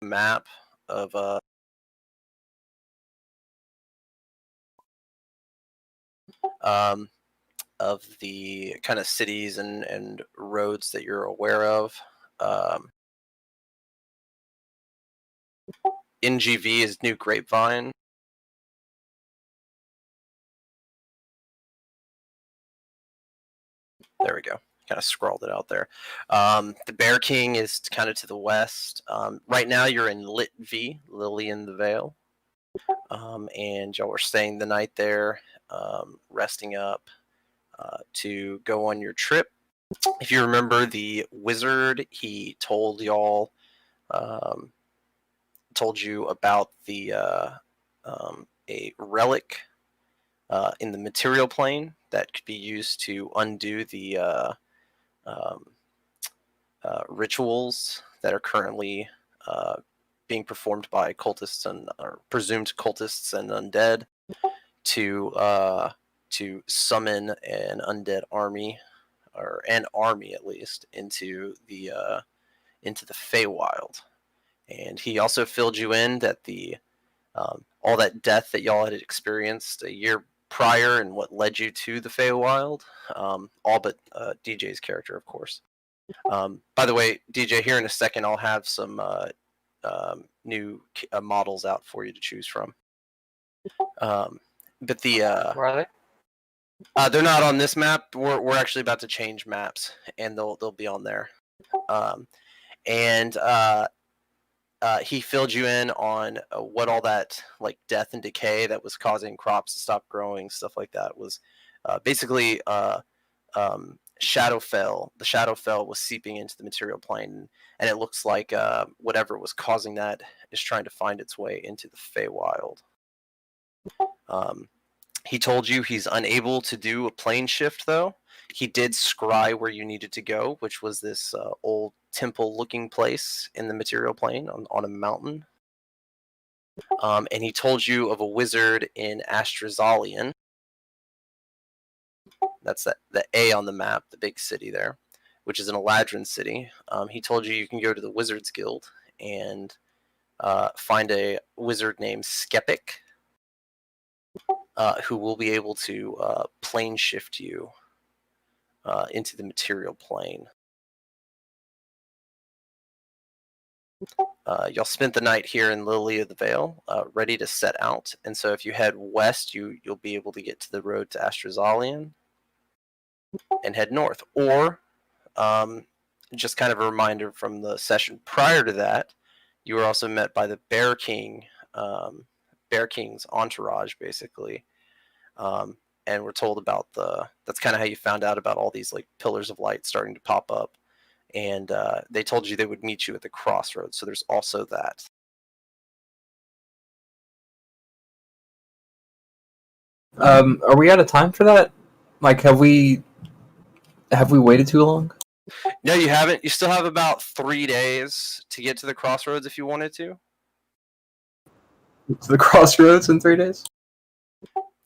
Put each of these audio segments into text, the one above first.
map of um, of the kind of cities and roads that you're aware of. Um, NGV is New Grapevine. There we go. Kind of scrawled it out there. The Bear King is kind of to the west. Right now, you're in Lit V, Lily in the Vale, and y'all are staying the night there, resting up to go on your trip. If you remember, the wizard he told y'all, um, told you about the a relic in the material plane that could be used to undo the um, rituals that are currently being performed by cultists and or presumed cultists and undead to summon an undead army or an army at least into the Feywild. And he also filled you in that the all that death that y'all had experienced a year prior and what led you to the Feywild, all but DJ's character, of course. By the way, DJ, here in a second, I'll have some new models out for you to choose from. But Where are they? they're not on this map. We're actually about to change maps, and they'll be on there. And he filled you in on what all that like death and decay that was causing crops to stop growing, stuff like that was basically Shadowfell. The Shadowfell was seeping into the material plane, and it looks like whatever was causing that is trying to find its way into the Feywild. He told you he's unable to do a plane shift, though. He did scry where you needed to go, which was this old temple-looking place in the material plane on a mountain. And he told you of a wizard in Astrazalian. That's the A on the map, the big city there, which is an Eladrin city. He told you can go to the Wizards Guild and find a wizard named Skeptic, who will be able to plane shift you into the material plane. Y'all spent the night here in Lily of the Vale, ready to set out. And so if you head west, you'll be able to get to the road to Astrazalian and head north. Or just kind of a reminder from the session prior to that, you were also met by the Bear King, Bear King's entourage, basically. And we're told about that's kind of how you found out about all these like pillars of light starting to pop up. And they told you they would meet you at the crossroads. So there's also that. Are we out of time for that? Like, have we waited too long? No, you haven't. You still have about 3 days to get to the crossroads if you wanted to. To the crossroads in 3 days?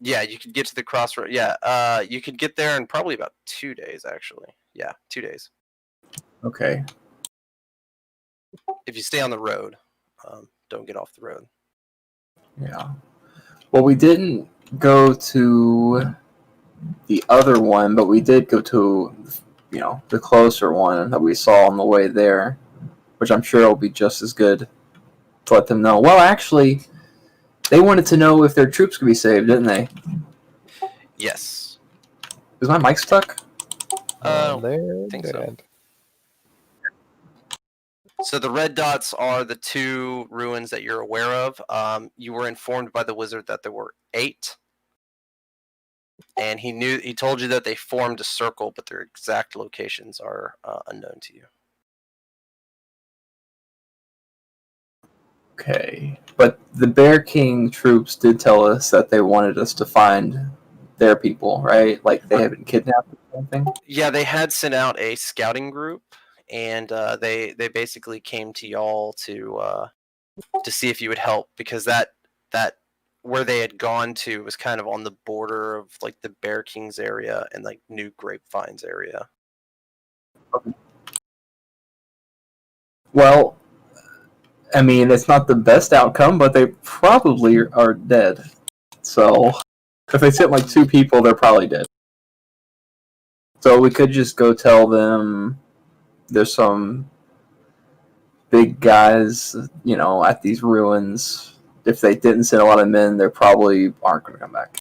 Yeah, you could get to the crossroads. Yeah, you could get there in probably about 2 days, actually. Yeah, 2 days. Okay. If you stay on the road, don't get off the road. Yeah. Well, we didn't go to the other one, but we did go to, the closer one that we saw on the way there, which I'm sure will be just as good to let them know. Well, actually, they wanted to know if their troops could be saved, didn't they? Yes. Is my mic stuck? I think so. So the red dots are the 2 ruins that you're aware of. You were informed by the wizard that there were 8. And he told you that they formed a circle, but their exact locations are unknown to you. Okay. But the Bear King troops did tell us that they wanted us to find their people, right? Like they had been kidnapped or something? Yeah, they had sent out a scouting group, and they basically came to y'all to see if you would help, because that where they had gone to was kind of on the border of like the Bear King's area and like New Grapevines area. Okay. Well, I mean, it's not the best outcome, but they probably are dead. So, if they sent like 2 people, they're probably dead. So we could just go tell them there's some big guys, at these ruins. If they didn't send a lot of men, they probably aren't going to come back.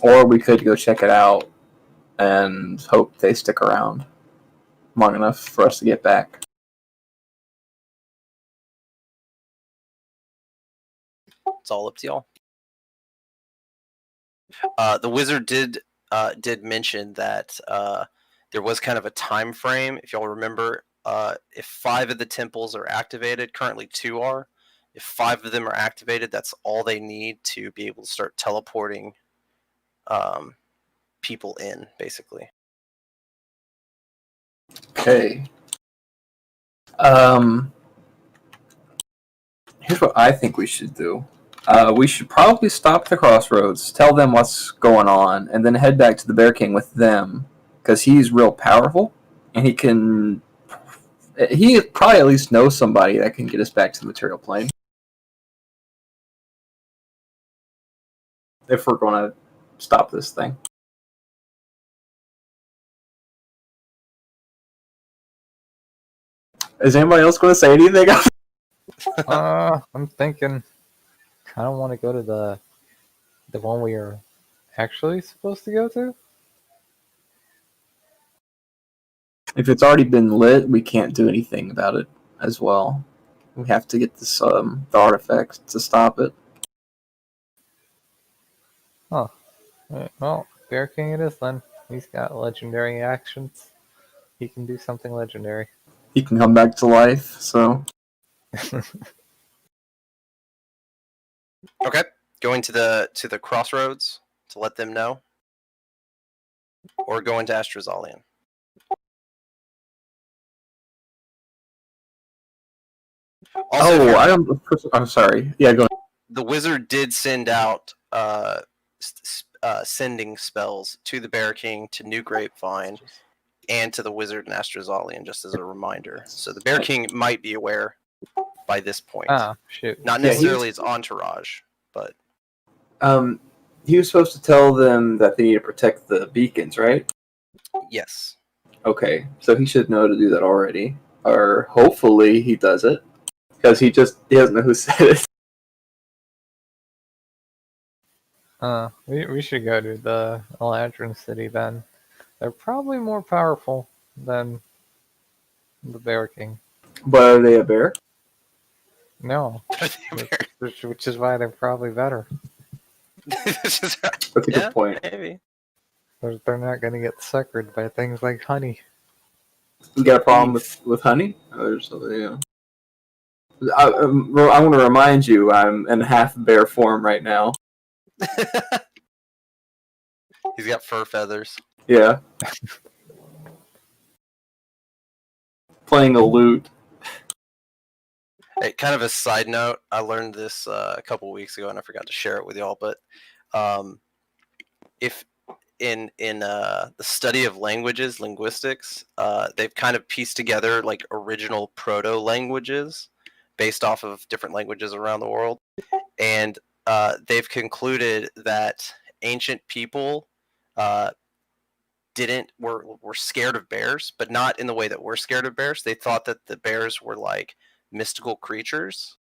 Or we could go check it out and hope they stick around long enough for us to get back. It's all up to y'all. The wizard did mention that there was kind of a time frame. If y'all remember, if 5 of the temples are activated, currently 2 are. If 5 of them are activated, that's all they need to be able to start teleporting people in, basically. Okay. Here's what I think we should do. We should probably stop at the crossroads, tell them what's going on, and then head back to the Bear King with them, because he's real powerful, and he probably at least knows somebody that can get us back to the material plane. If we're going to stop this thing. Is anybody else going to say anything? I'm thinking. I don't want to go to the one we are actually supposed to go to. If it's already been lit, we can't do anything about it as well. We have to get this the artifact to stop it. Huh. Well, Bear King it is then. He's got legendary actions. He can do something legendary. He can come back to life, so... Okay, going to the crossroads to let them know, or going to Astrazalian. Also, I'm sorry. Yeah, go ahead. The wizard did send out sending spells to the Bear King, to New Grapevine, and to the wizard in Astrazalian, just as a reminder. So the Bear King might be aware by this point. Ah, shoot. Not necessarily his entourage, but... He was supposed to tell them that they need to protect the beacons, right? Yes. Okay, so he should know to do that already. Or hopefully he does it. Because he doesn't know who said it. We should go to the Eladrin city then. They're probably more powerful than the Bear King. But are they a bear? No. Which is why they're probably better. That's a good point. Maybe. They're not going to get suckered by things like honey. You got a problem with honey? I want to remind you, I'm in half bear form right now. He's got fur feathers. Yeah. Playing a lute. Hey, kind of a side note, I learned this a couple weeks ago, and I forgot to share it with y'all. But if in the study of languages, linguistics, they've kind of pieced together like original proto languages based off of different languages around the world, and they've concluded that ancient people were scared of bears, but not in the way that we're scared of bears. They thought that the bears were like mystical creatures,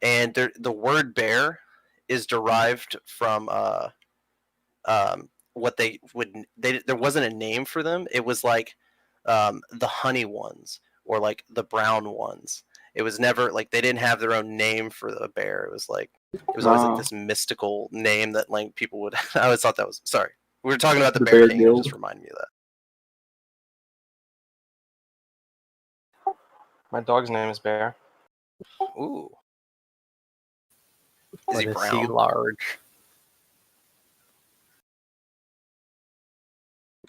and the word bear is derived from what there wasn't a name for them. It was like the honey ones, or like the brown ones. It was never like they didn't have their own name for the bear. It was always like this mystical name that like people would. I always thought that was sorry. We were talking about the Bear King. It just reminded me of that. My dog's name is Bear. Ooh. Is he brown? Is he large?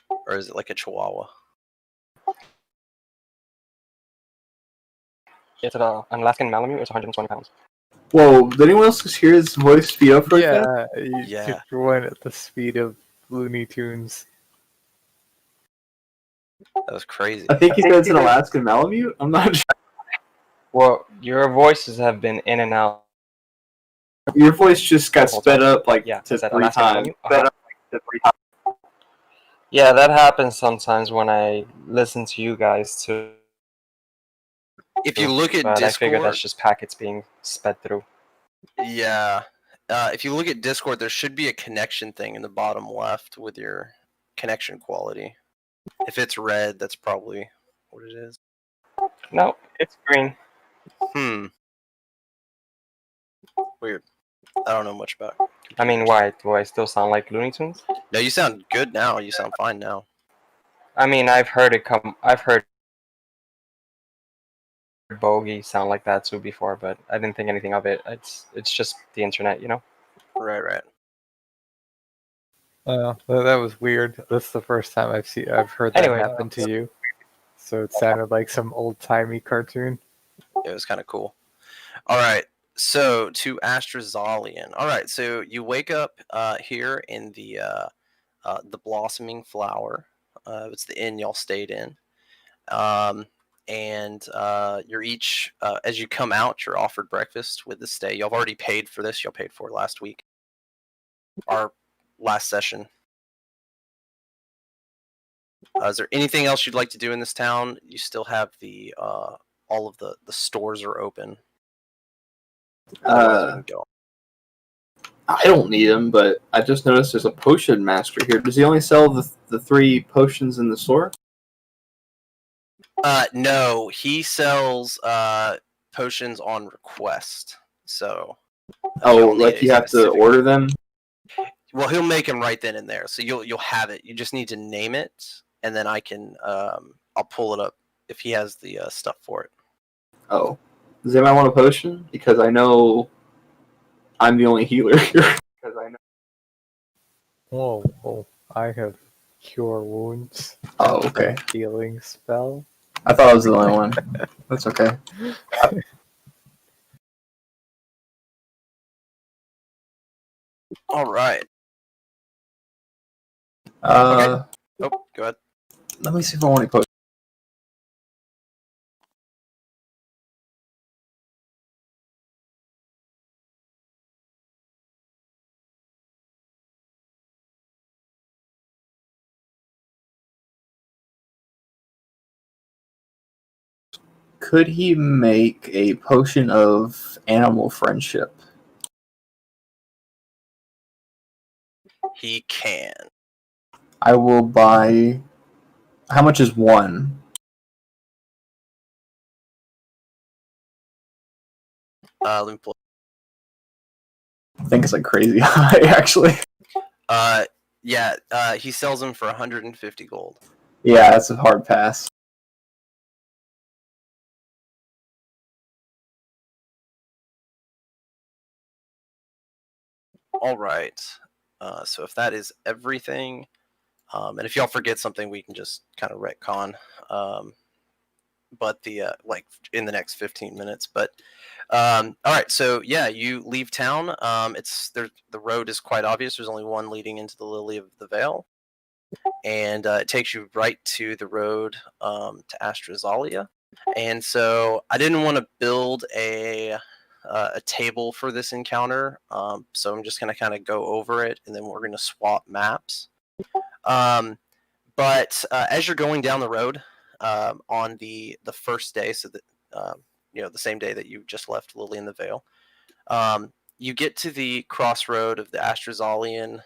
Or is it like a Chihuahua? It's an Alaskan Malamute. It's 120 pounds. Whoa, did anyone else just hear his voice speed up right now? Yeah, he went at the speed of Looney Tunes. That was crazy. I think he said it's an Alaskan Malamute. I'm not sure. Well, your voices have been in and out. Your voice just got The whole sped time. up like Yeah, to is that 3 Alaskan times. Malamute? Uh-huh. To 3 times. Yeah, that happens sometimes when I listen to you guys too. If you look at But I figure Discord, that's just packets being sped through. yeah. If you look at Discord, there should be a connection thing in the bottom left with your connection quality. If it's red, that's probably what it is. No, it's green. Weird. I don't know much about it. I mean, why? Do I still sound like Looney Tunes? No, you sound good now. You sound fine now. I mean, I've heard Bogey sound like that too before, but I didn't think anything of it. It's just the internet, you know. Right. That was weird. That's the first time I've heard that Anyway, happen to you. So it sounded like some old-timey cartoon. It was kind of cool. All right. So to Astrazalian. All right. So you wake up here in the Blossoming Flower. It's the inn y'all stayed in. And you're each, as you come out, you're offered breakfast with the stay. Y'all have already paid for this. Y'all paid for it last week. Our last session. Is there anything else you'd like to do in this town? You still have the all of the stores are open. Otherwise, we can go. I don't need him, but I just noticed there's a potion master here. Does he only sell the 3 potions in the store? No, he sells potions on request. So. Oh, like you have to order them? Well, he'll make them right then and there, so you'll have it. You just need to name it, and then I can I'll pull it up if he has the stuff for it. Oh, does anyone want a potion? Because I know I'm the only healer here. Because I know. Whoa, I have cure wounds. Oh, okay. Healing spell. I thought I was the only one. That's okay. All right. Okay. Oh, go ahead. Let me see if I want any potions. Could he make a potion of animal friendship? He can. I will buy. How much is 1? Let me pull. I think it's like crazy high, actually. Yeah. He sells them for 150 gold. Yeah, that's a hard pass. All right. So if that is everything, and if y'all forget something, we can just kind of retcon. But the like in the next 15 minutes. But all right. So yeah, you leave town. It's there. The road is quite obvious. There's only one leading into the Lily of the Vale, and it takes you right to the road to Astrazalia. And so I didn't want to build a table for this encounter, so I'm just going to kind of go over it, and then we're going to swap maps. But as you're going down the road on the first day, so that the same day that you just left Lily in the Vale, you get to the crossroad of the Astrazalian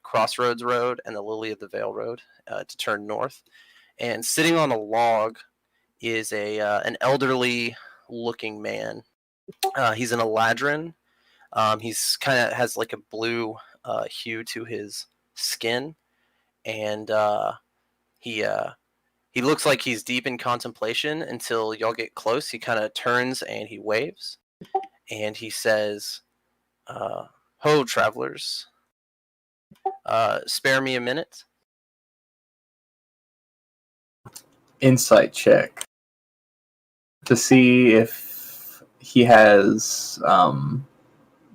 Crossroads Road and the Lily of the Vale Road to turn north. And sitting on a log is an elderly looking man. He's an Eladrin. He's kind of has like a blue hue to his skin, and he looks like he's deep in contemplation until y'all get close. He kind of turns and he waves, and he says, "Ho, travelers, spare me a minute." Insight check to see if he has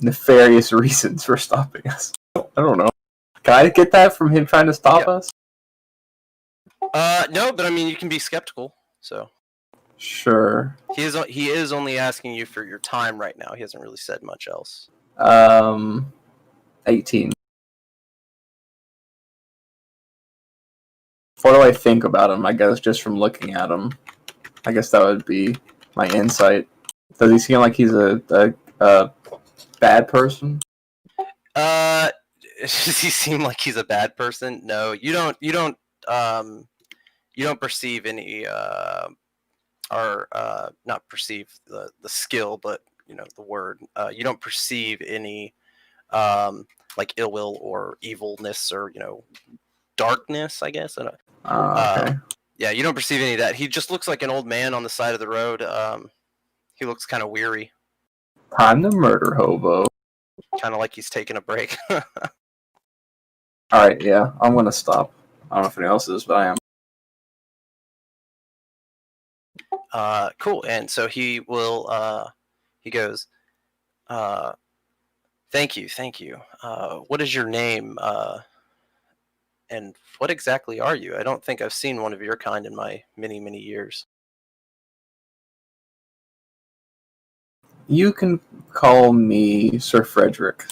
nefarious reasons for stopping us. I don't know. Can I get that from him trying to stop us? No, but I mean, you can be skeptical. So Sure. he is only asking you for your time right now. He hasn't really said much else. 18. What do I think about him? I guess just from looking at him, I guess that would be my insight. Does he seem like he's a bad person? Does he seem like he's a bad person? No, you don't. You don't perceive any or not perceive the skill, but the word. You don't perceive any like ill will or evilness or darkness, I guess. Okay. Yeah, you don't perceive any of that. He just looks like an old man on the side of the road. He looks kind of weary, Time to murder hobo. kind of like he's taking a break. Alright, yeah, I'm gonna stop. I don't know if anyone else is, but I am. Cool. And so he will. He goes. Thank you, thank you. What is your name? And what exactly are you? I don't think I've seen one of your kind in my many, many years. You can call me Sir Frederick.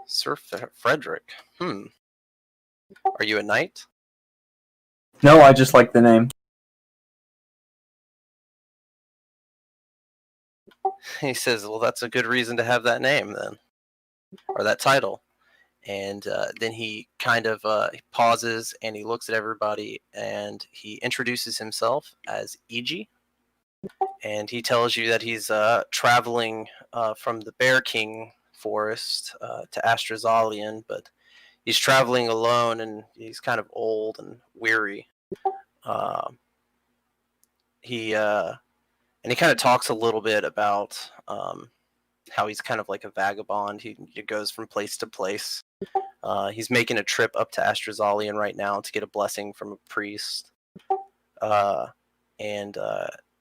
Sir Frederick. Are you a knight? No, I just like the name. He says, well, that's a good reason to have that name then, or that title. And then he kind of he pauses and he looks at everybody and he introduces himself as Iji. And he tells you that he's traveling from the Bear King forest to Astrazalian, but he's traveling alone and he's kind of old and weary. He and he kind of talks a little bit about how he's kind of like a vagabond. He goes from place to place. He's making a trip up to Astrazalian right now to get a blessing from a priest. And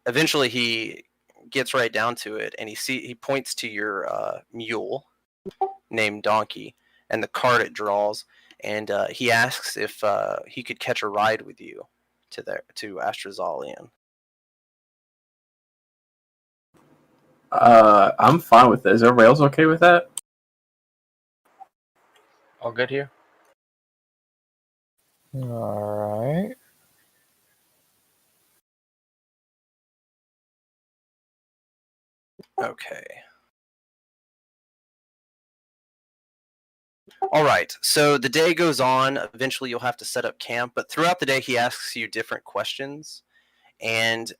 eventually he gets right down to it, and he points to your mule named Donkey and the cart it draws, and he asks if he could catch a ride with you to Astrazalian. I'm fine with this. Is everybody else okay with that? All good here? Alright. Okay. All right. So the day goes on. Eventually, you'll have to set up camp. But throughout the day, he asks you different questions, and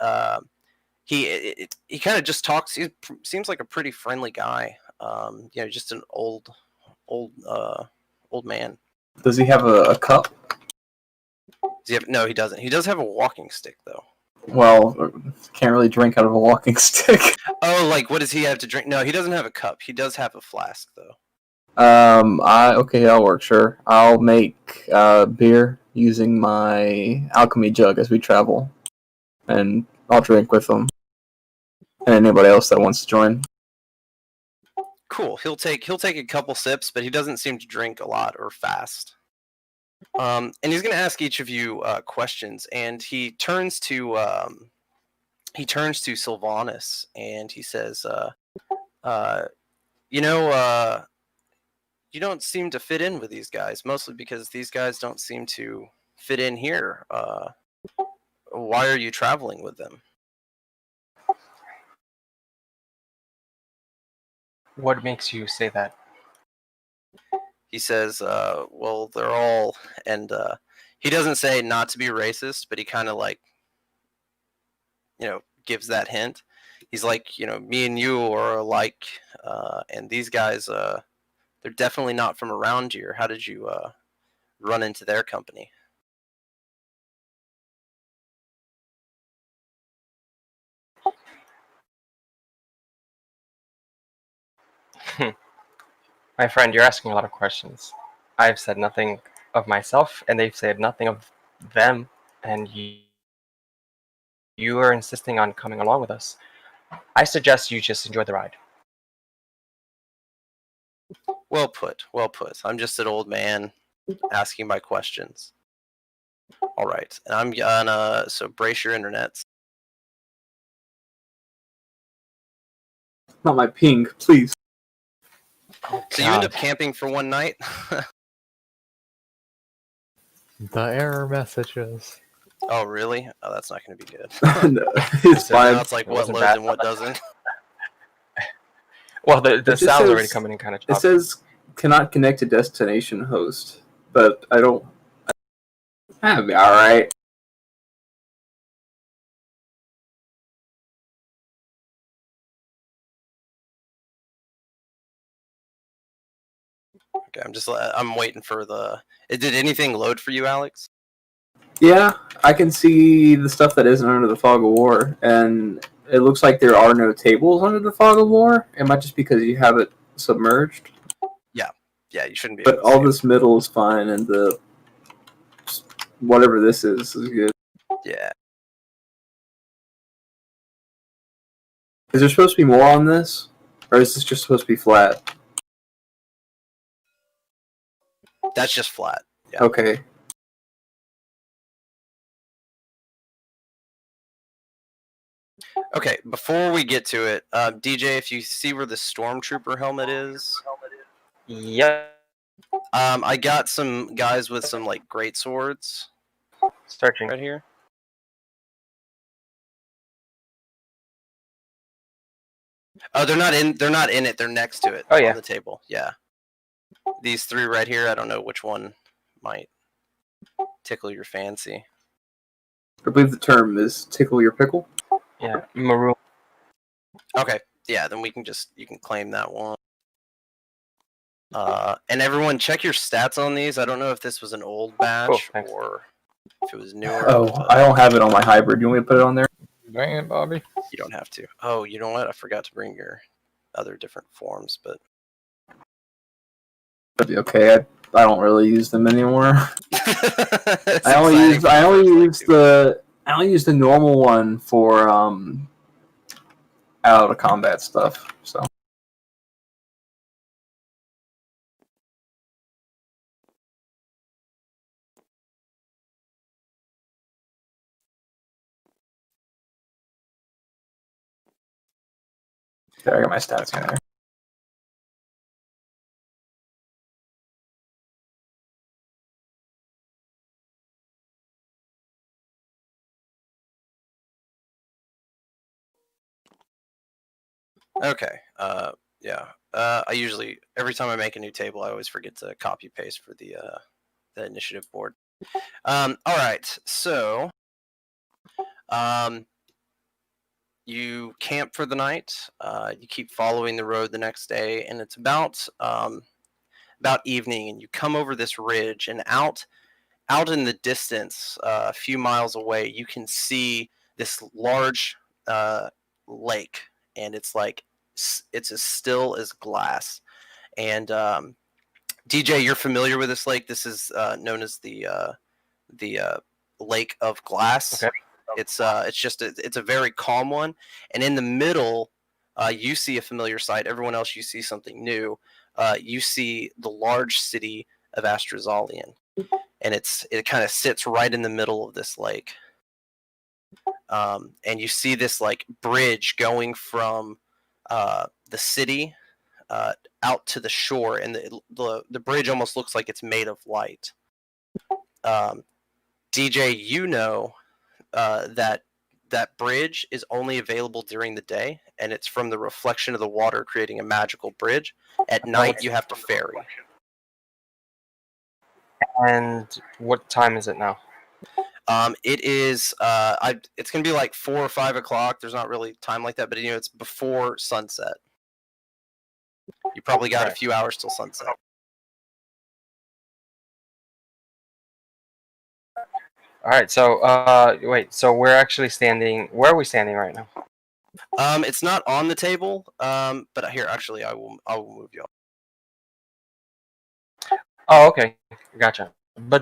he kind of just talks. He seems like a pretty friendly guy. Just an old man. Does he have a cup? No, he doesn't. He does have a walking stick, though. Well, can't really drink out of a walking stick. Oh, like what does he have to drink? No, he doesn't have a cup. He does have a flask, though. Okay, that'll work. Sure, I'll make beer using my alchemy jug as we travel, and I'll drink with them, and anybody else that wants to join. Cool. He'll take a couple sips, but he doesn't seem to drink a lot or fast. And he's going to ask each of you questions, and he turns to Sylvanus, and he says, you don't seem to fit in with these guys, mostly because these guys don't seem to fit in here. Why are you traveling with them? What makes you say that? He says, well, they're all, and he doesn't say not to be racist, but he kind of like, gives that hint. He's like, me and you are alike, and these guys, they're definitely not from around here. How did you run into their company? My friend, you're asking a lot of questions. I've said nothing of myself, and they've said nothing of them, and you are insisting on coming along with us. I suggest you just enjoy the ride. Well put, well put. I'm just an old man. asking my questions. All right, and I'm gonna so brace your internets. Not my ping, please. Oh, So you end up God. camping for one night. The error messages. Oh, really? Oh, that's not going to be good. No, it's So now fine. it's like It what wasn't loads bad. and what doesn't. Well, the It just sound's already says- coming in kind of It choppy. says cannot connect to destination host, but I don't. That'd be all right. Okay, I'm waiting for the. Did anything load for you, Alex? Yeah, I can see the stuff that isn't under the fog of war, and it looks like there are no tables under the fog of war. It might just because you have it submerged. Yeah, you shouldn't be But able to all see this middle is fine, and the whatever this is good. it. Yeah. Is there supposed to be more on this, or is this just supposed to be flat? That's just flat. Yeah. Okay. Okay, before we get to it, DJ, if you see where the stormtrooper helmet is, Yep. I got some guys with some like great swords Searching. right here. Oh, they're not in. They're not in it. They're next to it. Oh, yeah. On the table. Yeah. These three right here. I don't know which one might tickle your fancy. I believe the term is tickle your pickle. Yeah. Maroon. Okay. Yeah. Then you can claim that one. And everyone, check your stats on these. I don't know if this was an old batch thanks. or if it was newer. Oh, but I don't have it on my hybrid. You want me to put it on there? Dang it, Bobby. you don't have to. Oh, you know what? I forgot to bring your other different forms, but That'd be okay. I don't really use them anymore. It's I only exciting for the first, like, I only use the normal one for out of combat stuff. So there, I got my stats in there. Okay. Yeah. I usually every time I make a new table, I always forget to copy paste for the initiative board. All right. So, you camp for the night. You keep following the road the next day, and it's about evening, and you come over this ridge, and out in the distance, a few miles away, you can see this large lake, and it's as still as glass. And DJ, you're familiar with this lake. This is known as the Lake of Glass. Okay. It's a very calm one, and in the middle, you see a familiar sight. Everyone else, you see something new. You see the large city of Astrazalian, and it kind of sits right in the middle of this lake. And you see this like bridge going from the city out to the shore, and the bridge almost looks like it's made of light. DJ, you know that bridge is only available during the day, and it's from the reflection of the water creating a magical bridge. At night, you have to ferry. And what time is it now? It is. It's gonna be like 4 or 5 o'clock. There's not really time like that, but it's before sunset. You probably got a few hours till sunset. All right. So, wait. So we're actually standing. Where are we standing right now? It's not on the table. But here, actually, I will move you. Oh, okay. Gotcha. But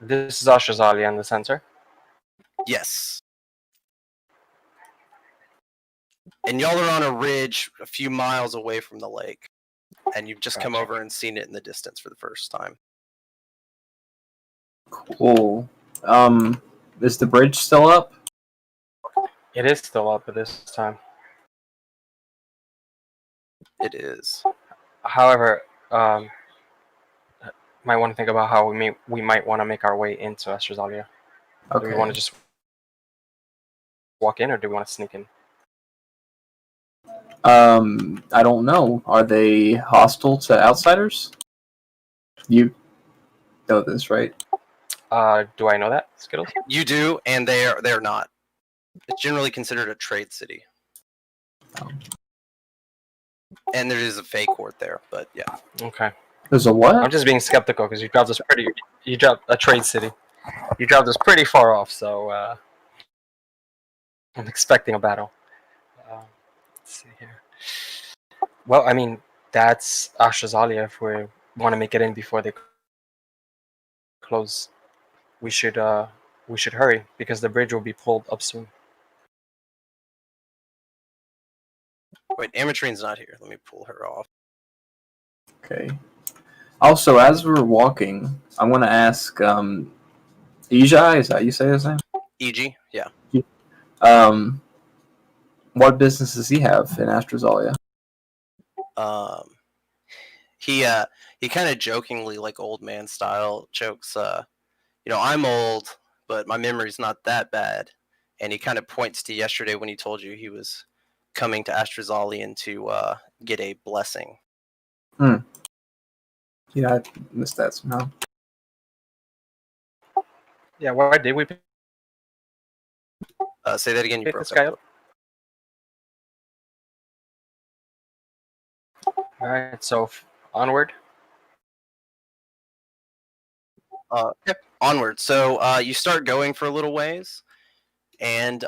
this is Ashrazali and the sensor. Yes. And y'all are on a ridge a few miles away from the lake, and you've just come over and seen it in the distance for the first time. Cool. Is the bridge still up? It is still up at this time. It is. However, might want to think about how we might want to make our way into Astrazalia. Do we want to Okay. just walk in, or do we want to sneak in? I don't know. Are they hostile to outsiders? You know this, right? Do I know that, Skittles? You do, and they're not. It's generally considered a trade city. Oh. And there is a fake court there, but yeah. Okay. There's a what? I'm just being skeptical because you dropped us pretty. You dropped a trade city. You dropped us pretty far off, so I'm expecting a battle. Let's see here. Well, I mean, that's Astrazalia. If we want to make it in before they close, we should hurry because the bridge will be pulled up soon. Wait, Amatrine's not here. Let me pull her off. Okay. Also, as we're walking, I want to ask, Ijai, is that how you say his name? EG, yeah. What business does he have in Astrazalia? He kind of jokingly, like old man style, jokes. I'm old, but my memory's not that bad. And he kind of points to yesterday when he told you he was coming to Astrazalian to get a blessing. Yeah, I missed that somehow. Yeah, why did we pick Say that again. You broke this guy up. up? All right, so onward. Yep. Onward. So you start going for a little ways, and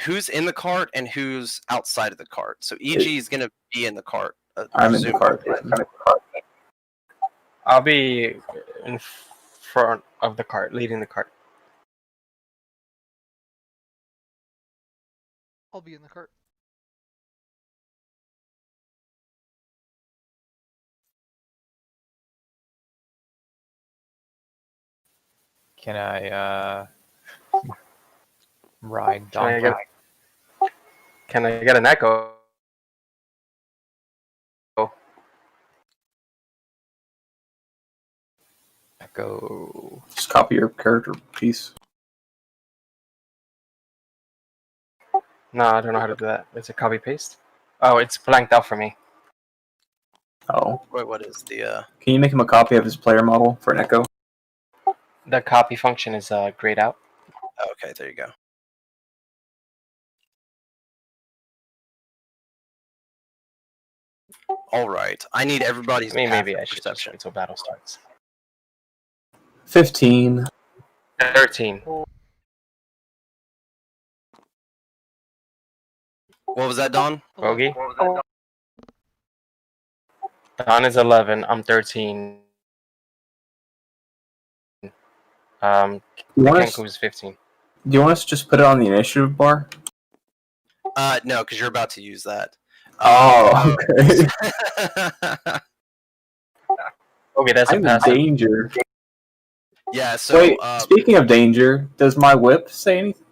who's in the cart and who's outside of the cart. So EG is going to be in the cart. I'm in the cart. I'll be in front of the cart, leading the cart. I'll be in the cart. Can I ride Can I donkey? get an echo? Go. Just copy your character piece. No, I don't know how to do that. It's a copy paste. Oh, it's blanked out for me. Oh. Wait, what is the? Can you make him a copy of his player model for an echo? The copy function is grayed out. Okay, there you go. All right. I need everybody's Maybe I passive should just perception. wait until battle starts. 15. 13. What was that, Don? Bogey? Don is 11. I'm 13. You want us, Kenku is 15. do you want us to just put it on the initiative bar? No, because you're about to use that. Oh, okay. Okay, that's a I'm in pass. danger. Yeah. So Wait, speaking of danger, does my whip say anything?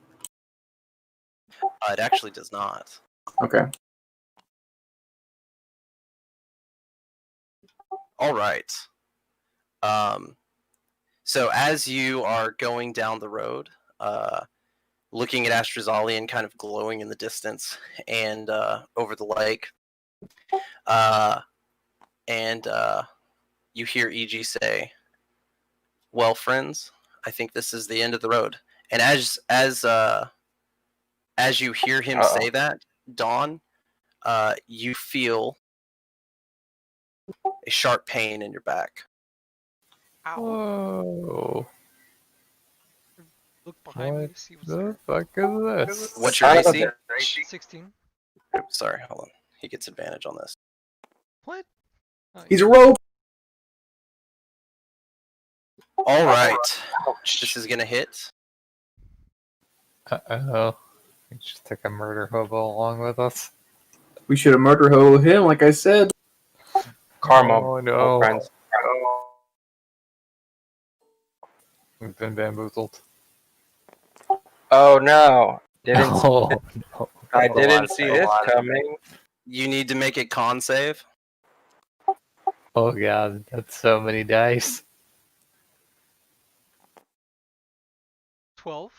it actually does not. Okay. All right. So as you are going down the road, looking at Astrazalian kind of glowing in the distance and over the lake, and you hear EG say, "Well, friends, I think this is the end of the road." And as you hear him say that, Dawn, you feel a sharp pain in your back. Ow. Whoa. Look behind me to see what's there. The fuck is this? What's your AC? 16. Oops, sorry, hold on. He gets advantage on this. What? Oh, He's a rope. All right. This is going to hit. Uh-oh. We just took a murder hobo along with us. We should have murder ho him, like I said. Karma. Oh no. Friends. We've been bamboozled. Oh no! Didn't Oh, no. I Hold on didn't a see second. this Hold on a second. coming. You need to make a con save. Oh god, that's so many dice. 12.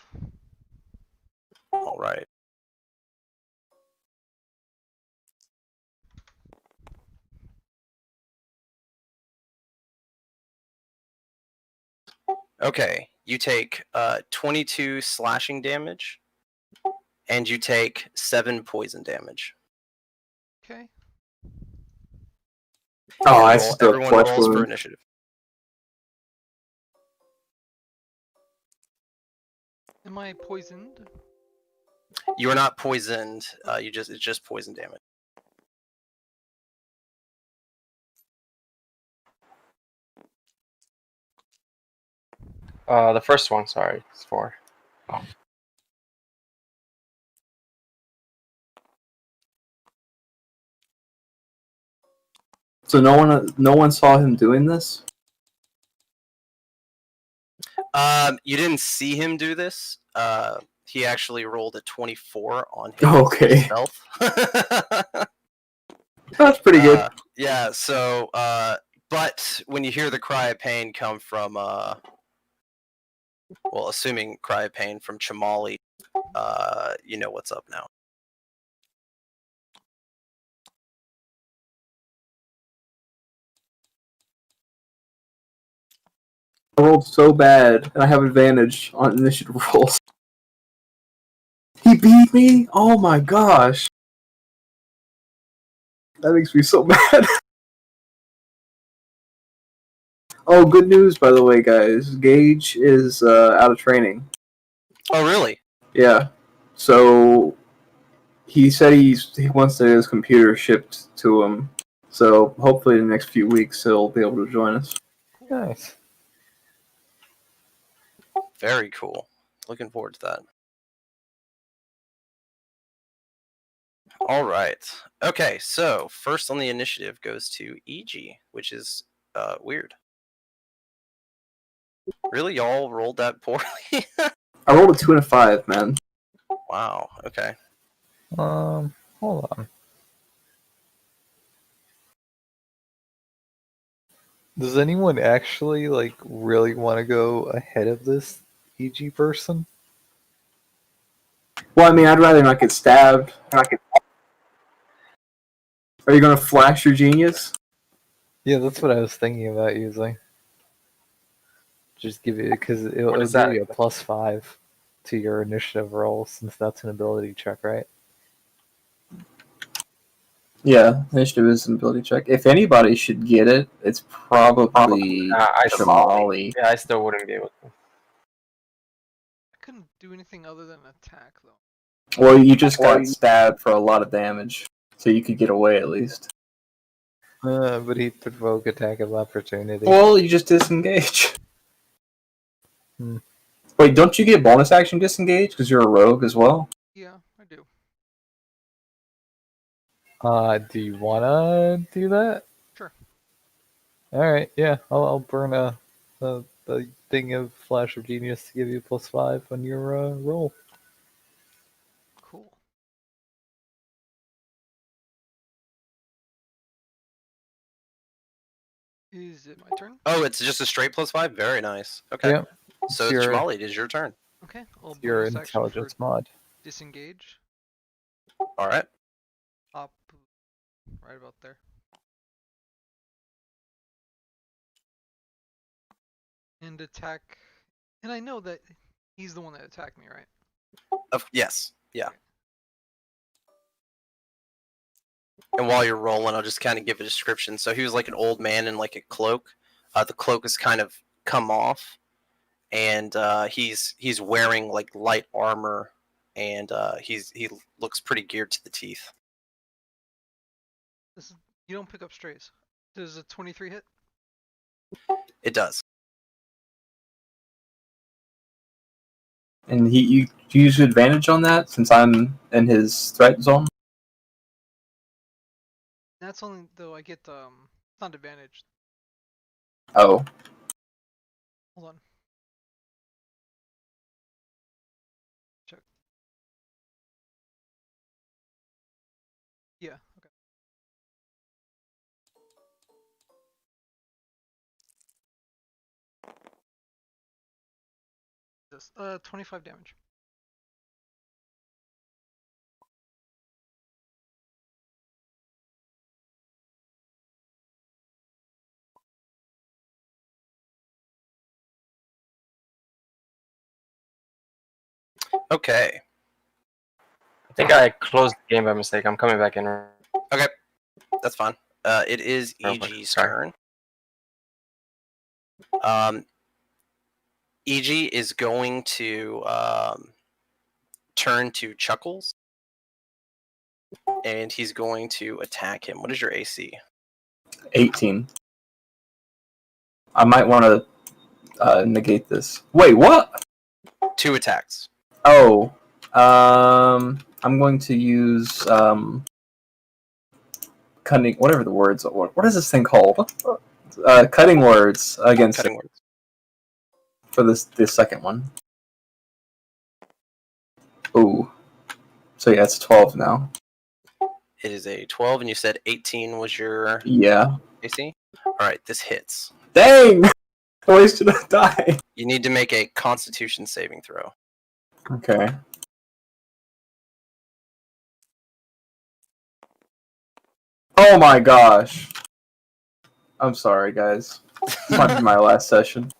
All right. Okay, you take 22 slashing damage, and you take 7 poison damage. Okay. Oh, I Roll, see the everyone flesh rolls for wound. initiative. Am I poisoned? You are not poisoned. It's just poison damage. The first one, sorry, it's 4. So no one saw him doing this. You didn't see him do this. He actually rolled a 24 on his Okay. stealth. That's pretty good. Yeah. So, but when you hear the cry of pain come from, well, assuming cry of pain from Chamali, you know what's up now. I rolled so bad, and I have advantage on initiative rolls. He beat me? Oh my gosh. That makes me so mad. Oh, good news, by the way, guys. Gage is out of training. Oh, really? Yeah. So he said he wants to get his computer shipped to him. So hopefully in the next few weeks he'll be able to join us. Nice. Very cool. Looking forward to that. All right. Okay, so first on the initiative goes to EG, which is weird. Really, y'all rolled that poorly? I rolled a 2 and a 5, man. Wow. Okay. Hold on. Does anyone actually like really want to go ahead of this EG person? Well, I mean, I'd rather not get stabbed. Are you gonna flash your genius? Yeah, that's what I was thinking about using. Just give you because it'll What is give that? you a +5 to your initiative roll since that's an ability check, right? Yeah, initiative is an ability check. If anybody should get it, it's probably I Shamali. Yeah, I still wouldn't be able to. I couldn't do anything other than attack, though. Well, you just got stabbed for a lot of damage, so you could get away at least. But he'd provoke attack of opportunity. Well, you just disengage. Hmm. Wait, don't you get bonus action disengage because you're a rogue as well? Yeah, I do. Do you wanna do that? Sure. All right, yeah, I'll burn a thing of Flash of Genius to give you +5 on your roll. Cool. Is it my turn? Oh, it's just a straight +5? Very nice. Okay. Yep. So, It's your- Jamali, it is your turn. Okay, I'll Your bonus action for intelligence mod. disengage. All right. Up, right about there. And attack. And I know that he's the one that attacked me, right? Yes. Yeah. And while you're rolling, I'll just kind of give a description. So he was like an old man in like a cloak. The cloak has kind of come off, and he's wearing like light armor, and he looks pretty geared to the teeth. You don't pick up strays. Does a 23 hit? It does. And you use advantage on that since I'm in his threat zone? That's only though I get it's not advantage. Oh. Hold on. Yeah. Okay. This 25 damage. Okay. I think I closed the game by mistake. I'm coming back in. Okay. That's fine. It is Real quick, EG's sorry. turn. EG is going to turn to Chuckles, and he's going to attack him. What is your AC? 18. I might want to negate this. Wait, what? 2 attacks. Oh, I'm going to use cutting. Whatever the words. What is this thing called? Cutting words against Cutting it words. for this second one. Ooh. So yeah, it's 12 now. It is a 12, and you said 18 was your Yeah. AC? Alright, this hits. Dang! Why should I die? You need to make a Constitution saving throw. Okay. Oh my gosh. I'm sorry, guys. This might be my last session.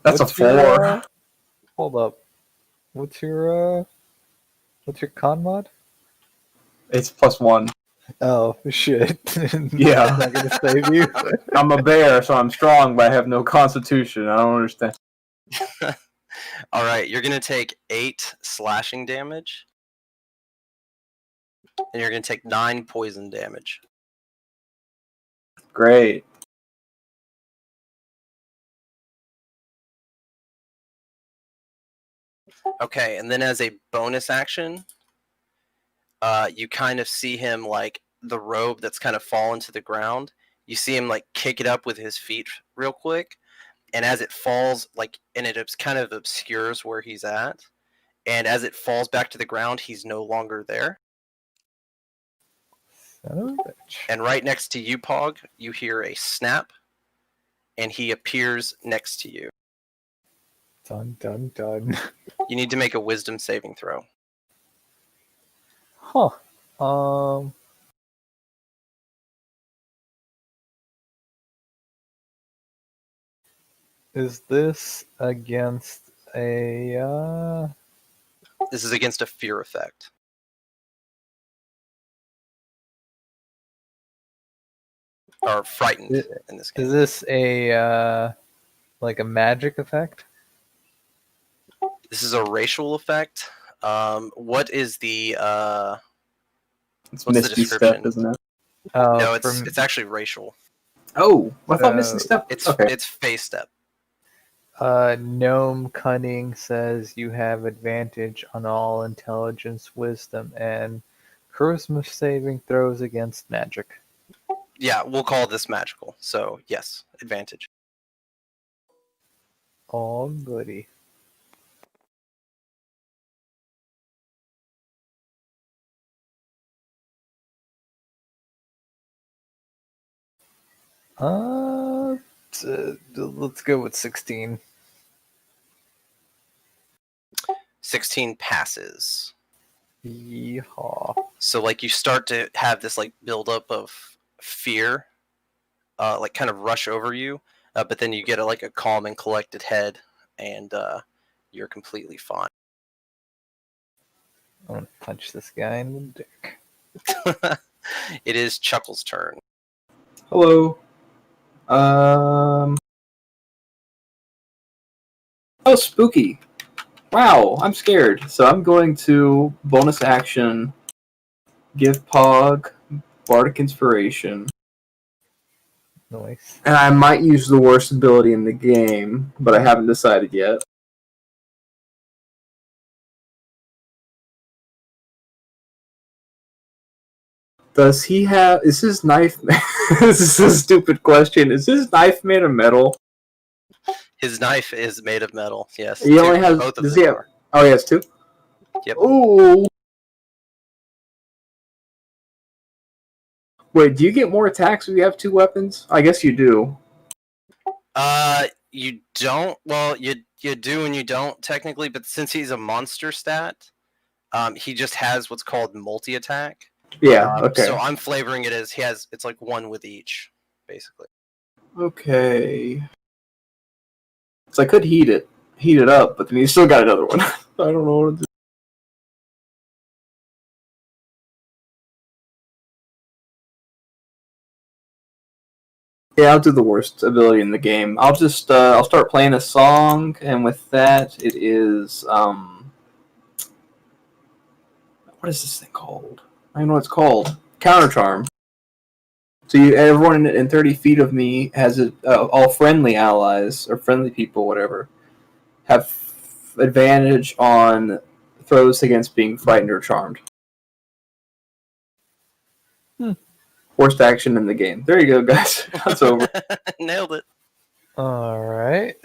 That's What's a 4. your, hold up. What's your con mod? It's +1. Oh shit. Yeah. Not gonna save you. I'm a bear, so I'm strong, but I have no constitution. I don't understand. Alright, you're going to take 8 slashing damage, and you're going to take 9 poison damage. Great. Okay, and then as a bonus action, you kind of see him, like, the robe that's kind of fallen to the ground. You see him, like, kick it up with his feet real quick, and as it falls, like, and it kind of obscures where he's at, and as it falls back to the ground, he's no longer there. Son of a bitch. And right next to you, Pog, you hear a snap, and he appears next to you. Dun dun dun. You need to make a wisdom saving throw. Huh. Is this against a This is against a fear effect. Or frightened in this case. is this a like a magic effect? This is a racial effect. What is the It's what's the Misty description? Step, isn't it? Oh, No, it's actually racial. Oh, I thought Misty Step. It's face step. Gnome Cunning says you have advantage on all intelligence, wisdom, and charisma saving throws against magic. Yeah, we'll call this magical. So yes, advantage. Oh, goody. Let's go with 16. 16 passes. Yeehaw. So like you start to have this like buildup of fear, like kind of rush over you, but then you get like a calm and collected head, and you're completely fine. I'm gonna punch this guy in the dick. It is Chuckle's turn. Hello. Oh, spooky. Wow, I'm scared. So I'm going to bonus action, give Pog Bardic Inspiration. Nice. And I might use the worst ability in the game, but I haven't decided yet. Does he have... Is his knife... This is a stupid question. Is his knife made of metal? His knife is made of metal. Yes. He only has... Both of Does them he have... are. Oh, he has 2? Yep. Ooh. Wait, do you get more attacks if you have 2 weapons? I guess you do. You don't. Well, you do and you don't technically, but since he's a monster stat, he just has what's called multi attack. Yeah. Okay. So I'm flavoring it as it's like one with each, basically. Okay. So I could heat it up, but then you still got another one. I don't know what to do. Yeah, I'll do the worst ability in the game. I'll just I'll start playing a song, and with that, it is what is this thing called? I don't know what it's called. Counter charm. So everyone in 30 feet of me has all friendly allies or friendly people, whatever, have advantage on throws against being frightened or charmed. Worst action in the game. There you go, guys. That's over. Nailed it. All right.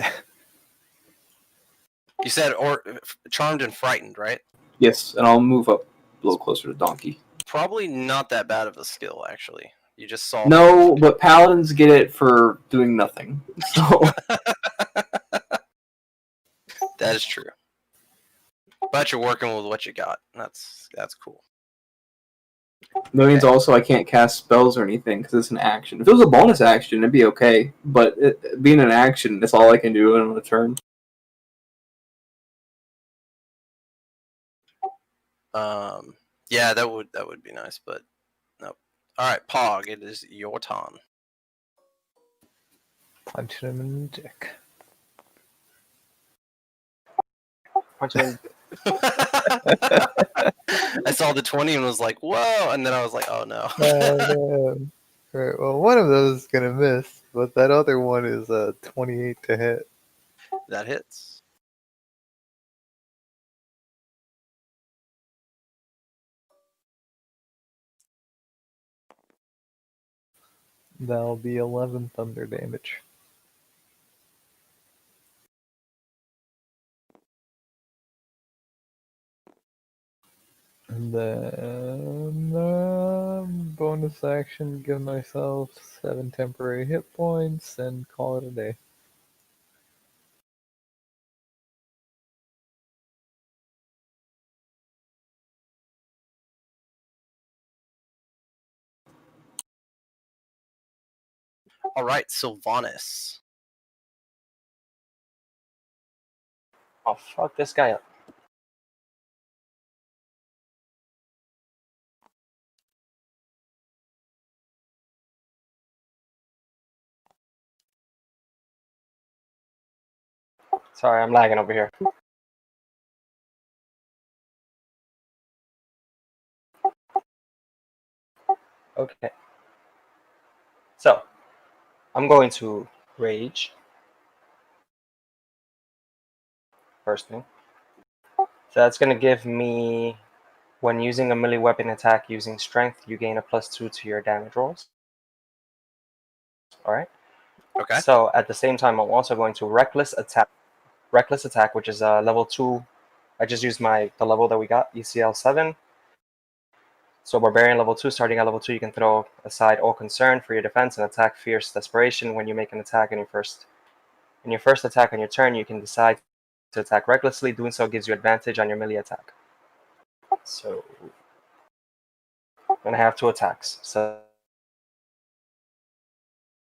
You said or charmed and frightened, right? Yes, and I'll move up a little closer to Donkey. Probably not that bad of a skill, actually. You just saw. No, but paladins get it for doing nothing. So That is true. But you're working with what you got. That's cool. that means also I can't cast spells or anything because it's an action. If it was a bonus action, it'd be okay. But being an action, that's all I can do in a turn. Yeah, that would be nice, but nope. All right, Pog, it is your turn. Punch him in the dick. Punch him in. I saw the 20 and was like, whoa, and then I was like, oh no. Oh, no. Right, well, one of those is gonna miss, but that other one is 28 to hit. That hits. That'll be 11 thunder damage. And then bonus action, give myself 7 temporary hit points and call it a day. All right, Sylvanas. Oh, fuck this guy up. Sorry, I'm lagging over here. Okay. So, I'm going to rage. First thing. So that's going to give me, when using a melee weapon attack using strength, you gain a +2 to your damage rolls. Alright? Okay. So at the same time, I'm also going to reckless attack. Reckless attack, which is level 2. I just used the level that we got, ECL 7. So barbarian level 2, starting at level 2, you can throw aside all concern for your defense and attack fierce desperation. When you make an attack in your first attack on your turn, you can decide to attack recklessly. Doing so gives you advantage on your melee attack. So I'm gonna have 2 attacks. So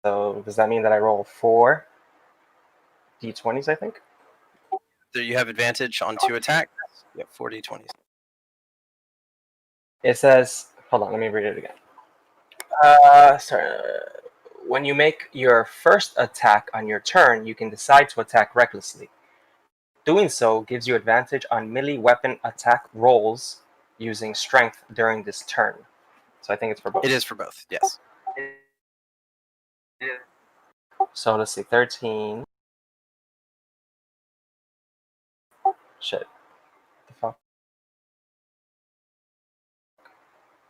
does that mean that I roll 4 d20s, I think? So you have advantage on 2 attacks. You have 4 d20s. It says, hold on, let me read it again. Sorry. When you make your first attack on your turn, you can decide to attack recklessly. Doing so gives you advantage on melee weapon attack rolls using strength during this turn. So I think it's for both. It is for both, yes. So let's see, 13. Shit. What the fuck?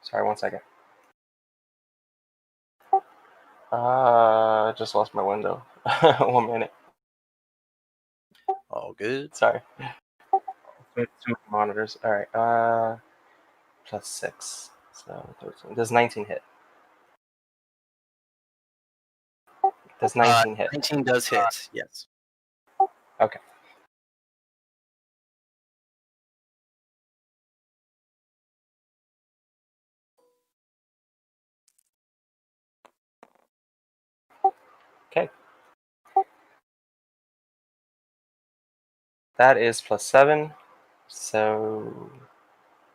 Sorry, 1 second. I just lost my window. 1 minute. All good. Sorry. 2 monitors. All right. +6. So 13. Does 19 hit? Does 19 hit? 19 does hit. Yes. Okay. Okay. That is +7. So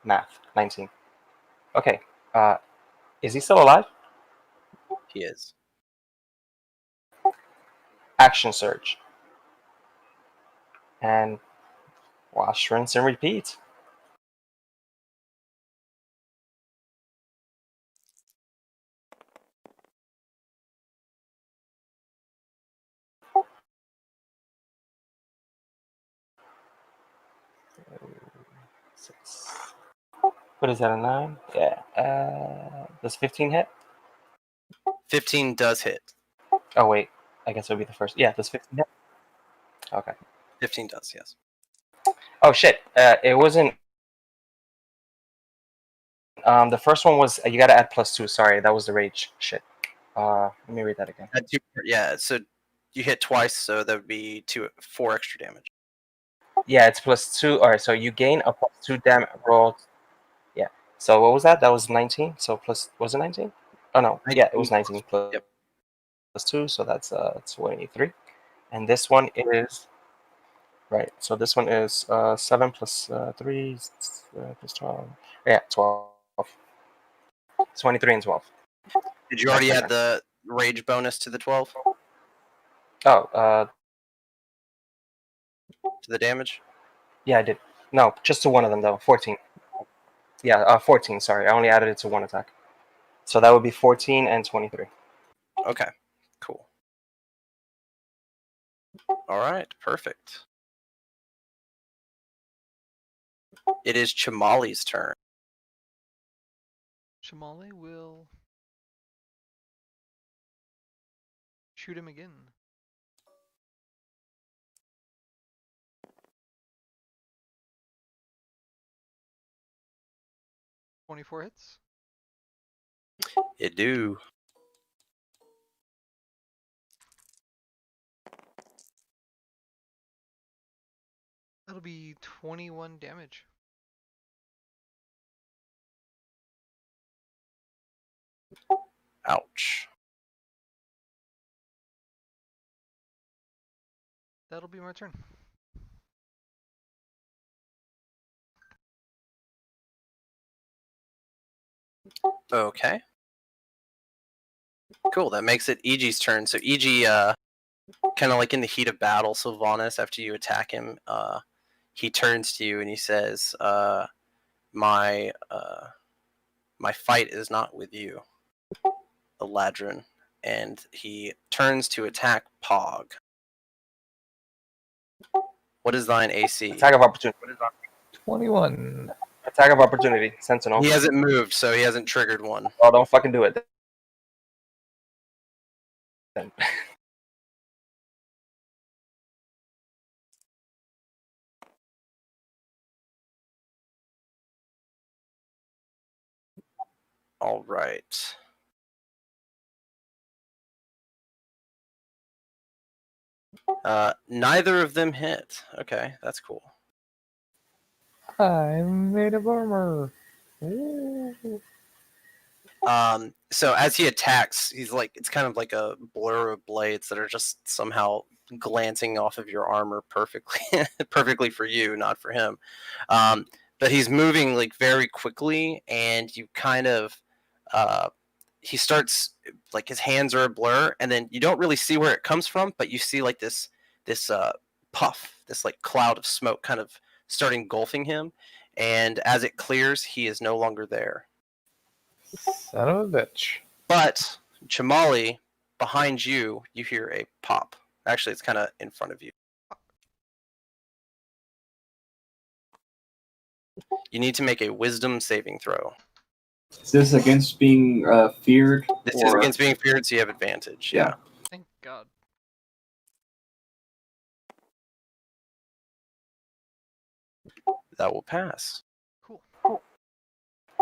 math 19. Okay. Is he still alive? He is. Action surge. And wash, rinse, and repeat. Six. What is that, a 9? Yeah. Does 15 hit? 15 does hit. Oh, wait. I guess it would be the first. Yeah, does 15 hit? Okay. 15 does, yes. Oh, shit. It wasn't. The first one was you gotta add +2. Sorry, that was the rage. Shit. Let me read that again. Yeah, so you hit twice, so that would be 4 extra damage. Yeah, it's +2. Alright, so you gain a +2 damage roll. Yeah. So what was that? That was 19. So was it 19? Oh no. Yeah, it was 19 plus, Yep. +2. So that's 23. And this one is right. So this one is 7 plus 3 plus 12. Yeah, 12. 23 and 12. Did you already add the rage bonus to the 12? Oh, To the damage? yeah, I did. No, just to one of them though. 14. Yeah, 14. Sorry, I only added it to one attack. So that would be 14 and 23. Okay, cool. Alright, perfect. It is Chamali's turn. Shamali will shoot him again. "24 hits." It do. That'll be 21 damage. Ouch. That'll be my turn. Okay. Cool, that makes it EG's turn. So EG, kind of like in the heat of battle, Sylvanas, after you attack him, he turns to you and he says, my fight is not with you, Eladrin. And he turns to attack Pog. What is thine AC? Attack of opportunity. 21. Attack of opportunity. Sentinel. He hasn't moved, so he hasn't triggered one. Oh, don't fucking do it. Then. All right. Neither of them hit. Okay, that's cool. I'm made of armor. Ooh. So as he attacks, he's like, it's kind of like a blur of blades that are just somehow glancing off of your armor perfectly, perfectly for you, not for him. But he's moving like very quickly, and you kind of, he starts like his hands are a blur, and then you don't really see where it comes from, but you see like this puff, this like cloud of smoke, kind of start engulfing him, and as it clears, he is no longer there. Son of a bitch. But Chamali, behind you, you hear a pop. Actually, it's kind of in front of you. You need to make a wisdom saving throw. Is this against being feared? This is against being feared, so you have advantage. Yeah. Thank God. That will pass. Cool.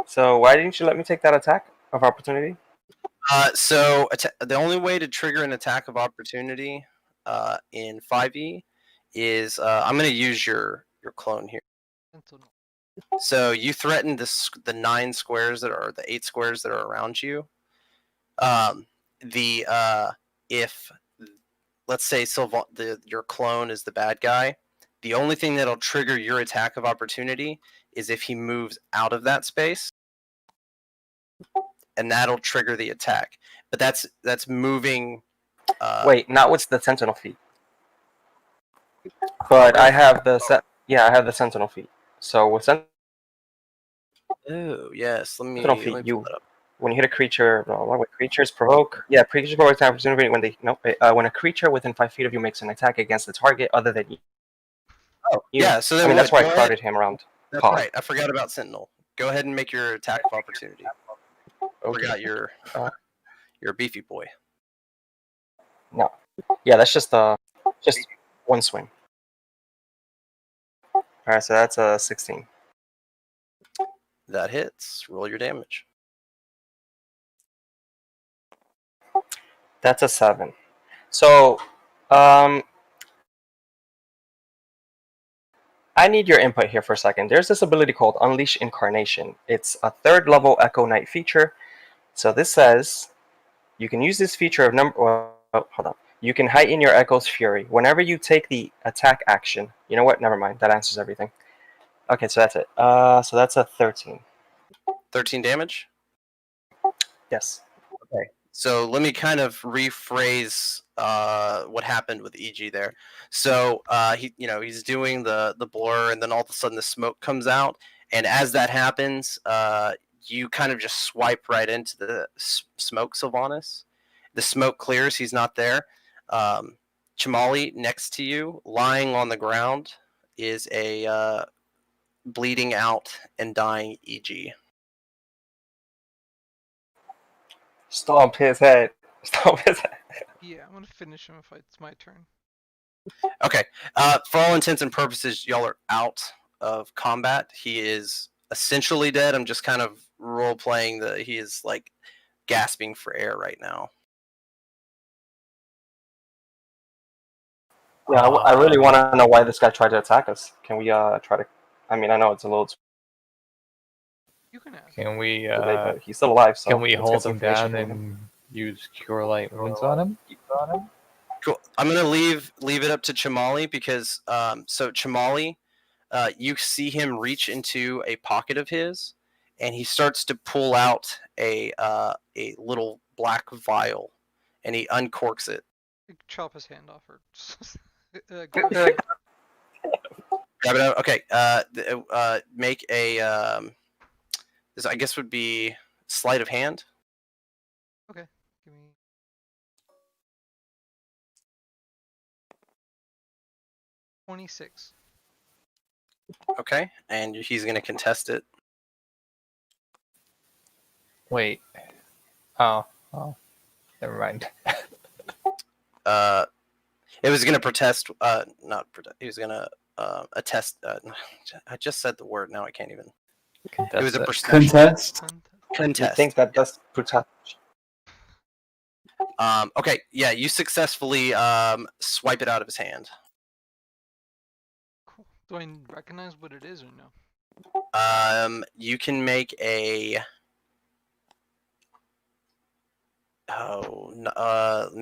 So why didn't you let me take that attack of opportunity? So the only way to trigger an attack of opportunity in 5e is I'm going to use your clone here. Sentinel. So you threaten the 9 squares that are the 8 squares that are around you. If let's say your clone is the bad guy, the only thing that'll trigger your attack of opportunity is if he moves out of that space, and that'll trigger the attack. But that's moving. Wait, not with the Sentinel feat. But I have the I have the Sentinel feat. So with Oh yes, let me Sentinel pull feat, that up. when you hit a creature, when creatures provoke, creatures provoke attack opportunity when when a creature within 5 feet of you makes an attack against the target other than you. Oh yeah, so then that's why go I ahead. crowded him around. That's Cog. right. I forgot about Sentinel. Go ahead and make your attack of opportunity. Okay. Forgot your beefy boy. No. Yeah, that's just one swing. All right, so that's a 16. That hits. Roll your damage. That's a 7. So, I need your input here for a second. There's this ability called Unleash Incarnation. It's a 3rd level Echo Knight feature. So this says you can use this feature of hold on. You can heighten your Echo's fury whenever you take the attack action. You know what? Never mind. That answers everything. Okay, so that's it. So that's a 13. 13 damage? Yes. Okay. So let me kind of rephrase what happened with EG there. So he's doing the blur, and then all of a sudden the smoke comes out, and as that happens, you kind of just swipe right into the smoke, Sylvanas. The smoke clears; he's not there. Chamali, next to you, lying on the ground, is a bleeding out and dying EG. Stomp his head. Stomp his head. Yeah, I'm gonna finish him if it's my turn. Okay. For all intents and purposes, y'all are out of combat. He is essentially dead. I'm just kind of role playing that he is like gasping for air right now. Yeah, I really want to know why this guy tried to attack us. Can we try to? I mean, I know it's a little You can ask. Can we but he's still alive. So can we let's get hold some him down information from him. and use Cure Light Wounds on him? Cool. I'm gonna leave it up to Chamali because so Chamali, you see him reach into a pocket of his, and he starts to pull out a little black vial, and he uncorks it. Chop his hand off or Grab it out. Okay. Make a this I guess would be sleight of hand. Okay. Give me 26. Okay, and he's gonna contest it. Wait. Oh. Never mind. It was gonna protest. Not protest. He was gonna attest. I just said the word. Now I can't even. Contest It was a it. perception Contest. You contest. think that does protect? Okay. Yeah, you successfully swipe it out of his hand. Cool. Do I recognize what it is or no? You can make a.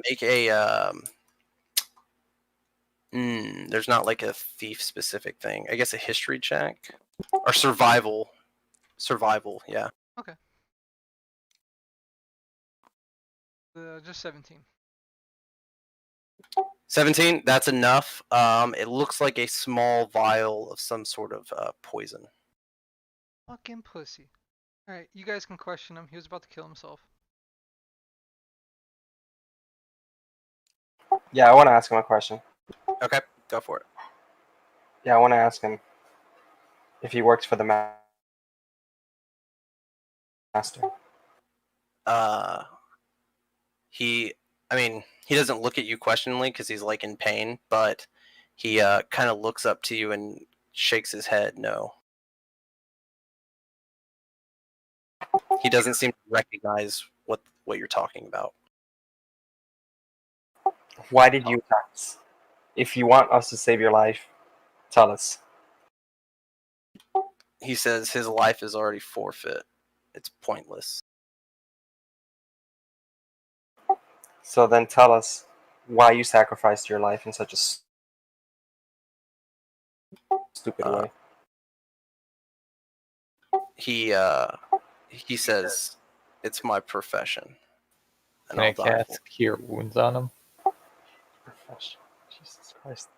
Make a. There's not like a thief specific thing. I guess a history check or survival. Survival, yeah. Okay. Just 17. 17. That's enough. It looks like a small vial of some sort of poison. Fucking pussy. Alright, you guys can question him. He was about to kill himself. Yeah, I want to ask him a question. Okay, go for it. Yeah, I want to ask him if he works for the master. He doesn't look at you questioningly because he's like in pain, but he kind of looks up to you and shakes his head no. He doesn't seem to recognize what you're talking about. Why did you attack us? If you want us to save your life, tell us. He says his life is already forfeit. It's pointless. So then tell us why you sacrificed your life in such a stupid way. He says, "It's my profession." And Can I I'll die for cast Cure Wounds on him? Jesus Christ.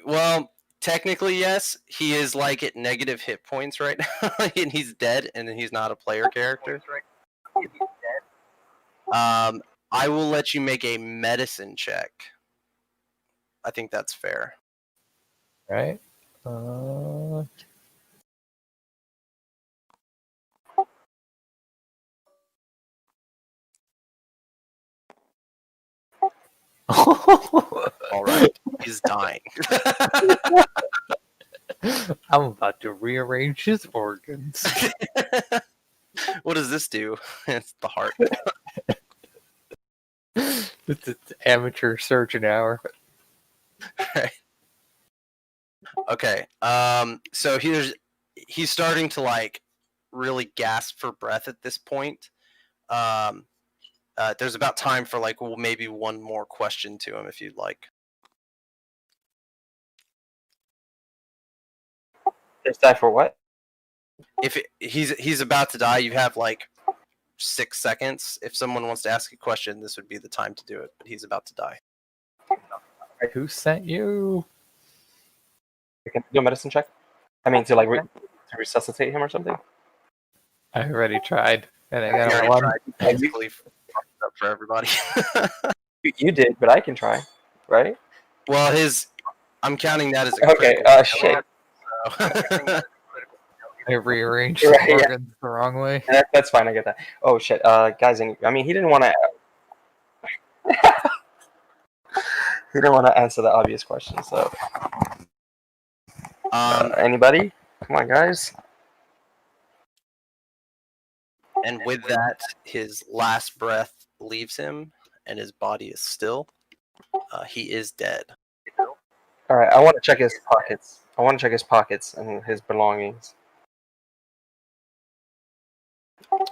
well, technically yes. He is like at negative hit points right now, and he's dead, and he's not a player character. I will let you make a medicine check. I think that's fair. Right? All right, he's dying. I'm about to rearrange his organs. What does this do? It's the heart. It's amateur surgeon hour. Right. Okay. So he's starting to like really gasp for breath at this point. There's about time for like maybe one more question to him if you'd like. There's time for what? If he's about to die, you have like 6 seconds. If someone wants to ask a question, this would be the time to do it. But he's about to die. Who sent you? You can do a medicine check? I mean, to to resuscitate him or something? I already tried, and I got Already one. tried. Basically, fucked up for everybody. You did, but I can try, right? Well, I'm counting that as a Okay, critical shit. failure, so- I rearranged Right, the yeah. organs the wrong way. That's fine, I get that. Oh, shit. Guys, I mean, he didn't want to... he didn't want to answer the obvious question, so... anybody? Come on, guys. And with that, his last breath leaves him, and his body is still. He is dead. All right, I want to check his pockets. I want to check his pockets and his belongings.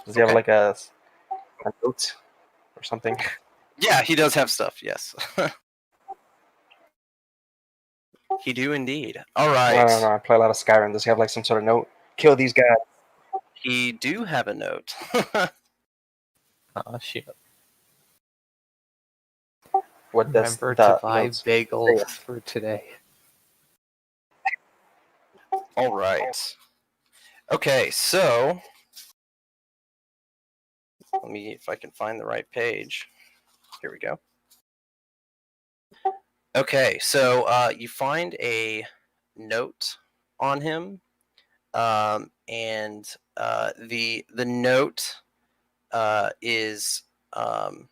Does he have Okay. like a note or something? Yeah, he does have stuff. Yes, he do indeed. All right. No. I play a lot of Skyrim. Does he have like some sort of note? Kill these guys. He do have a note. Oh shit! What does Remember the to buy notes bagels say? for today. All right. Okay, so let me if I can find the right page. Here we go. Okay, so you find a note on him, and the note is kind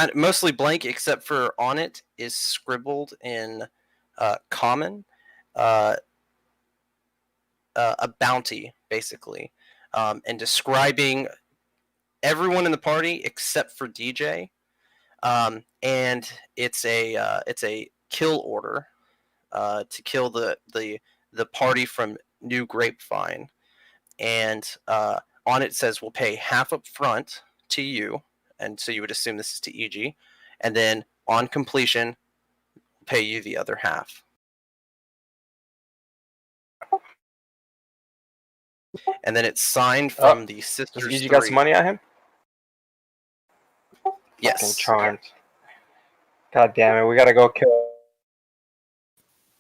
of mostly blank, except for on it is scribbled in common a bounty, basically, and describing everyone in the party except for DJ. And it's a kill order to kill the party from New Grapevine, and on it says we'll pay half up front to you, and so you would assume this is to EG, and then on completion, we'll pay you the other half. And then it's signed from the Does sisters. EG got some money on him? Fucking Yes. charmed. God damn it, we gotta go kill.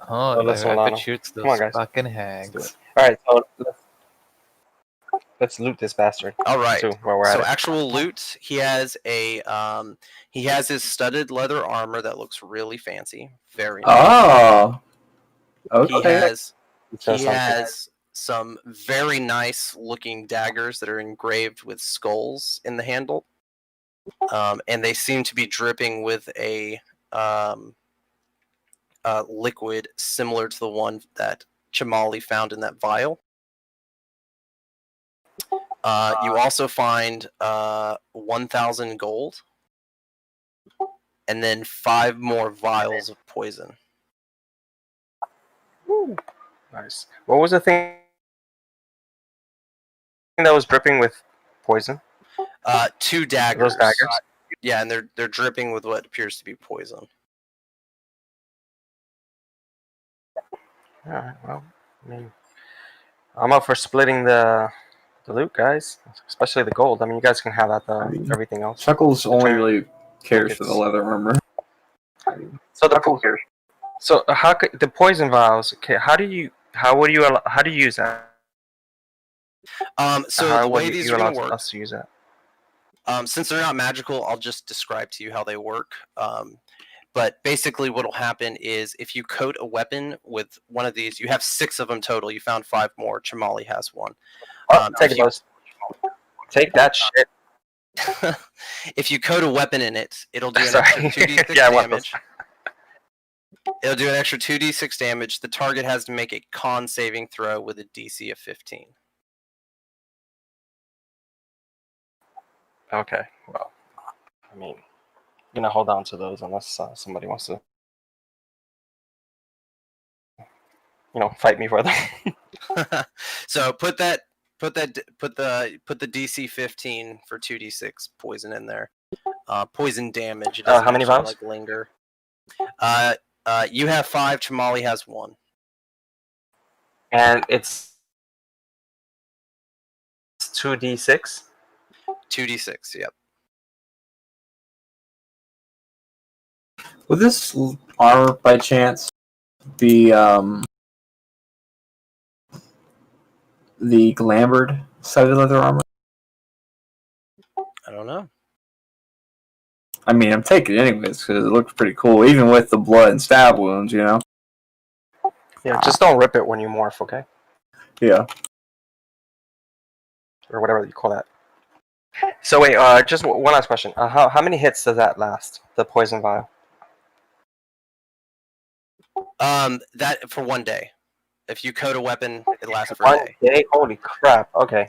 Oh, listen, I Milano. bet you it's Come on, those guys. fucking do it. hags. Alright, so let's loot this bastard. All right. Too, while we're at So it. actual loot, he has his studded leather armor that looks really fancy, very nice. Oh, He okay. has Says he something. has some very nice looking daggers that are engraved with skulls in the handle, and they seem to be dripping with a liquid similar to the one that Chamali found in that vial. You also find 1,000 gold, and then 5 more vials of poison. Nice. What was the thing that was dripping with poison? 2 daggers. Those daggers? Yeah, and they're dripping with what appears to be poison. Alright, well, I mean, I'm up for splitting the loot, guys. Especially the gold. I mean, you guys can have that, though. Everything else. Chuckles only really cares for the leather armor. So how could the poison vials? Okay, how do you use that? So how the would way you these are going to work, us to use that? since they're not magical, I'll just describe to you how they work. But basically, what will happen is if you coat a weapon with one of these, you have 6 of them total. You found 5 more. Chamali has 1. Take those. Take that shit. If you coat a weapon in it, it'll do an Sorry. extra 2d6 Yeah, I want those. damage. It'll do an extra 2d6 damage. The target has to make a con saving throw with a DC of 15. Okay. Well, I mean, I'm gonna hold on to those unless somebody wants to, fight me for them. So put the DC 15 for 2d6 poison in there. Poison damage. It doesn't How many actually, vials? like, linger. You have 5. Chamali has 1. And it's 2d6. 2d6. Yep. Would this armor, by chance, be the glamored sided leather armor? I don't know. I mean, I'm taking it anyways because it looks pretty cool, even with the blood and stab wounds. Yeah, just don't rip it when you morph, okay? Yeah. Or whatever you call that. So wait, just one last question. How many hits does that last? The poison vial. That for 1 day. If you coat a weapon, it lasts for a 1 day. day? Holy crap! Okay.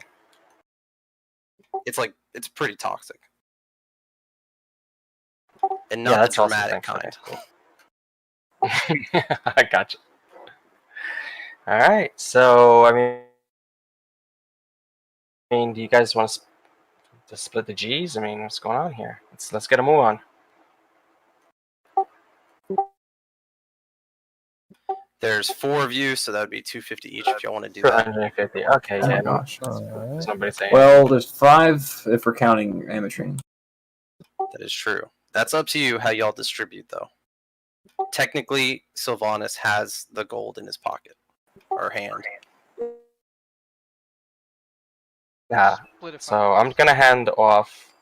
It's pretty toxic, and not that's the awesome. dramatic Thanks, kind. okay, cool. I gotcha. All right. So I mean, do you guys want to split the G's? I mean, what's going on here? Let's get a move on. There's 4 of you, so that would be 250 each if y'all want to do that. 150. Okay, Oh yeah. my gosh. There's nobody saying. Well, there's 5 if we're counting Amatrine. That is true. That's up to you how y'all distribute, though. Technically, Sylvanas has the gold in his pocket or hand. Yeah. Split it So I'm gonna hand off.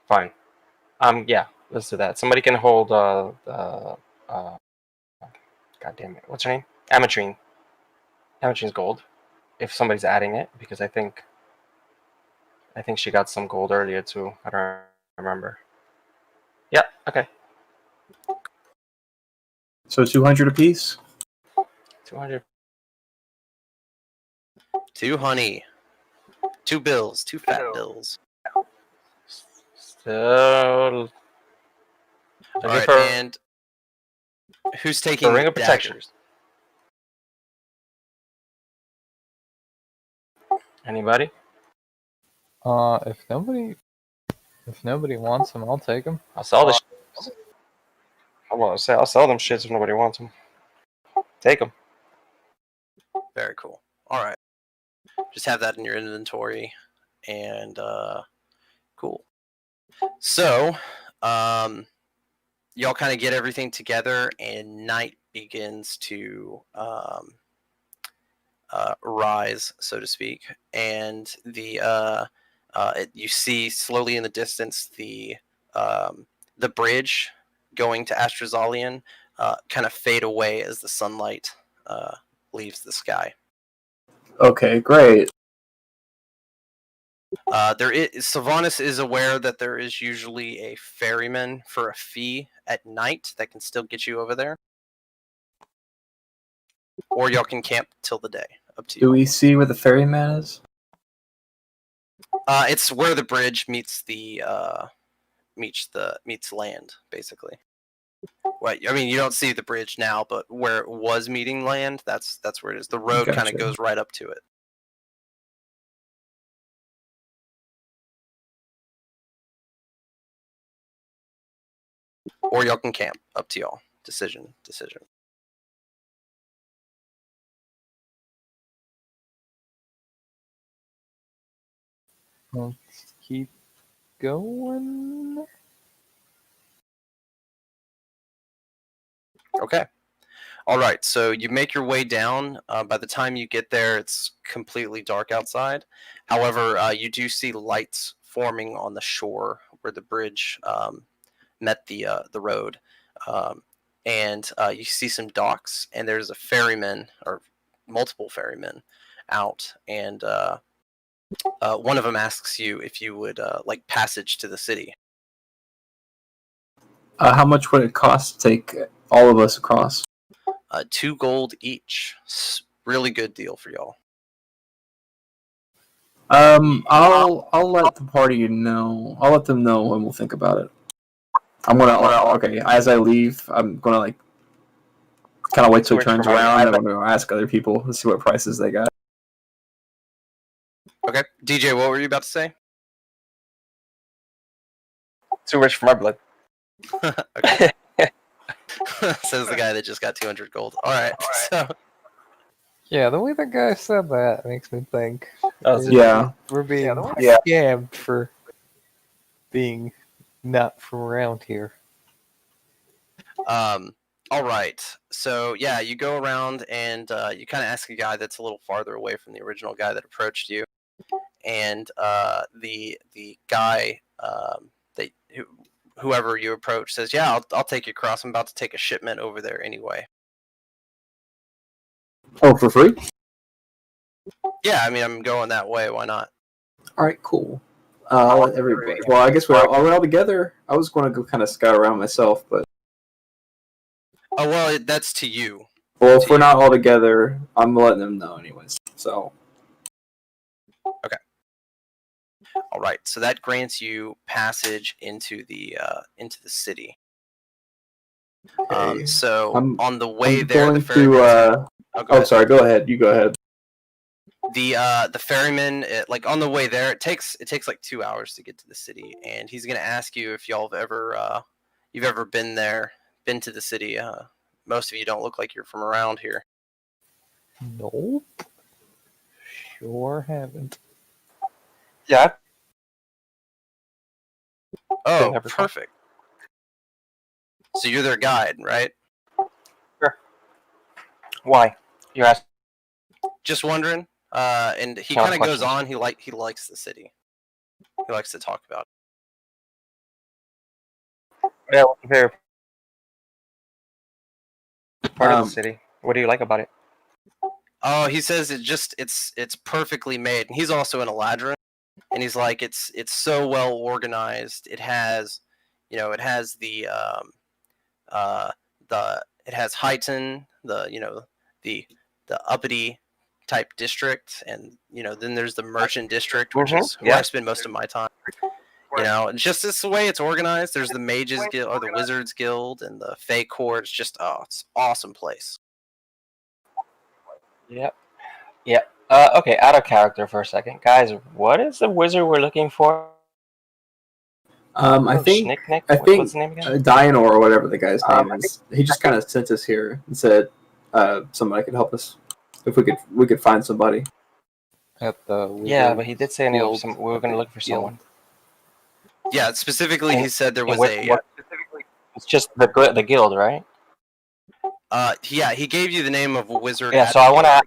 Fine. Yeah. Let's do that. Somebody can hold God damn it. What's her name? Amatrine. Amatrine's gold. If somebody's adding it, because I think she got some gold earlier too. I don't remember. Yeah. Okay. So 200 apiece? 200. 2 honey. 2 bills. 2 fat bills. Still. All right, and who's taking the ring of protection? daggers? Anybody? If nobody wants them, I'll take them. I'll sell the. I'll sell them shits if nobody wants them. Take them. Very cool. All right. Just have that in your inventory, and cool. So, y'all kind of get everything together, and night begins to rise, so to speak, and you see slowly in the distance the bridge going to Astrazalian kind of fade away as the sunlight leaves the sky. Okay, great. Sylvanas is aware that there is usually a ferryman for a fee at night that can still get you over there, or y'all can camp till the day. Up to Do you. we see where the ferryman is? It's where the bridge meets land, basically. What I mean, you don't see the bridge now, but where it was meeting land, that's where it is. The road kind Gotcha. of goes right up to it. Or y'all can camp. Up to y'all. Decision. Let's keep going. Okay. All right. So you make your way down. By the time you get there, it's completely dark outside. However, you do see lights forming on the shore where the bridge met the road, and you see some docks, and there's a ferryman or multiple ferrymen out, and one of them asks you if you would like passage to the city. How much would it cost to take all of us across? 2 gold each. Really good deal for y'all. I'll let the party know. I'll let them know, and we'll think about it. I'm gonna okay. As I leave, I'm gonna like kind of wait till he turns around. I'm gonna ask other people to see what prices they got. Okay, DJ, what were you about to say? Too rich for my blood. Okay. Says the guy that just got 200 gold. All right. So Yeah, the way that guy said that makes me think Yeah. we're being scammed for being not from around here. all right. So yeah, you go around and you kind of ask a guy that's a little farther away from the original guy that approached you, and the guy whoever you approach says, "Yeah, I'll take you across. I'm about to take a shipment over there anyway." Oh, for free? Yeah, I mean, I'm going that way. Why not? All right, cool. I'll let everybody. Well, I guess we're all together. I was going to go kind of scout around myself, but Oh well, that's to you. well, if we're not all together, I'm letting them know anyways. So Okay. All right. So that grants you passage into the city. okay. So I'm- on the way I'm there, going the ferryman. to. Oh, Sorry. Go ahead. You go ahead. The ferryman, like on the way there, it takes like 2 hours to get to the city, and he's gonna ask you if y'all have ever you've ever been to the city. Most of you don't look like you're from around here. Nope. Sure haven't. Yeah. Oh, never perfect. So you're their guide, right? Sure. Why? You're asking. Just wondering. And he Count kind of goes questions. on. He likes the city. He likes to talk about it. Yeah, what's your favorite part of the city? What do you like about it? Oh, he says it's perfectly made. And he's also an Eladrin, and he's like it's so well organized. It has, it has it has Highton, the uppity type district, and then there's the merchant district, which is where I spend most of my time. And just this way it's organized. There's the Mages Guild or the Wizards Guild and the Fey Court. It's just it's an awesome place. Yep. Yep. Okay, out of character for a second. Guys, what is the wizard we're looking for? I think What's the name again? Dianor or whatever the guy's name is. He just kind of sent us here and said somebody could help us if we could find somebody. At the But he did say we were going to look for someone. Yeah, specifically he said there was it's just the guild, right? Yeah, he gave you the name of a wizard. Yeah, so I want to ask.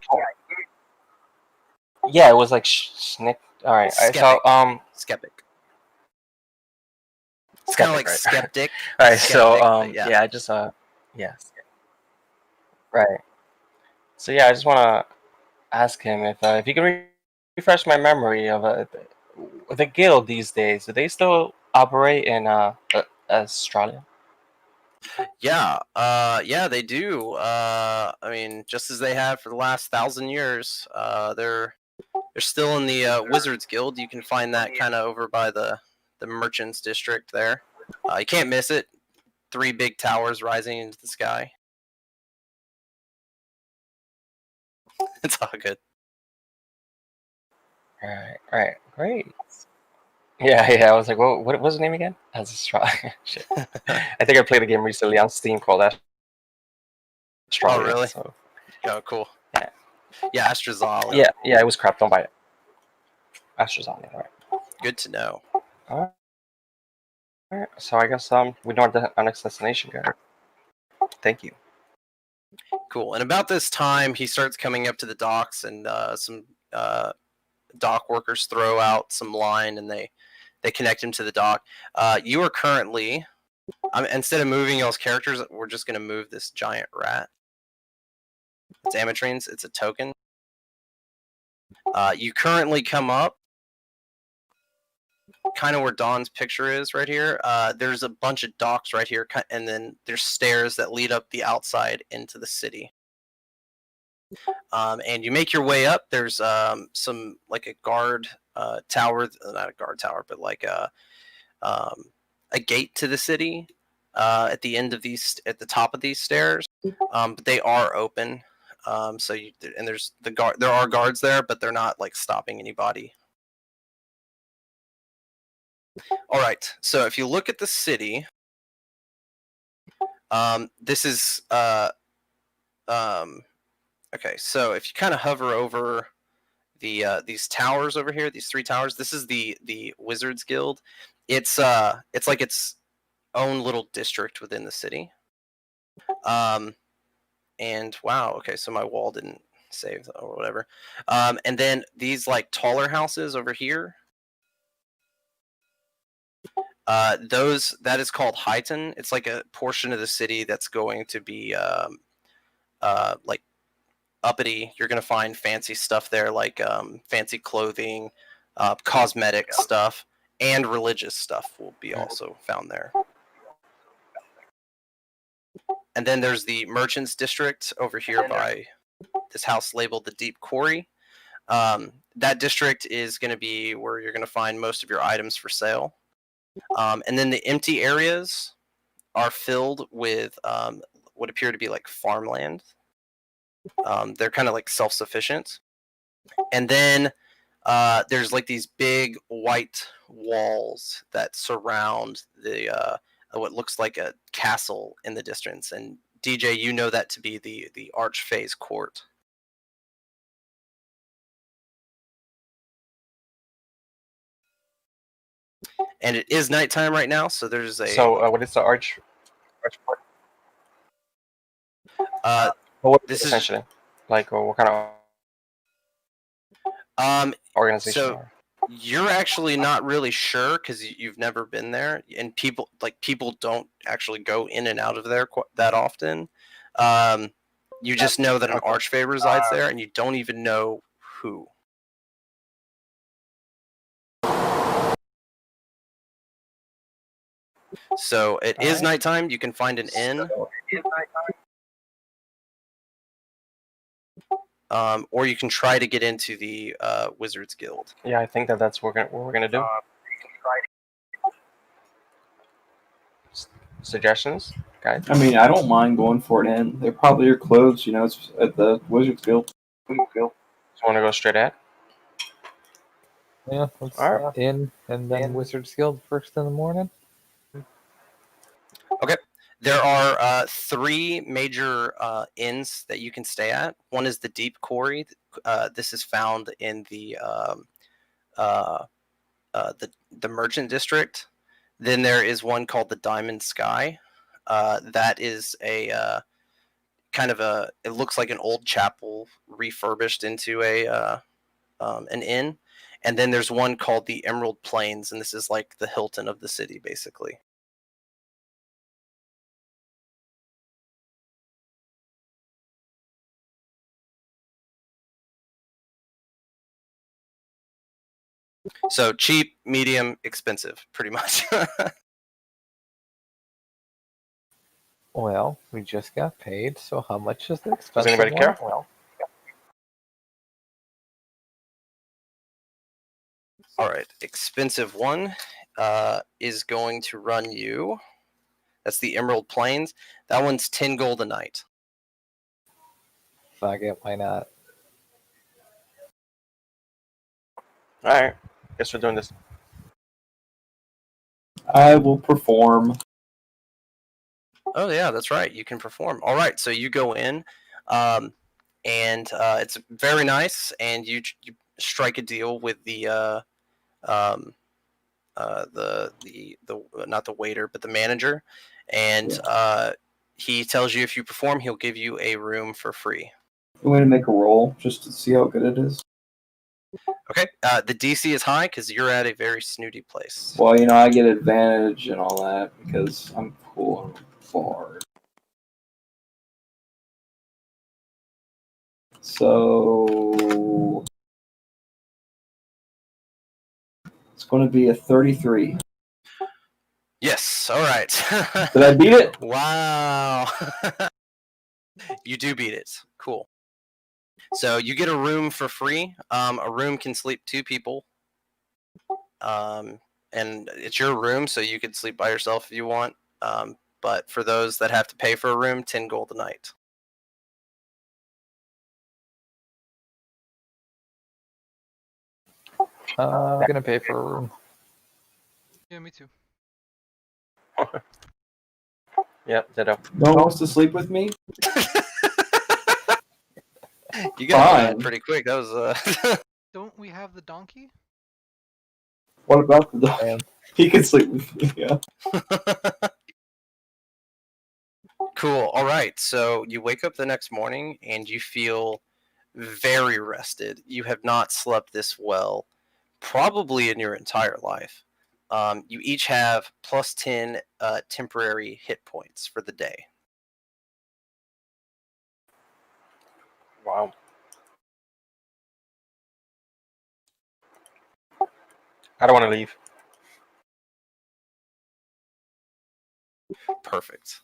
Yeah, it was like Snick. All right, Skeptic. It's kind of like skeptic. All right, so yeah, I just yes, right. So yeah, I just want to ask him if you can refresh my memory of the guild these days. Do they still operate in Australia? Yeah, they do. I mean, just as they have for the last 1,000 years. They're still in the Wizards Guild. You can find that kind of over by the Merchants District there. You can't miss it. 3 big towers rising into the sky. It's all good. All right, great. Yeah. I was like, well, what was the name again? I was just try. Shit. I think I played a game recently on Steam called Oh, Australia. really? So Oh, cool. Yeah. Yeah, Astrazal. yeah, it was crap. Don't buy it. AstraZeneca. All right. Good to know. All right. So I guess we know our next destination, guys. Thank you. Cool. And about this time, he starts coming up to the docks, and some dock workers throw out some line, and they connect him to the dock. You are currently, instead of moving y'all's characters, we're just going to move this giant rat. It's Amatrines. It's a token. You currently come up kind of where Dawn's picture is right here. There's a bunch of docks right here, and then there's stairs that lead up the outside into the city. And you make your way up. There's some like a guard tower, not a guard tower, but like a gate to the city at the end of these, at the top of these stairs. But they are open. So you, and there's the guard. There are guards there, but they're not like stopping anybody. All right. So if you look at the city, this is okay. So if you kind of hover over these towers over here, these 3 towers, this is the Wizards Guild. It's like its own little district within the city. And wow, okay, so my wall didn't save or whatever. And then these like taller houses over here. That is called Highton. It's like a portion of the city that's going to be like uppity. You're going to find fancy stuff there, like fancy clothing, cosmetic stuff, and religious stuff will be also found there. And then there's the Merchants District over here by this house labeled the Deep Quarry. That district is going to be where you're going to find most of your items for sale. And then the empty areas are filled with what appear to be like farmland. They're kind of like self-sufficient. And then there's like these big white walls that surround the what looks like a castle in the distance. And DJ, you know that to be the Archfey's court. And it is nighttime right now, so there's a. So what is the arch port? What is this it is essentially like? What kind of organization? So you're actually not really sure because you've never been there, and people don't actually go in and out of there that often. You just know that an Archfey resides there, and you don't even know who. So it is nighttime. You can find an inn. Or you can try to get into the Wizards Guild. Yeah, I think that's what we're gonna do. Suggestions, guys? I mean, I don't mind going for an inn. They're probably your clothes, it's at the Wizards Guild. Just want to go straight at. Yeah, let's Alright. in and then Wizards Guild first in the morning. Okay. There are 3 major inns that you can stay at. One is the Deep Quarry. This is found in the Merchant District. Then there is one called the Diamond Sky. That is a kind of a. It looks like an old chapel refurbished into an inn. And then there's one called the Emerald Plains, and this is like the Hilton of the city, basically. So cheap, medium, expensive, pretty much. Well, we just got paid, so how much is the Does expensive anybody one? care? Well, All right, expensive one is going to run you. That's the Emerald Plains. That one's 10 gold a night. fuck it, why not? All right. Guess we're doing this. I will perform. Oh yeah, that's right. You can perform. All right, so you go in, and it's very nice, and you strike a deal with the not the waiter, but the manager, and he tells you if you perform, he'll give you a room for free. I'm going to make a roll just to see how good it is. Okay. The DC is high because you're at a very snooty place. Well, I get advantage and all that because I'm cool and bard. So it's going to be a 33. Yes. All right. Did I beat it? Wow. You do beat it. Cool. So you get a room for free. A room can sleep 2 people. And it's your room, so you could sleep by yourself if you want. But for those that have to pay for a room, 10 gold a night. I'm gonna pay for a room. Yeah, me too. Yep, ditto. No one wants to sleep with me? You got Fine. that pretty quick. That was Don't we have the donkey? What about the dog? Damn. He can sleep with me, yeah. Cool. All right. So you wake up the next morning and you feel very rested. You have not slept this well, probably in your entire life. You each have plus 10 temporary hit points for the day. Wow. I don't want to leave. Perfect.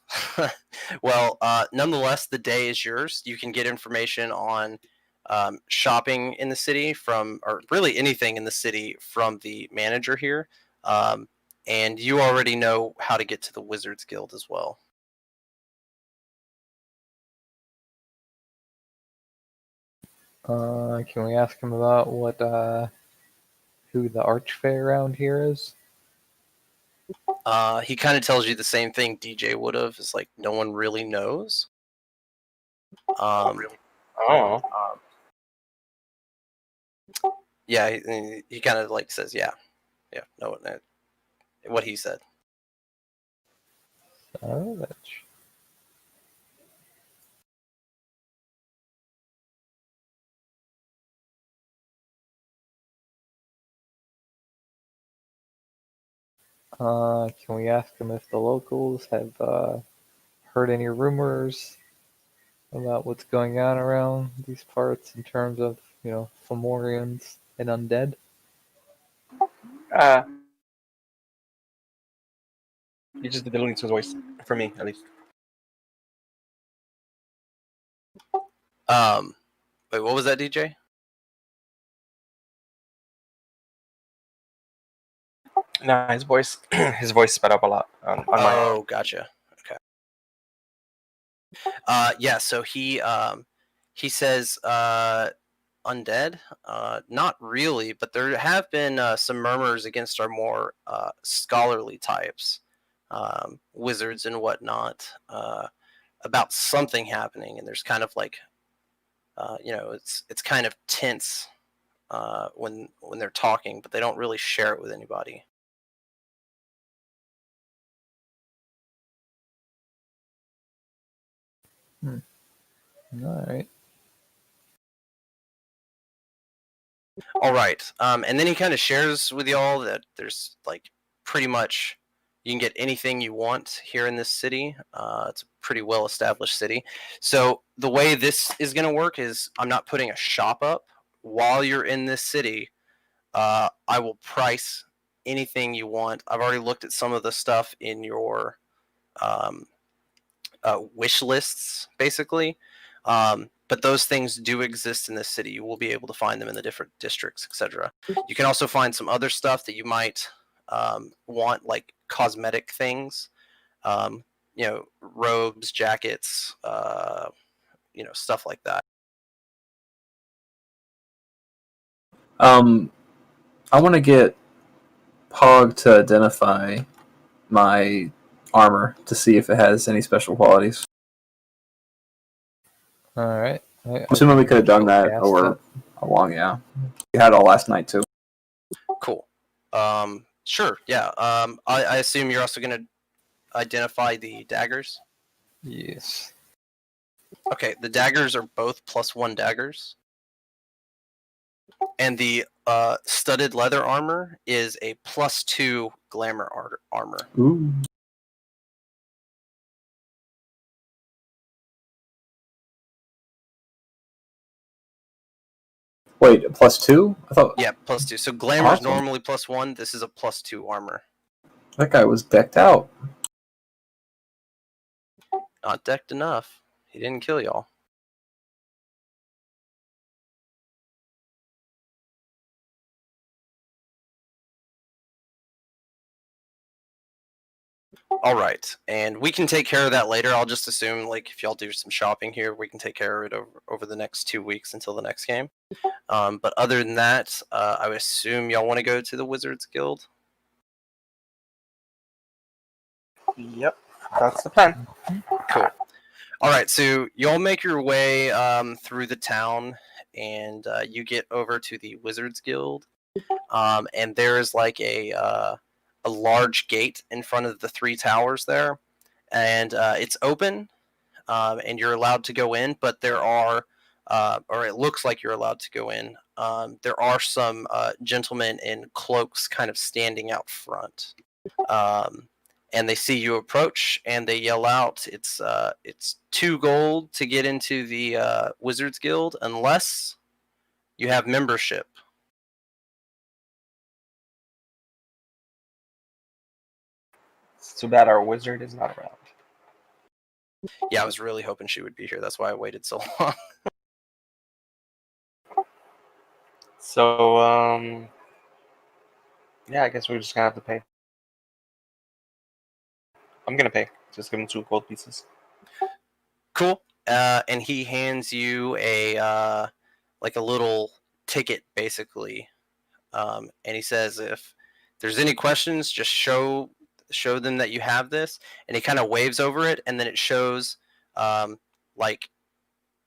Well, nonetheless, the day is yours. You can get information on shopping in the city or really anything in the city from the manager here. And you already know how to get to the Wizards Guild as well. Can we ask him about who the archfey around here is? He kind of tells you the same thing DJ would have. It's like no one really knows. Oh. Yeah, he kind of like says, yeah, no, what he said. Oh, that's... Can we ask him if the locals have heard any rumors about what's going on around these parts in terms of, Fomorians and undead? You just did the Looney Tunes voice for me, at least. Wait, what was that, DJ? No, his voice, his voice sped up a lot on my. Oh, gotcha. Okay. Yeah. So he says undead. Not really, but there have been some murmurs against our more scholarly types, wizards and whatnot, about something happening, and there's kind of like, it's kind of tense when they're talking, but they don't really share it with anybody. All right. All right. And then he kind of shares with y'all that there's like pretty much you can get anything you want here in this city. It's a pretty well established city. So the way this is going to work is I'm not putting a shop up while you're in this city. I will price anything you want. I've already looked at some of the stuff in your wish lists, basically. But those things do exist in this city. You will be able to find them in the different districts, etc. You can also find some other stuff that you might want, like cosmetic things, robes, jackets, stuff like that. I want to get Pog to identify my armor to see if it has any special qualities. All right. I'm assuming we could have done that Cast over it. a long, yeah. We had it all last night too. Cool. Sure. Yeah. I assume you're also going to identify the daggers. Yes. Okay. The daggers are both +1 daggers, and the studded leather armor is a +2 glamour armor. Ooh. Wait, +2? I thought Yeah, +2. So glamour's Awesome. normally +1. This is a +2 armor. that guy was decked out. Not decked enough. He didn't kill y'all. All right, and we can take care of that later. I'll just assume, like, if y'all do some shopping here, we can take care of it over the next 2 weeks until the next game. But other than that, I would assume y'all want to go to the Wizards Guild. Yep, that's the plan. Cool. All right, so y'all make your way through the town, and you get over to the Wizards Guild, and there is like a large gate in front of the 3 towers there, and it's open, and you're allowed to go in, but there are, or it looks like you're allowed to go in. There are some gentlemen in cloaks kind of standing out front. And they see you approach, and they yell out, "It's 2 gold to get into the Wizards Guild, unless you have membership." It's too bad our wizard is not around. Yeah, I was really hoping she would be here. That's why I waited so long. So, yeah, I guess we're just gonna have to pay. I'm gonna pay. Just give him 2 gold pieces. Cool. And he hands you a like a little ticket, basically, and he says, "If there's any questions, just show them that you have this." And he kind of waves over it, and then it shows like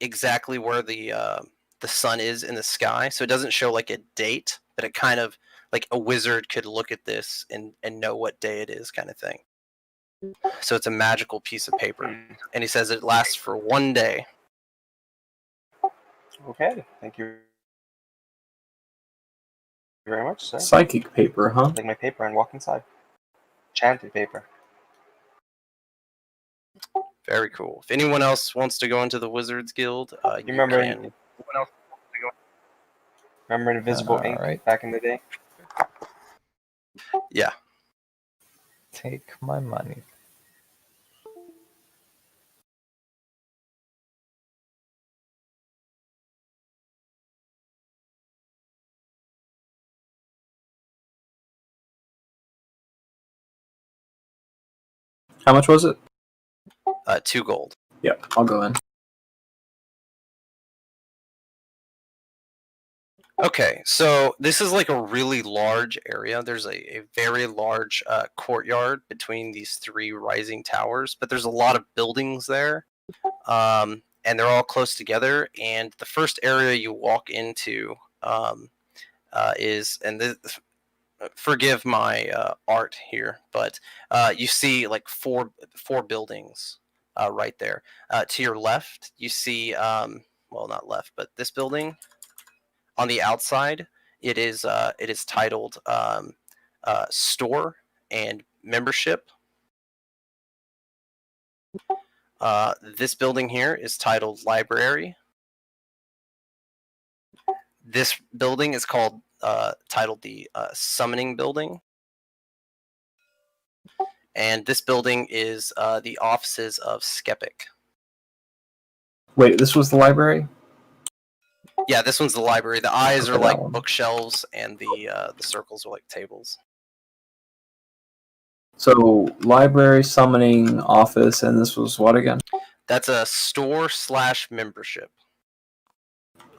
exactly where the sun is in the sky. So it doesn't show like a date, but it kind of, like, a wizard could look at this and know what day it is, kind of thing. So it's a magical piece of paper, and he says it lasts for 1 day. Okay, thank you very much, sir. Psychic paper, huh? Take my paper and walk inside. Enchanted paper. Very cool. If anyone else wants to go into the Wizards Guild, you remember can. Anyone else remember Invisible Ink Alright. back in the day? Yeah. Take my money. How much was it? 2 gold. Yep, I'll go in. Okay, so this is like a really large area. There's a very large courtyard between these 3 rising towers, but there's a lot of buildings there, and they're all close together. And the first area you walk into is, and this, forgive my art here, but you see like four buildings right there. To your left, you see, well, not left, but this building. On the outside, it is titled Store and Membership. This building here is titled Library. This building is titled the Summoning Building. And this building is the offices of Skeptic. Wait, this was the library? Yeah, this one's the library. The eyes Okay, are that like one. bookshelves, and the circles are like tables. So, library, summoning, office, and this was what again? That's a store/membership.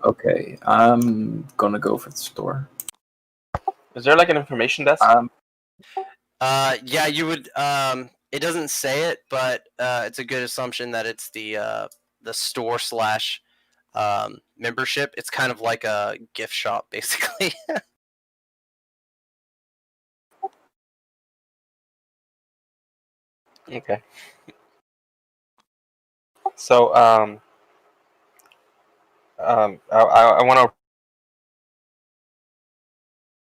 Okay, I'm gonna go for the store. Is there like an information desk? Yeah, you would. It doesn't say it, but it's a good assumption that it's the store/membership. It's kind of like a gift shop, basically. Okay. So I want to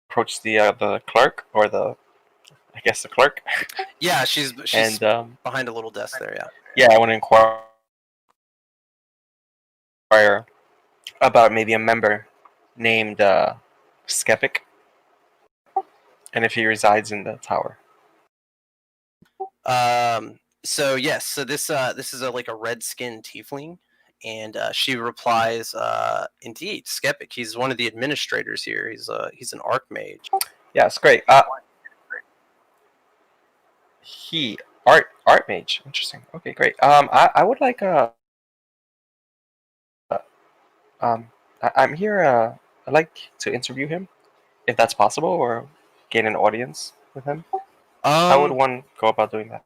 approach the clerk, or the clerk. Yeah, she's And behind a little desk there. Yeah. yeah, I want to inquire about maybe a member named Skeptic, and if he resides in the tower. So yes, so this is like a red skinned tiefling, and she replies, "Indeed, Skeptic. He's one of the administrators here. He's an archmage." Yes, great. He art mage. Interesting. Okay, great. I would like I'm here. I'd like to interview him, if that's possible, or gain an audience with him. How would one go about doing that?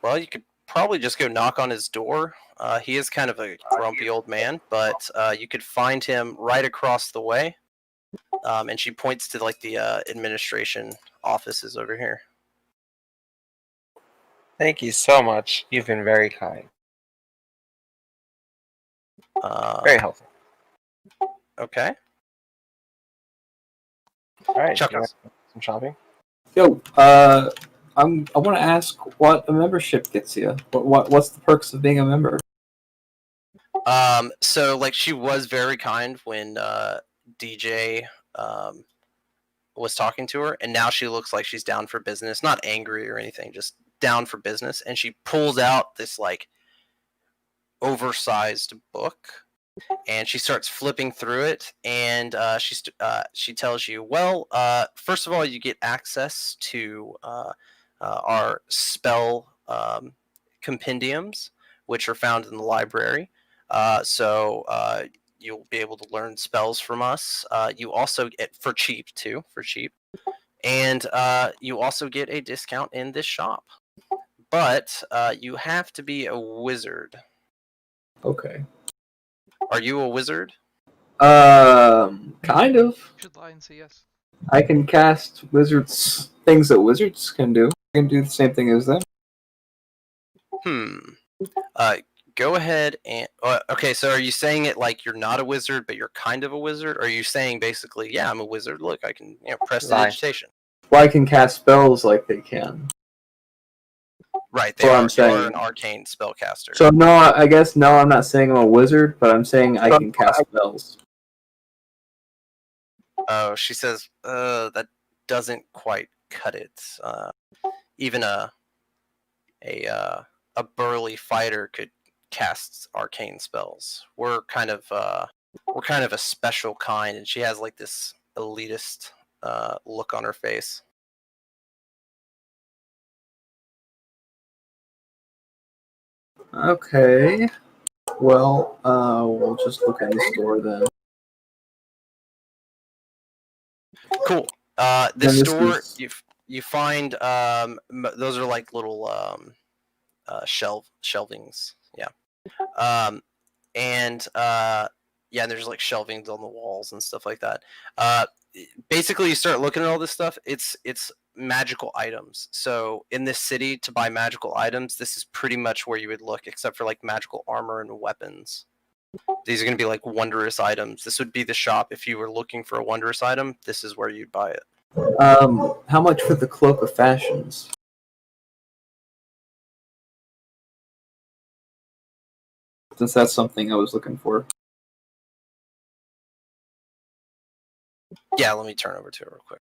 Well, you could probably just go knock on his door. He is kind of a grumpy old man, but you could find him right across the way. And she points to like the administration offices over here. Thank you so much. You've been very kind. Very helpful. Okay. All right. Chuck You want some shopping? Yo, I want to ask what a membership gets you. What's the perks of being a member? So like she was very kind when DJ was talking to her, and now she looks like she's down for business. Not angry or anything, just down for business. And she pulls out this like oversized book, and she starts flipping through it, and she tells you, well, first of all, you get access to our spell compendiums, which are found in the library. So you'll be able to learn spells from us. You also get for cheap too, and you also get a discount in this shop. But you have to be a wizard. Okay. Are you a wizard? Kind of. You should lie and say yes. I can cast things that wizards can do. I can do the same thing as them. Go ahead and okay. So are you saying it like you're not a wizard, but you're kind of a wizard? Or are you saying basically, yeah, I'm a wizard. Look, I can prestidigitation. Well, I can cast spells like they can. Right, That's what I'm you are saying. an arcane spellcaster. So no, I guess no. I'm not saying I'm a wizard, but I'm saying I can cast spells. Oh, she says, that doesn't quite cut it. Even a burly fighter could cast arcane spells. We're kind of a special kind, and she has like this elitist look on her face. Okay. Well, we'll just look in the store then. Cool. This store, you find those are like little shelvings. Yeah. And yeah, there's like shelvings on the walls and stuff like that. Basically, you start looking at all this stuff. It's magical items. So in this city, to buy magical items, this is pretty much where you would look, except for like magical armor and weapons. These are going to be like wondrous items. This would be the shop if you were looking for a wondrous item. This is where you'd buy it. How much for the Cloak of Fashions? Since that's something I was looking for. Yeah, let me turn over to it real quick.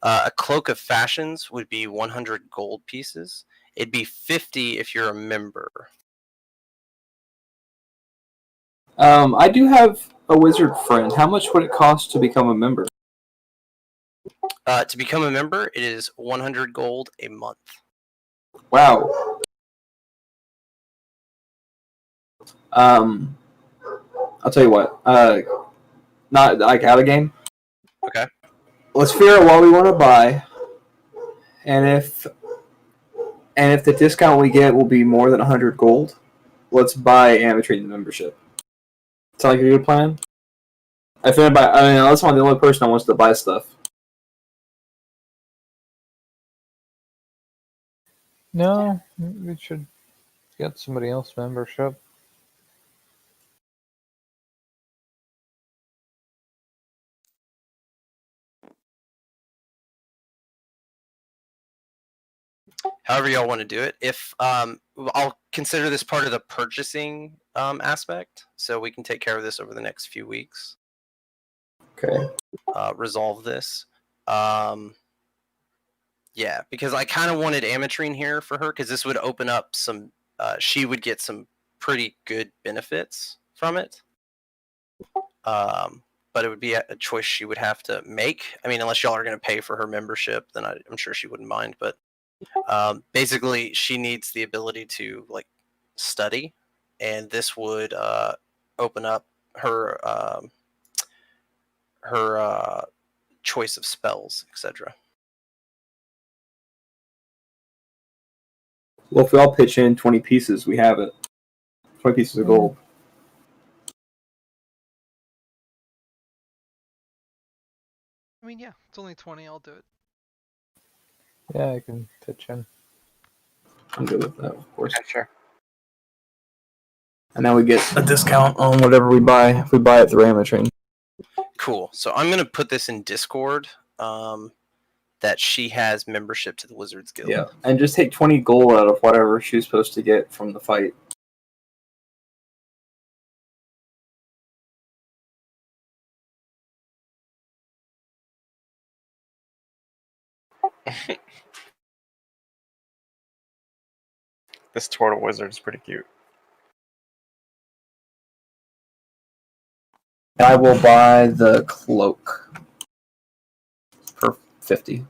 A cloak of fashions would be 100 gold pieces. It'd be 50 if you're a member. I do have a wizard friend. How much would it cost to become a member? To become a member, it is 100 gold a month. Wow. I'll tell you what. Not like out of game. Okay. Let's figure out what we want to buy, and if the discount we get will be more than 100 gold, let's buy Ametrine membership. Sound like a good plan? I mean, unless I'm the only person that wants to buy stuff. No, we should get somebody else membership. However y'all want to do it. If I'll consider this part of the purchasing aspect, so we can take care of this over the next few weeks. Okay. Resolve this. Yeah, because I kind of wanted Ametrine here for her, because this would open up some. She would get some pretty good benefits from it. But it would be a choice she would have to make. I mean, unless y'all are going to pay for her membership, then I'm sure she wouldn't mind. But basically, she needs the ability to like study, and this would open up her choice of spells, etc. Well, if we all pitch in 20 pieces, we have it. 20 pieces of gold. I mean, yeah, it's only 20. I'll do it. Yeah, I can pitch in. I'm good with that, of course. Yeah, sure. And now we get a discount on whatever we buy if we buy it through Ametrine. Cool. So I'm gonna put this in Discord. That she has membership to the Wizards Guild. Yeah, and just take 20 gold out of whatever she's supposed to get from the fight. This turtle wizard is pretty cute. I will buy the cloak for 50.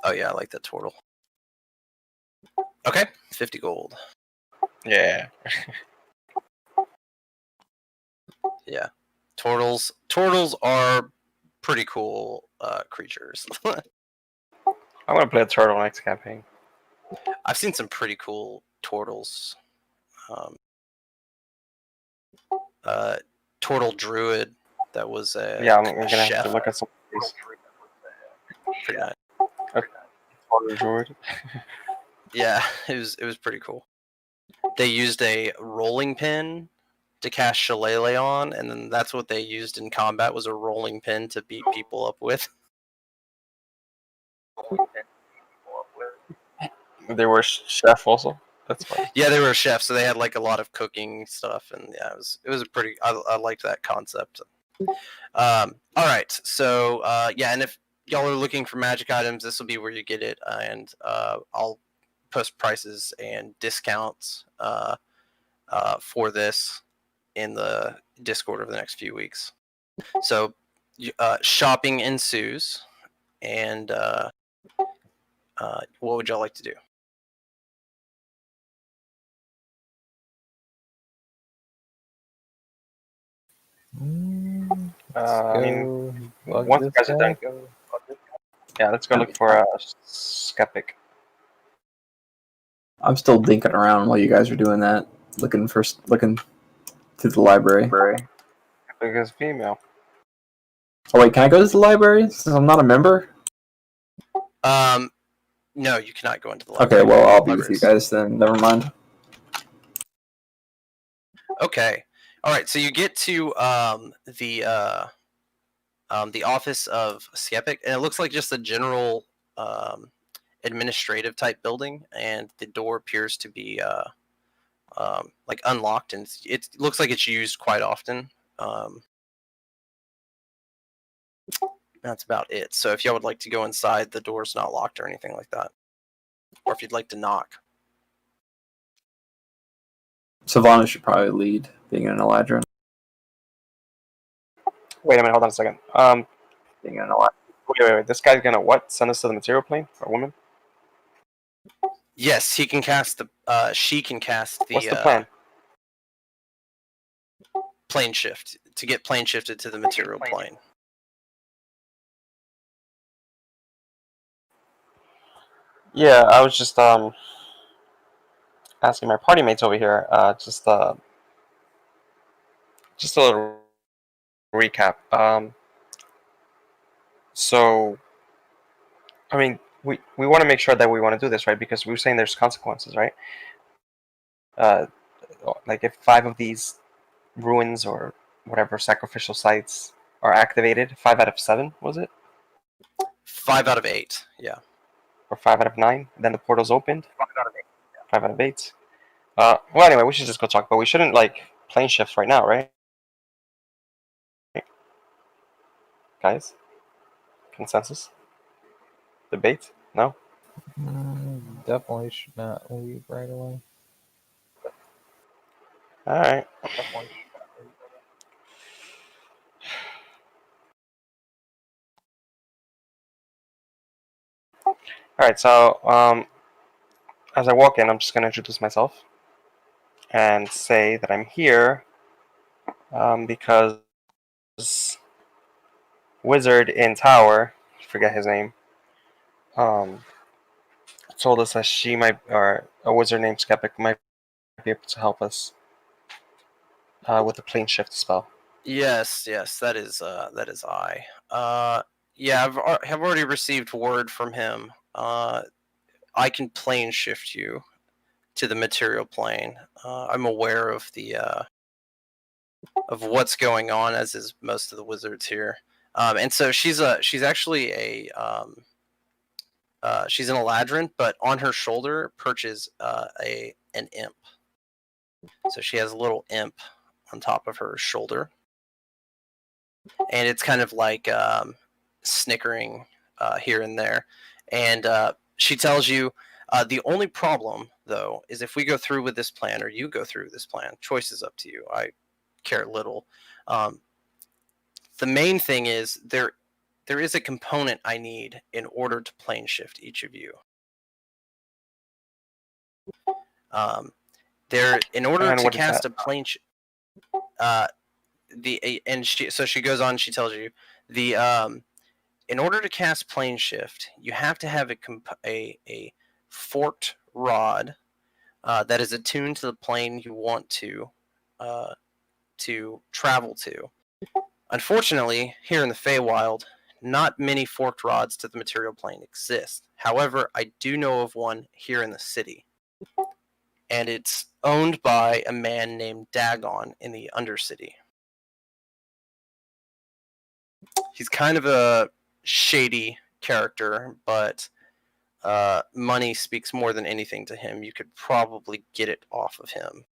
Oh yeah, I like that turtle. Okay, 50 gold. Yeah. Yeah, turtles are pretty cool creatures. I'm gonna play a turtle next campaign. I've seen some pretty cool turtles. Turtle druid that was a Yeah, I'm gonna chef. have to look at some of these. Pretty nice. Okay. Turtle druid. Yeah, it was pretty cool. They used a rolling pin to cast Shillelagh on, and then that's what they used in combat, was a rolling pin to beat people up with. They were chef also. That's fine. Yeah, they were a chef, so they had like a lot of cooking stuff, and yeah, it was a pretty. I liked that concept. All right, so yeah, and if y'all are looking for magic items, this will be where you get it, and I'll post prices and discounts for this in the Discord over the next few weeks. So shopping ensues, and what would y'all like to do? I mean, bug once you this guys are guy. done, yeah, let's go look for a skeptic. I'm still dinking around while you guys are doing that, looking to the library. Skeptic is female. Oh wait, can I go to the library since I'm not a member? No, you cannot go into the library. Okay, well I'll be with you guys then. Never mind. Okay. All right. So you get to the office of Skeptic, and it looks like just a general administrative type building, and the door appears to be like unlocked, and it looks like it's used quite often. That's about it. So if y'all would like to go inside, the door's not locked or anything like that. Or if you'd like to knock. Savannah should probably lead, being an Eladrin. Wait a minute, hold on a second. Being an Eladrin. Wait. This guy's gonna what? Send us to the material plane? A woman? Yes, he can cast the. She can cast the. What's the plan? Plane shift to get plane shifted to the material plane. Yeah, I was just asking my party mates over here. Just a little recap. So, I mean, we want to make sure that we want to do this, right? Because we were saying there's consequences, right? Like if 5 of these ruins or whatever sacrificial sites are activated, 5 out of 7 was it? 5 out of 8, yeah. Or 5 out of 9? Then the portal's opened. 5 out of 8. 5 out of 8. Well, anyway, we should just go talk. But we shouldn't like plane shift right now, right? Guys, consensus? Debate? No. Definitely should not leave right away. All right. All right. So, as I walk in, I'm just gonna introduce myself and say that I'm here because Wizard in Tower, forget his name, told us that she might, or a wizard named Skeptic might be able to help us with the plane shift spell. Yes, that is I. Yeah, have already received word from him. I can plane shift you to the material plane. I'm aware of the of what's going on, as is most of the wizards here. And so she's actually she's an Eladrin, but on her shoulder perches an imp. So she has a little imp on top of her shoulder, and it's kind of like snickering here and there. And she tells you the only problem, though, is if we go through with this plan or you go through with this plan, choice is up to you. I care little. The main thing is there is a component I need in order to plane shift each of you. In order And to what is cast that? a plane she goes on, she tells you in order to cast plane shift, you have to have a forked rod that is attuned to the plane you want to travel to. Unfortunately, here in the Feywild, not many forked rods to the material plane exist. However, I do know of one here in the city, and it's owned by a man named Dagon in the Undercity. He's kind of a shady character, but money speaks more than anything to him. You could probably get it off of him.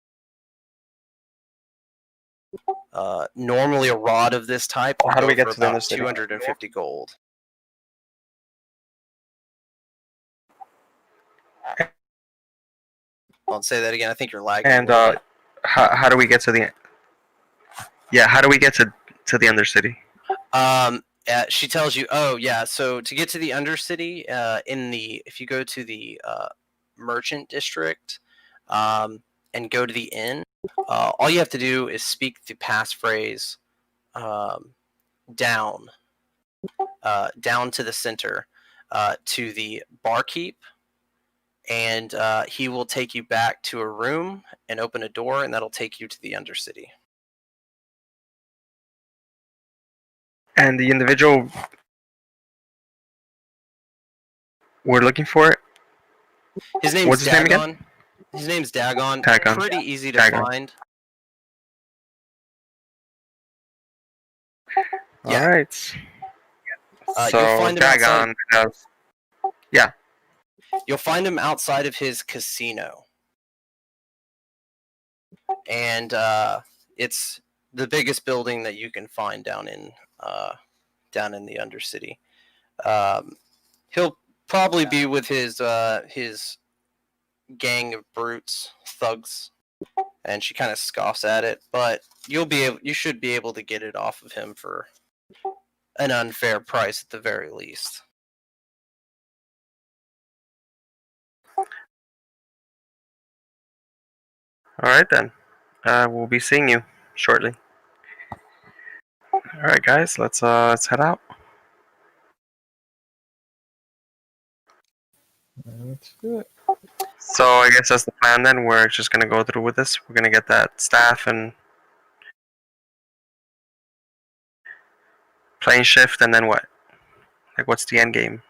Normally, a rod of this type will How do go we get for to the about Undercity? 250 gold. I'll say that again. I think you're lagging. And how do we get to the? Yeah, how do we get to the Undercity? She tells you, oh yeah, so to get to the Undercity, if you go to the merchant district, and go to the inn, all you have to do is speak the passphrase down to the center to the barkeep, and he will take you back to a room and open a door, and that'll take you to the Undercity. And the individual we're looking for, His name's what's his name Dagon. again? His name's Dagon. Dagon. Pretty easy to Dagon. find. Yeah. All right. So You'll find him Dagon does. Yeah. You'll find him outside of his casino, and it's the biggest building that you can find down in down in the Undercity. He'll probably be with his gang of brutes, thugs, and she kind of scoffs at it. But you should be able to get it off of him for an unfair price at the very least. All right then. We'll be seeing you shortly. All right, guys. Let's head out. Let's do it. So I guess that's the plan then. We're just gonna go through with this. We're gonna get that staff and plane shift, and then what? Like, what's the end game?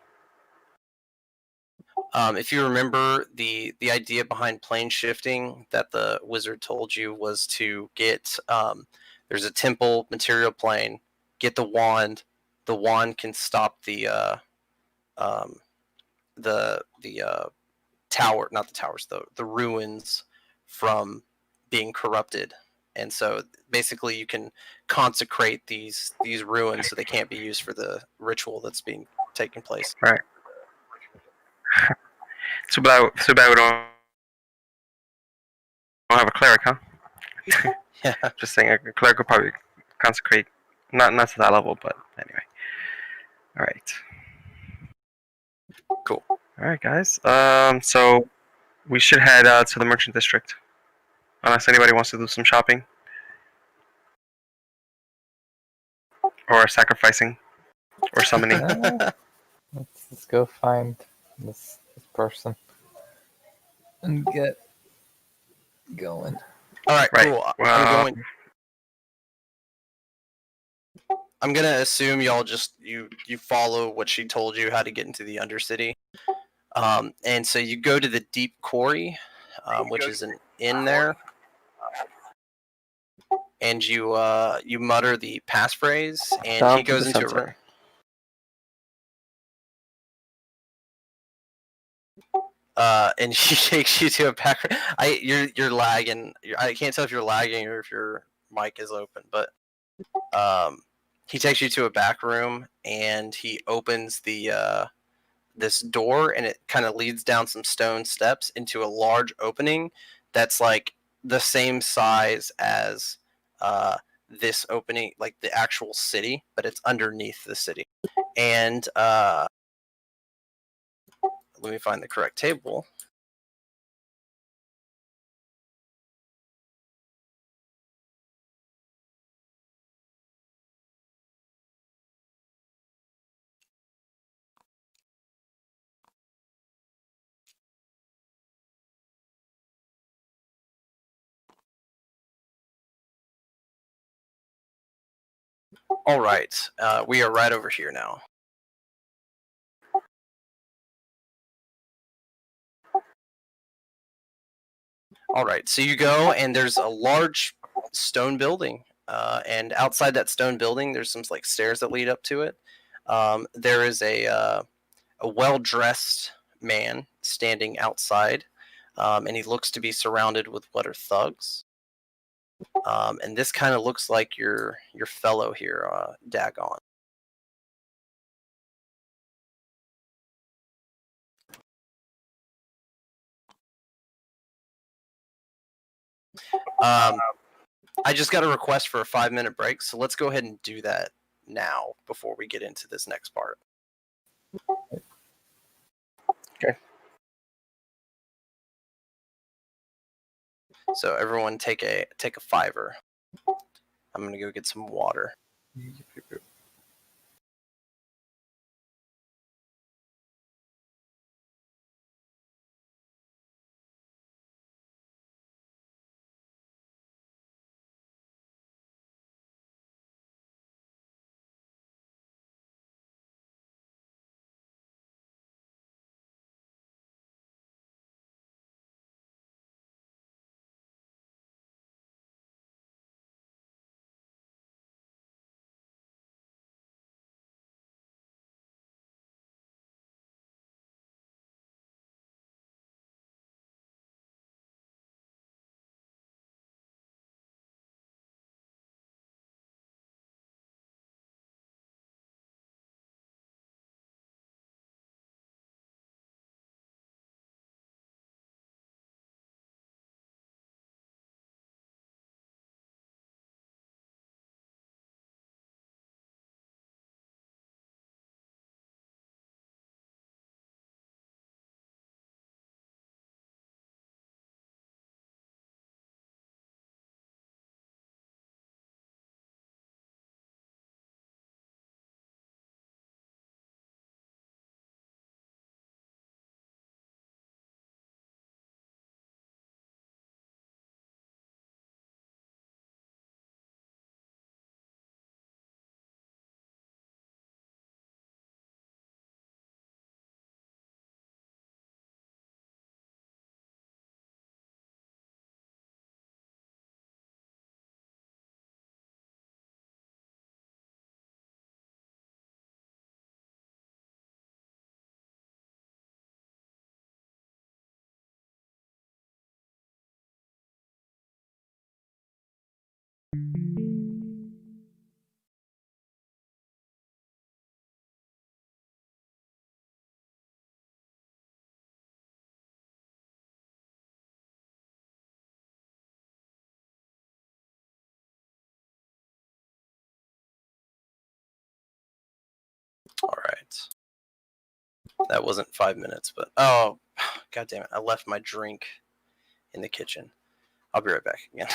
If you remember, the idea behind plane shifting that the wizard told you was to get there's a temple material plane. Get the wand. The wand can stop the tower, not the towers, the ruins from being corrupted. And so basically, you can consecrate these ruins so they can't be used for the ritual that's being taking place. Right. Too bad we don't have a cleric, huh? Yeah. Just saying, a cleric could probably consecrate. Not to that level, but anyway. All right. Cool. All right, guys. So we should head to the merchant district, unless anybody wants to do some shopping or sacrificing or summoning. Let's go find this person and get going. All right, Right. cool. I'm gonna assume y'all just you follow what she told you how to get into the Undercity, and so you go to the Deep Quarry, which is an inn there, and you mutter the passphrase, and Down he to the goes into a center. and he takes you to a back. You're lagging. I can't tell if you're lagging or if your mic is open, but he takes you to a back room and he opens the this door, and it kind of leads down some stone steps into a large opening that's like the same size as this opening, like the actual city, but it's underneath the city. And let me find the correct table. All right, we are right over here now. All right, so you go, and there's a large stone building, and outside that stone building, there's some like stairs that lead up to it. There is a well-dressed man standing outside, and he looks to be surrounded with what are thugs. And this kind of looks like your fellow here, Dagon. I just got a request for a 5-minute break, so let's go ahead and do that now before we get into this next part. Okay. So everyone take a $5. I'm gonna go get some water. All right. That wasn't 5 minutes, but oh, god damn it! I left my drink in the kitchen. I'll be right back again.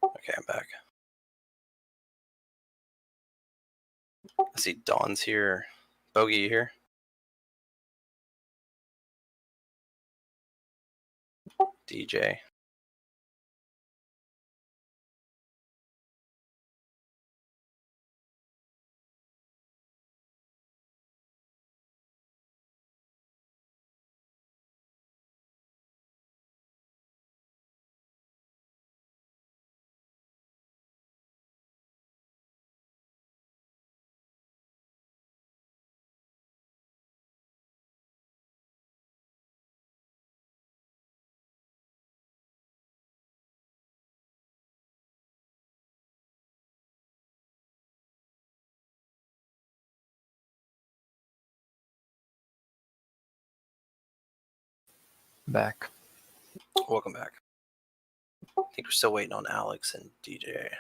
Okay, I'm back. I see Dawn's here. Bogey, you here? DJ. Back. Welcome back. I think we're still waiting on Alex and DJ.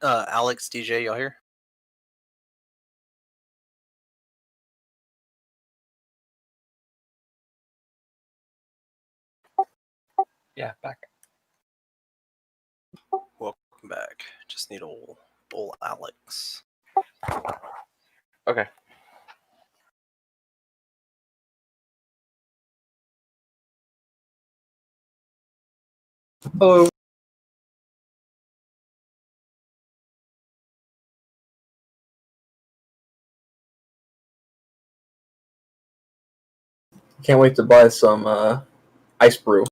Alex, DJ, y'all here? Yeah, back. Welcome back. Just need old Alex. Okay. Hello. Can't wait to buy some ice brew.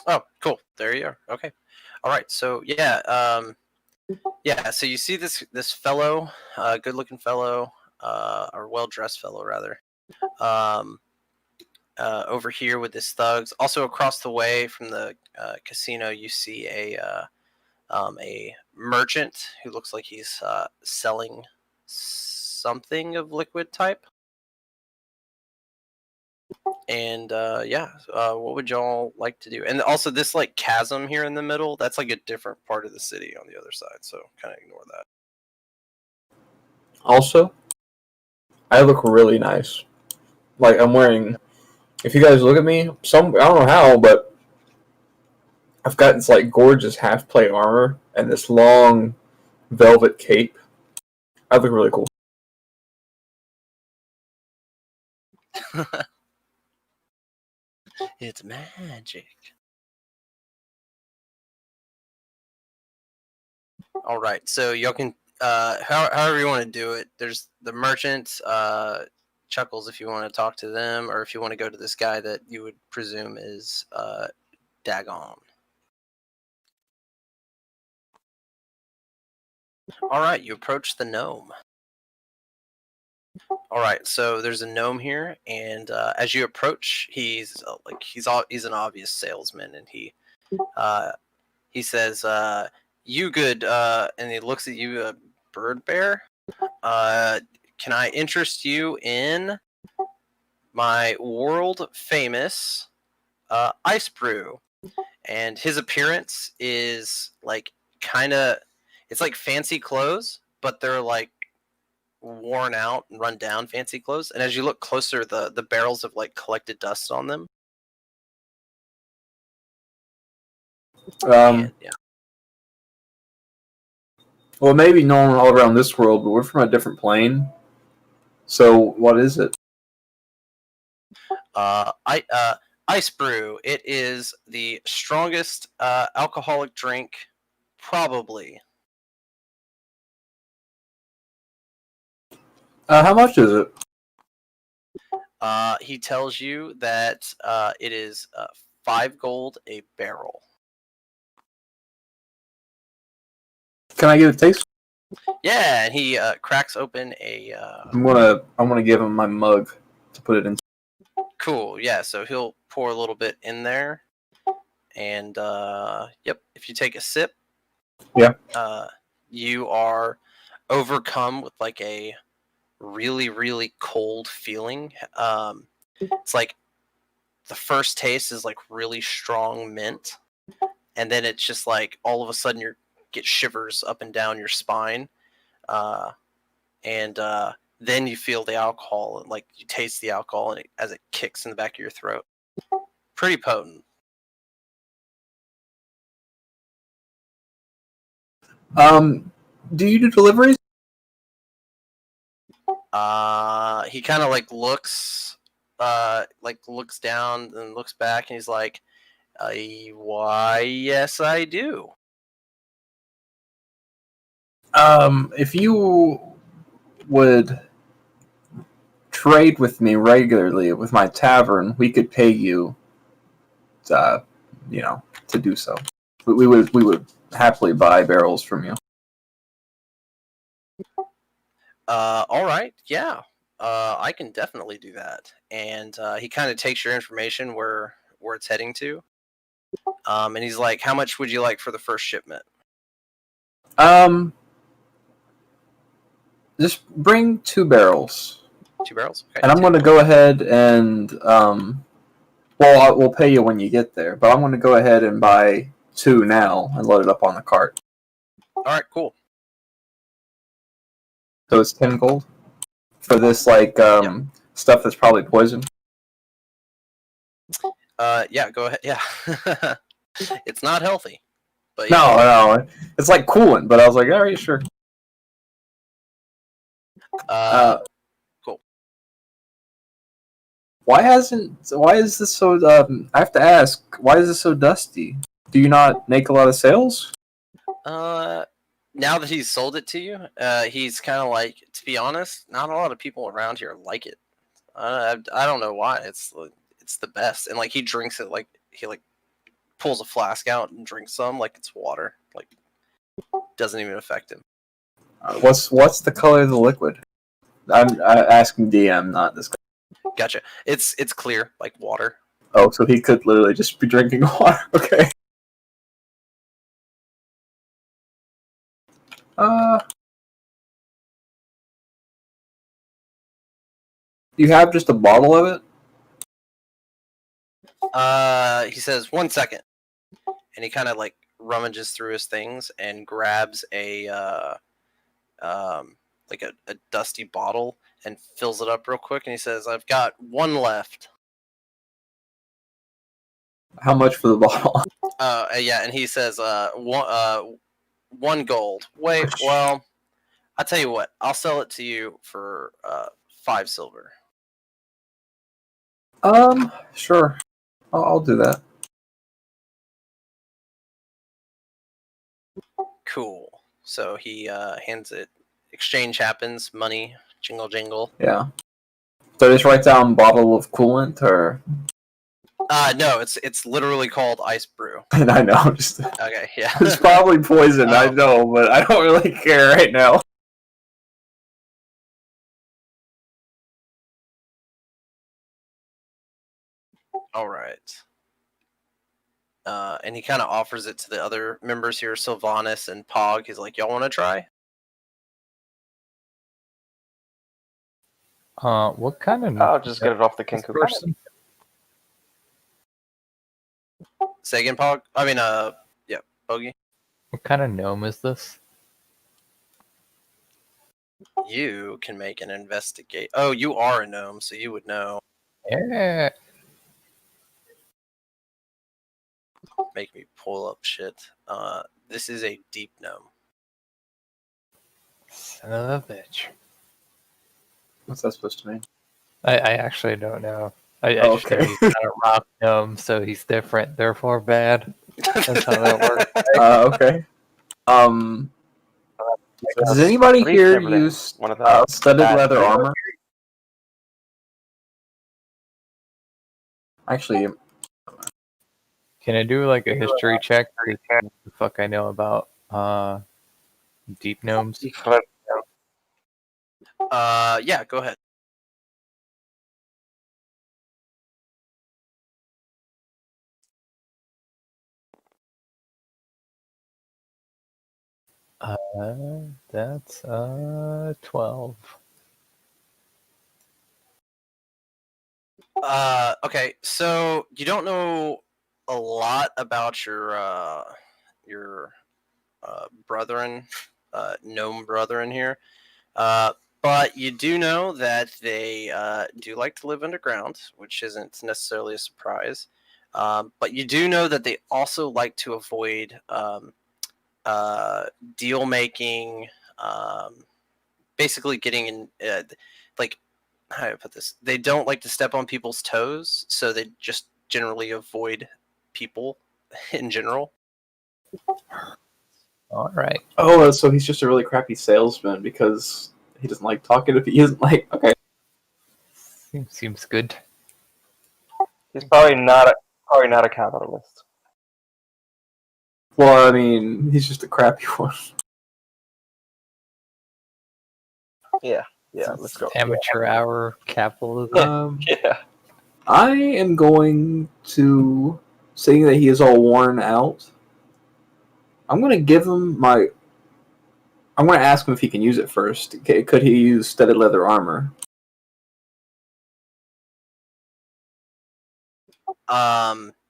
Oh, cool. There you are. Okay. All right. So yeah, so you see this fellow, good looking fellow, or well dressed fellow rather, um, over here with his thugs. Also across the way from the casino, you see a merchant who looks like he's selling something of liquid type. And what would y'all like to do? And also this like chasm here in the middle, that's like a different part of the city on the other side, so kind of ignore that. Also, I look really nice. Like I'm wearing. If you guys look at me, I don't know how, but I've got this like gorgeous half plate armor and this long velvet cape. I look really cool. It's magic. All right, so y'all can however you want to do it. There's the merchant, Chuckles, if you want to talk to them, or if you want to go to this guy that you would presume is Dagon. All right, you approach the gnome. All right, so there's a gnome here, and as you approach, he's an obvious salesman, and he says, "You good?" And he looks at you, bird bear. Can I interest you in my world famous ice brew? And his appearance is like it's like fancy clothes, but they're like worn out and run down fancy clothes. And as you look closer, the barrels have like collected dust on them. And, yeah. Well, maybe known all around this world, but we're from a different plane. So, what is it? Ice brew. It is the strongest alcoholic drink, probably. How much is it? He tells you that it is 5 gold a barrel. Can I get a taste? Yeah, and he cracks open a. I'm gonna give him my mug to put it in. Cool. Yeah, so he'll pour a little bit in there, and yep. If you take a sip, yeah, you are overcome with like a really really cold feeling. It's like the first taste is like really strong mint, and then it's just like all of a sudden you get shivers up and down your spine, and then you feel the alcohol, and like you taste the alcohol, and as it kicks in the back of your throat. Pretty potent. Do you do deliveries? He kind of like looks down and looks back, and he's like, "Why? Yes, I do." If you would trade with me regularly with my tavern, we could pay you, to do so. We would happily buy barrels from you. All right, yeah. I can definitely do that. And he kind of takes your information where it's heading to. And he's like, "How much would you like for the first shipment?" Just bring 2 barrels. 2 barrels. Okay, and I'm going to go ahead and we'll pay you when you get there. But I'm going to go ahead and buy 2 now and load it up on the cart. All right, cool. So it's 10 gold for this stuff that's probably poison. Yeah, go ahead. Yeah, it's not healthy. But yeah. No, it's like coolant. But I was like, all right, sure. Cool. Why is this so? I have to ask. Why is this so dusty? Do you not make a lot of sales? Now that he's sold it to you, he's kind of like, to be honest, not a lot of people around here like it. I don't know why. It's the best, and like he drinks it, like he like pulls a flask out and drinks some like it's water. Like doesn't even affect him. What's the color of the liquid? I'm asking DM, not this guy. Gotcha. It's clear, like water. Oh, so he could literally just be drinking water. Okay. Do you have just a bottle of it? He says, "1 second," and he kind of like rummages through his things and grabs a like a dusty bottle and fills it up real quick, and he says, "I've got one left." How much for the bottle? Yeah, and he says, one gold. Wait, well, I'll tell you what. I'll sell it to you for 5 silver. Sure. I'll do that. Cool. So he hands it. Exchange happens. Money, jingle jingle. Yeah. So just write down bottle of coolant, or No, it's literally called ice brew. and I know, just Okay, yeah. it's probably poison. I Oh. know, but I don't really care right now. All right. And he kind of offers it to the other members here, Sylvanas and Pog. He's like, "Y'all want to try?" What kind of I'll just get it off the this Kenku. person? Say again, Pog. I mean, yeah, Bogey. What kind of gnome is this? You can make an investigate. Oh, you are a gnome, so you would know. Yeah. Make me pull up shit. This is a deep gnome. Son of a bitch. What's that supposed to mean? I actually don't know. I Oh, just know okay. he's not a rock gnome, so he's different, therefore bad. That's how that works. Okay. Does anybody Three here siblings. use One of them. studded leather armor? Actually, Can I do like a history check to see what the fuck I know about deep gnomes? Yeah, go ahead. That's 12. Okay, so you don't know a lot about your brethren, gnome brethren here, but you do know that they do like to live underground, which isn't necessarily a surprise. But you do know that they also like to avoid deal making, basically getting in, like, how do I put this? They don't like to step on people's toes, so they just generally avoid people in general. All right. oh, so he's just a really crappy salesman because he doesn't like talking to people. He isn't like, okay. Seems good. He's probably not a capitalist. Well, I mean, he's just a crappy one. Yeah, let's go. Amateur hour capitalism. Yeah. I am going to, seeing that he is all worn out, I'm going to give him my. I'm going to ask him if he can use it first. Could he use studded leather armor?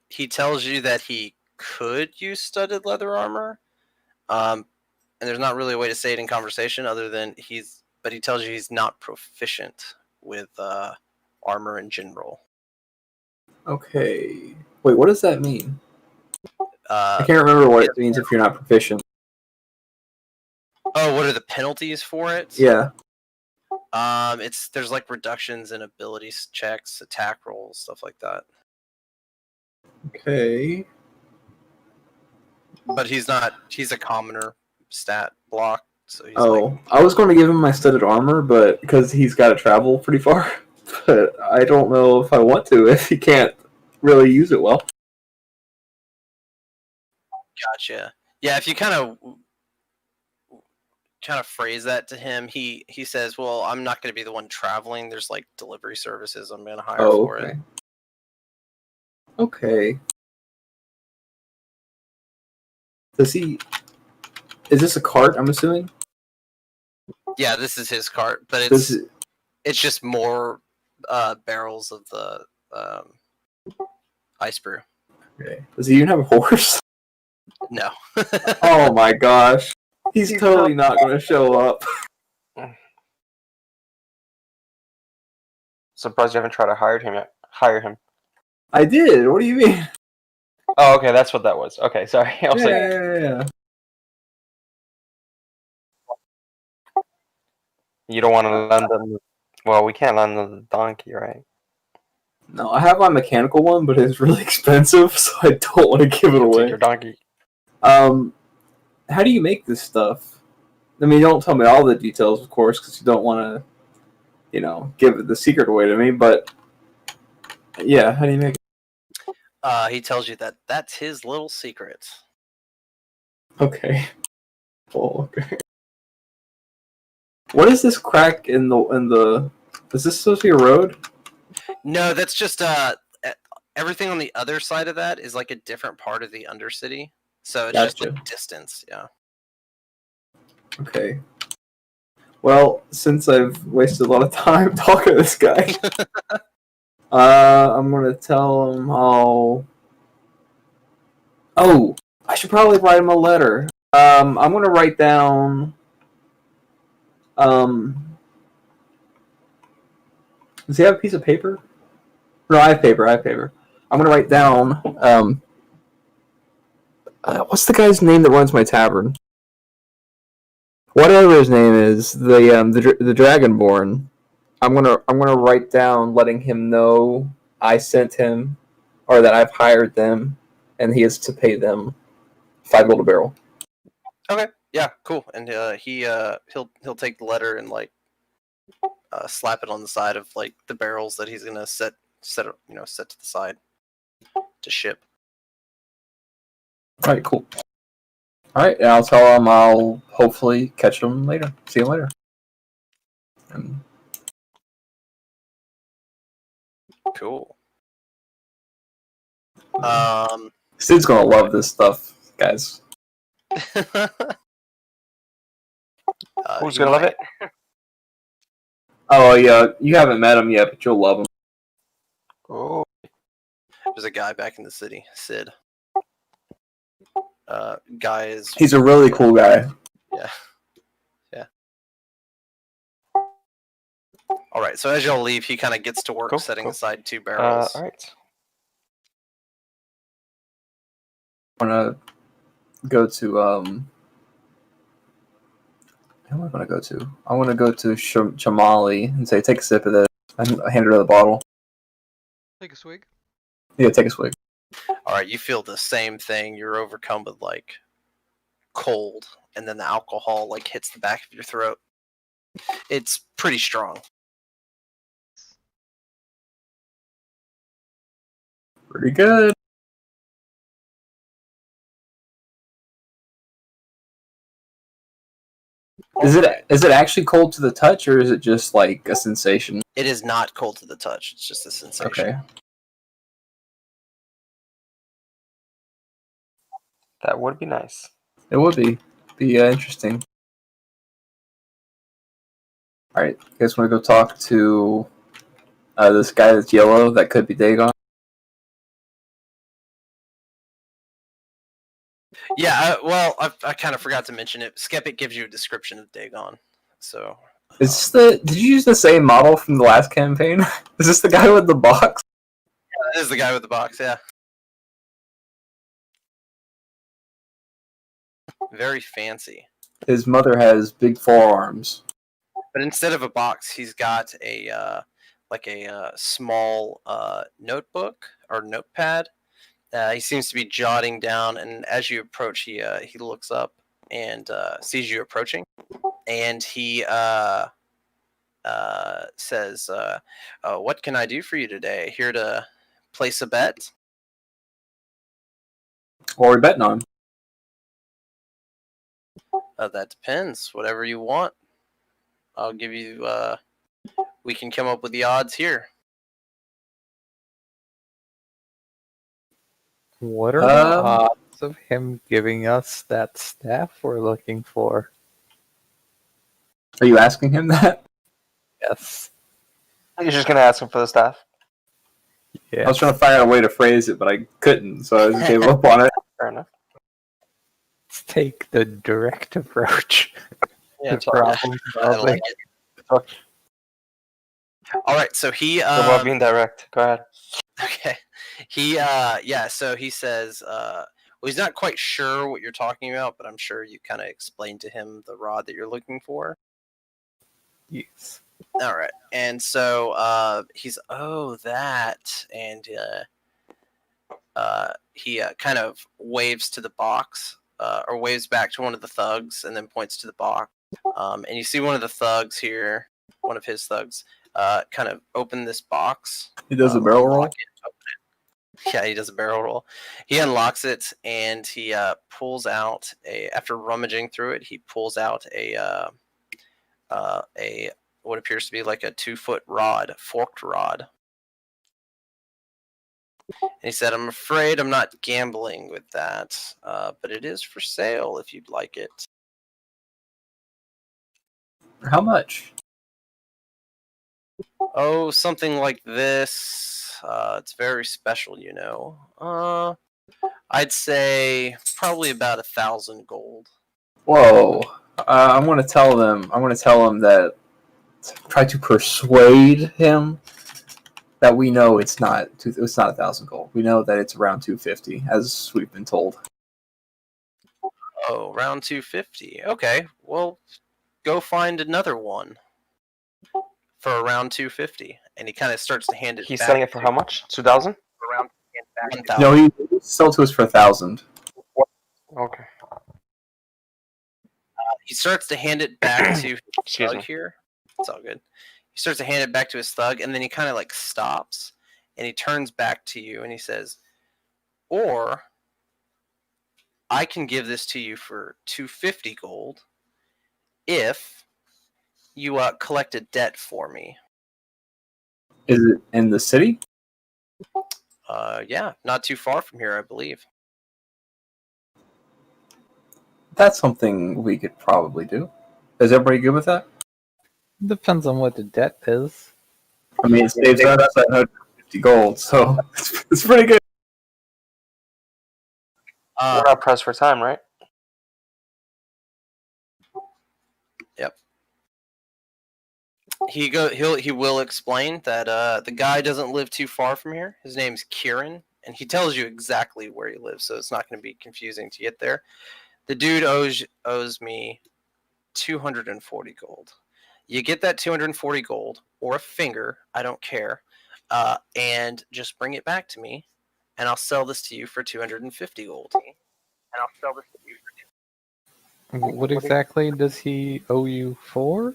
He tells you that he could use studded leather armor, and there's not really a way to say it in conversation other than but he tells you he's not proficient with armor in general. Okay. Wait, what does that mean? I Uh, can't remember what it means if you're not proficient. oh, what are the penalties for it? Yeah. There's like reductions in abilities checks, attack rolls, stuff like that. Okay. But he's a commoner stat block, so he's I was going to give him my studded armor, but because he's got to travel pretty far, but I don't know if I want to if he can't really use it well. gotcha. Yeah, if you kind of phrase that to him, he says, "Well, I'm not going to be the one traveling. There's like delivery services I'm going to hire for okay. it." Okay. Does he? Is this a cart? I'm assuming. Yeah, this is his cart, but Does it's just more barrels of the ice brew. Okay. Does he even have a horse? No. Oh my gosh. He's totally not going to show up. Surprised you haven't tried to hire him yet. Hire him. I did. What do you mean? Oh, okay, that's what that was. Okay, sorry. I was like, Yeah. you don't want to land on. Well, we can't land on the donkey, right? No, I have my mechanical one, but it's really expensive, so I don't want to give it Take away. your donkey. How do you make this stuff? I mean, don't tell me all the details, of course, because you don't want to, give the secret away to me. But yeah, how do you make it? He tells you that that's his little secret. Okay. Well, okay. What is this crack in the? Is this supposed to be a road? No, that's just everything on the other side of that is like a different part of the Undercity. So it's just Gotcha. the distance, yeah. Okay. Well, since I've wasted a lot of time talking to this guy, I'm gonna tell him how. Oh, I should probably write him a letter. I'm gonna write down. Does he have a piece of paper? No, I have paper. I'm gonna write down. What's the guy's name that runs my tavern? Whatever his name is, the Dragonborn. I'm gonna write down, letting him know I sent him, or that I've hired them, and he is to pay them 5 gold a barrel. Okay, yeah, cool. And he'll take the letter and like slap it on the side of like the barrels that he's gonna set to the side to ship. All right, cool. All right, and I'll tell him I'll hopefully catch him later. See you later. And Cool. Sid's gonna love this stuff, guys. Who's he gonna love might. it? Oh yeah, you haven't met him yet, but you'll love him. Oh, There's a guy back in the city, Sid. Guy is. He's a really cool guy. Yeah. All right. So as y'all leave, he kind of gets to work setting aside 2 barrels. all right. I'm gonna go to Who am I gonna go to? I want to go to Chamali and say, "Take a sip of this." I hand her the bottle. Take a swig. Yeah, take a swig. All right. You feel the same thing. You're overcome with like cold, and then the alcohol like hits the back of your throat. It's pretty strong. Pretty good. Is it actually cold to the touch, or is it just like a sensation? It is not cold to the touch. It's just a sensation. Okay. That would be nice. It would be interesting. All right, you guys want to go talk to this guy that's yellow? That could be Dagon. Yeah, well, I kind of forgot to mention it. Skeptic gives you a description of Dagon. So, Did you use the same model from the last campaign? Is this the guy with the box? yeah, this is the guy with the box, yeah. Very fancy. His mother has big forearms. But instead of a box, he's got a small notebook or notepad. He seems to be jotting down, and as you approach, he looks up and sees you approaching, and he says, "What can I do for you today? Here to place a bet?" What are we betting on? That depends. Whatever you want, I'll give you. We can come up with the odds here. What are the odds of him giving us that staff we're looking for? Are you asking him that? Yes. You're just gonna ask him for the staff? Yes. I was trying to find out a way to phrase it, but I couldn't, so I just gave up on it. Fair enough. Let's take the direct approach. Yeah, to problem I like solving. it. All right, so he About being direct. Go ahead. okay, so he says well, he's not quite sure what you're talking about, but I'm sure you kind of explained to him the rod that you're looking for. Yes. All right, and so he's that, and he kind of waves to the box, or waves back to one of the thugs, and then points to the box. And you see one of the thugs here, one of his thugs, kind of open this box. He does a barrel roll. Yeah, he does a barrel roll. He unlocks it, and he pulls out after rummaging through it, he pulls out a what appears to be like a 2-foot rod, forked rod. And he said, "I'm afraid I'm not gambling with that, but it is for sale if you'd like it." How much? Oh, something like this. It's very special, you know. I'd say probably about 1,000 gold. Whoa! I'm gonna tell them. I'm gonna tell him that. Try to persuade him that we know it's not. It's not 1,000 gold. We know that it's around 250, as we've been told. Oh, around 250. Okay, well, go find another one for around 250. And he kind of starts to hand it He's back. selling it for how much? 2,000? Around 1,000. No, he sold to us for 1,000. Okay. He starts to hand it back to his Excuse thug me. here. It's all good. He starts to hand it back to his thug, and then he kind of like stops, and he turns back to you, and he says, "Or I can give this to you for 250 gold if you collect a debt for me." Is it in the city? Yeah, not too far from here, I believe. That's something we could probably do. Is everybody good with that? Depends on what the debt is. I mean, it saves us 750 gold, so it's pretty good. We're not pressed for time, right? Yep. He will explain that the guy doesn't live too far from here. His name's Kieran, and he tells you exactly where he lives, so it's not going to be confusing to get there. The dude owes me 240 gold. You get that 240 gold or a finger, I don't care, and just bring it back to me, and I'll sell this to you for 250 gold. What exactly does he owe you for?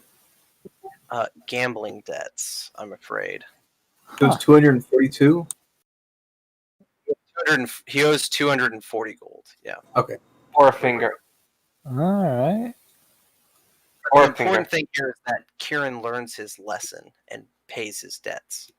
Gambling debts, I'm afraid. It was 242. He owes 240 gold. Yeah. Okay. Or a finger. All right. Or The a finger. important thing here is that Kieran learns his lesson and pays his debts.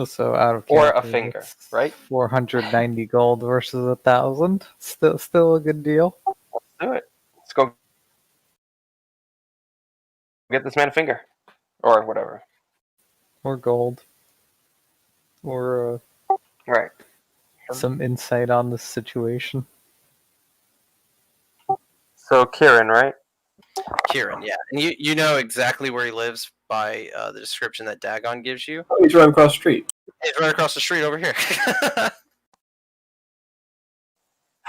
So out of Or a character, finger, it's right? 490 gold versus 1,000. Still a good deal. Let's do it. Let's go get this man a finger. Or whatever. Or gold. Or Right. some insight on the situation. So Kieran, right? Kieran, yeah, and you know exactly where he lives by the description that Dagon gives you. Oh, he's right across the street. He's right across the street over here.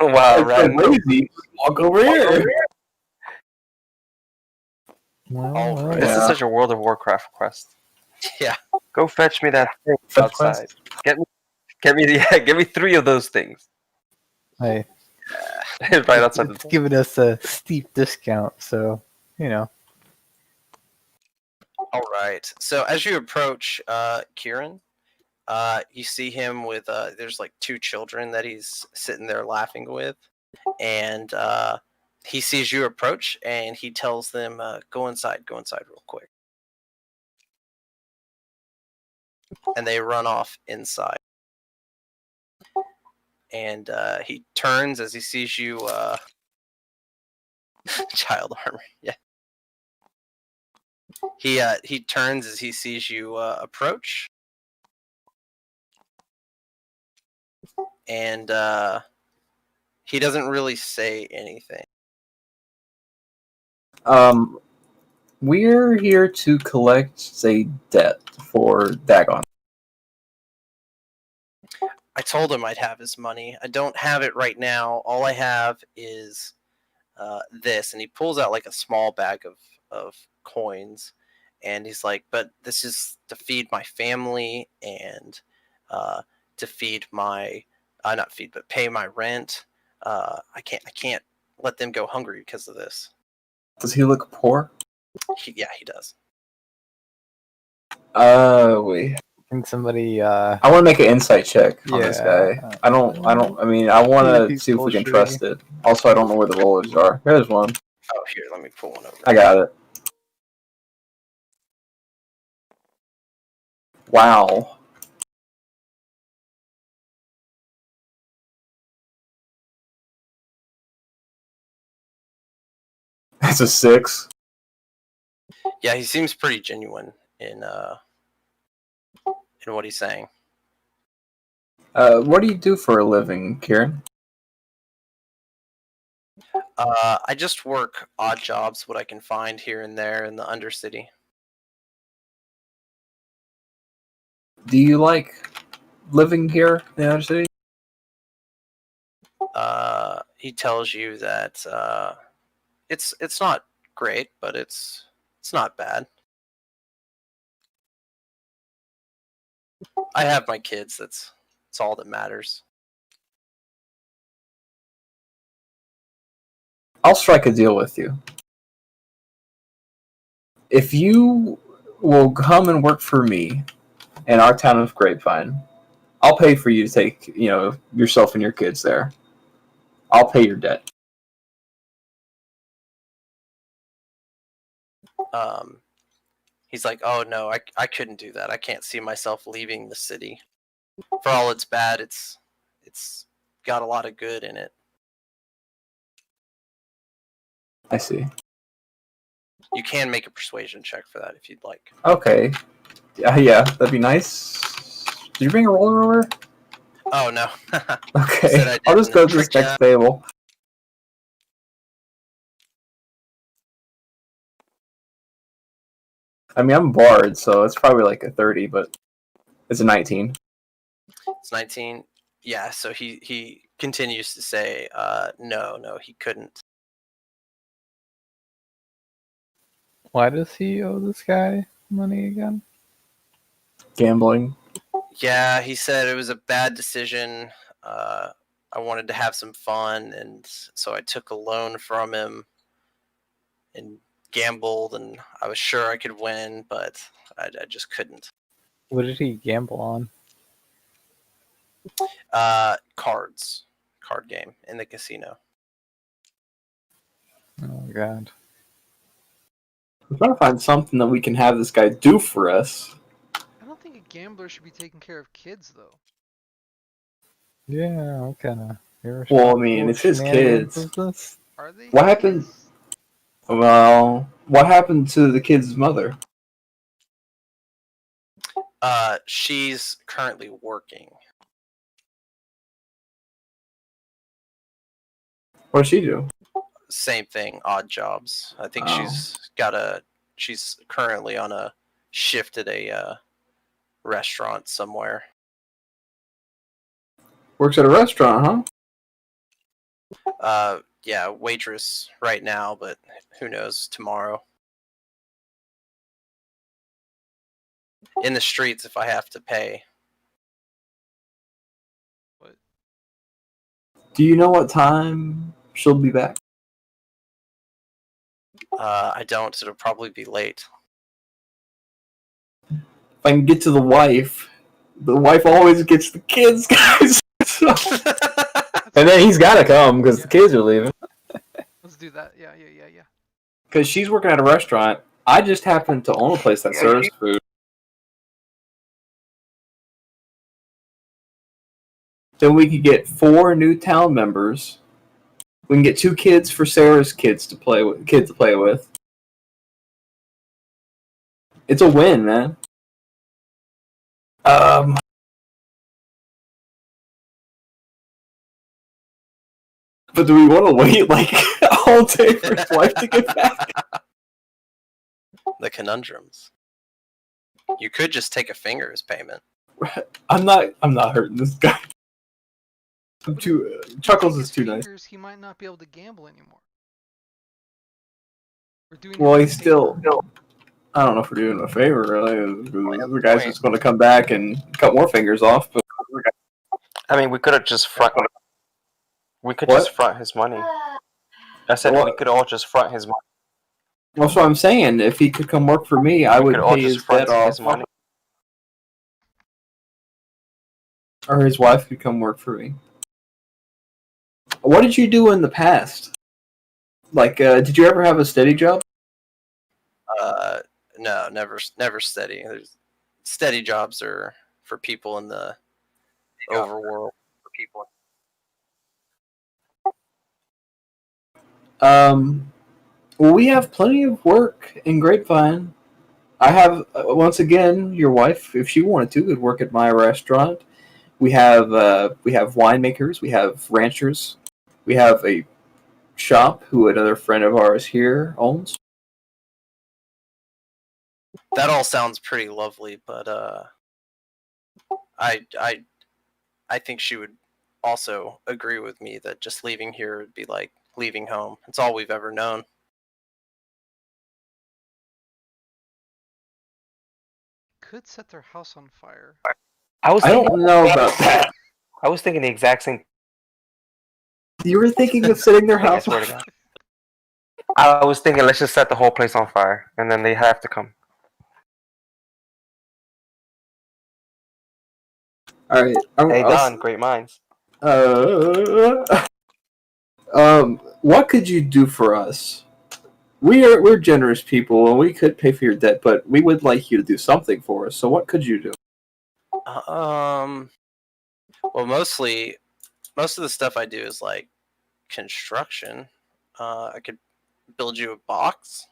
Wow, It's so lazy. Walk over here. Well, All well, right. This is Yeah. such a World of Warcraft quest. Yeah. Go fetch me that thing Fetch outside. quest. Get me 3 of those things. hey, Right outside the it's door. giving us a steep discount, so you know. All right. So as you approach Kieran, you see him with there's like 2 children that he's sitting there laughing with, and he sees you approach, and he tells them, go inside real quick. And they run off inside. And he turns as he sees you. Child armor, yeah. He turns as he sees you approach, and he doesn't really say anything. We're here to collect a debt for Dagon. I told him I'd have his money. I don't have it right now. All I have is this. And he pulls out like a small bag of coins. And he's like, but this is to feed my family and to feed my, not feed, but pay my rent. I can't let them go hungry because of this. Does he look poor? Yeah, he does. Wait. Can somebody I want to make an insight check on this Yeah. guy. I mean, I want to He's see if we can bullshitting. trust it. Also, I don't know where the rollers are. There's one. Oh, here, let me pull one over. I got it. Wow. That's a 6. Yeah, he seems pretty genuine in what he's saying. What do you do for a living, Kieran? I just work odd jobs, what I can find here and there in the Undercity. Do you like living here in the Undercity? He tells you that it's not great, but it's not bad. I have my kids. That's all that matters. I'll strike a deal with you. If you will come and work for me in our town of Grapevine, I'll pay for you to take, yourself and your kids there. I'll pay your debt. He's like, oh no, I couldn't do that. I can't see myself leaving the city. For all it's bad, it's got a lot of good in it. I see. You can make a persuasion check for that if you'd like. Okay. Yeah, that'd be nice. Did you bring a roller over? Oh no. Okay. I'll just go to this next table. I mean, I'm barred, so it's probably like a 30, but it's a 19. It's 19. Yeah, so he continues to say, no, he couldn't. Why does he owe this guy money again? Gambling. Yeah, he said it was a bad decision. I wanted to have some fun, and so I took a loan from him and gambled, and I was sure I could win, but I just couldn't. What did he gamble on? Card game in the casino. Oh god. I'm trying to find something that we can have this guy do for us. I don't think a gambler should be taking care of kids, though. Yeah, what kind of... Well, I mean, it's his kids. Are they? What his happened? kids? Well, what happened to the kid's mother? She's currently working. What does she do? Same thing, odd jobs. I think Oh. she's currently on a shift at a restaurant somewhere. Works at a restaurant, huh? Yeah, waitress right now, but who knows tomorrow. In the streets if I have to pay. What? Do you know what time she'll be back? I don't, so it'll probably be late. If I can get to the wife always gets the kids, guys. And then he's got to come because the kids are leaving. Let's do that. Yeah. Because she's working at a restaurant. I just happen to own a place that serves food. Then we could get 4 new town members. We can get 2 kids for Sarah's kids to play with. It's a win, man. But do we want to wait like all day for his wife to get back? the conundrums. You could just take a finger as payment. I'm not hurting this guy. I'm too Chuckles is too nice. Fingers, he might not be able to gamble anymore. We're doing Well, him a he's still. favor. I don't know if we're doing him a favor, really. The guy's just going to come back and cut more fingers off. But I mean, we could have just front. We could What? just front his money. I said What? we could all just front his money. that's what I'm saying. If he could come work for me, I We would could all pay just his front debt his off, money. or his wife could come work for me. What did you do in the past? Like, did you ever have a steady job? No, never steady. Steady jobs are for people in the overworld. For people. Well, we have plenty of work in Grapevine. I have, once again, your wife, if she wanted to, could work at my restaurant. We have winemakers, we have ranchers, we have a shop who another friend of ours here owns. That all sounds pretty lovely, but I think she would also agree with me that just leaving here would be like leaving home. It's all we've ever known. Could set their house on fire. I don't know about that. I was thinking the exact same. You were thinking of setting their thing, I house swear on to fire? God. I was thinking, let's just set the whole place on fire, and then they have to come. All right. Hey, Don, great minds. What could you do for us? We're generous people, and we could pay for your debt, but we would like you to do something for us. So, what could you do? Well, most of the stuff I do is like construction. I could build you a box.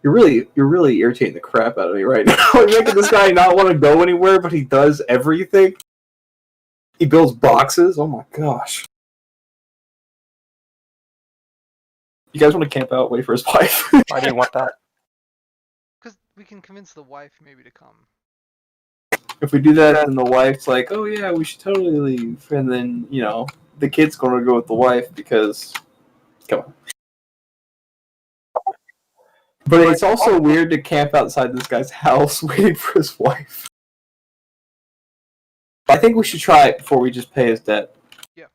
You're really irritating the crap out of me right now. You're making this guy not want to go anywhere, but he does everything. He builds boxes. Oh my gosh! You guys want to camp out, wait for his wife? Why do you want that? Because we can convince the wife maybe to come. If we do that, then the wife's like, "Oh yeah, we should totally leave," and then the kid's going to go with the wife because, come on. But it's also weird to camp outside this guy's house waiting for his wife. I think we should try it before we just pay his debt. Yeah.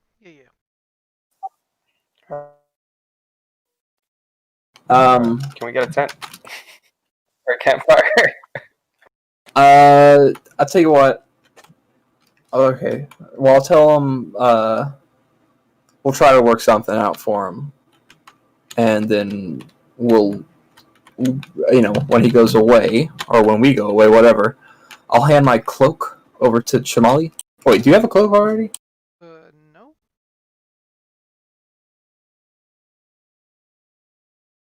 Can we get a tent or a campfire? I'll tell you what. Okay. Well, I'll tell him. We'll try to work something out for him, and then we'll, when he goes away or when we go away, whatever. I'll hand my cloak over to Chamali. Wait, do you have a cloak already? No.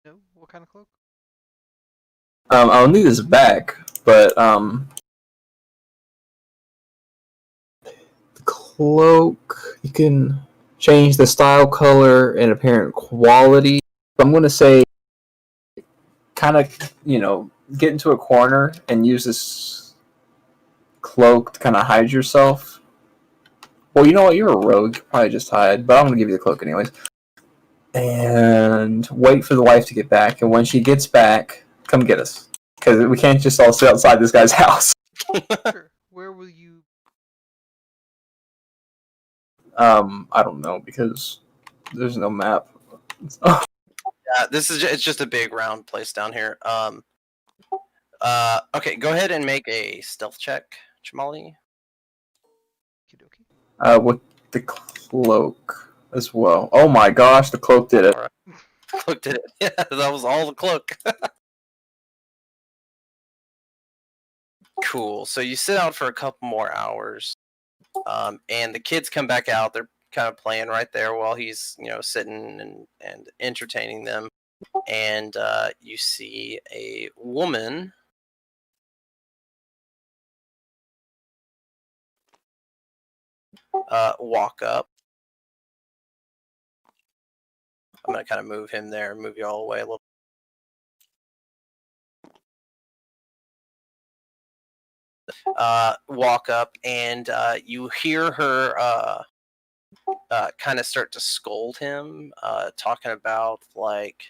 No. What kind of cloak? I'll need his back, but the cloak, you can change the style, color, and apparent quality. I'm going to say kind of, get into a corner and use this cloak to kind of hide yourself. Well, you know what? You're a rogue. You probably just hide, but I'm going to give you the cloak anyways. And wait for the wife to get back. And when she gets back, come get us. Because we can't just all sit outside this guy's house. Sure. Where will you? I don't know, because there's no map. Yeah, it's just a big round place down here. Okay, go ahead and make a stealth check, Chamali. With the cloak as well. Oh my gosh, the cloak did it. All right. Cloak did it. Yeah, that was all the cloak. Cool. So you sit out for a couple more hours, and the kids come back out. They're kind of playing right there while he's sitting and entertaining them. And you see a woman walk up. I'm gonna kind of move him there, move you all away a little. walk up, and you hear her kind of start to scold him, talking about like,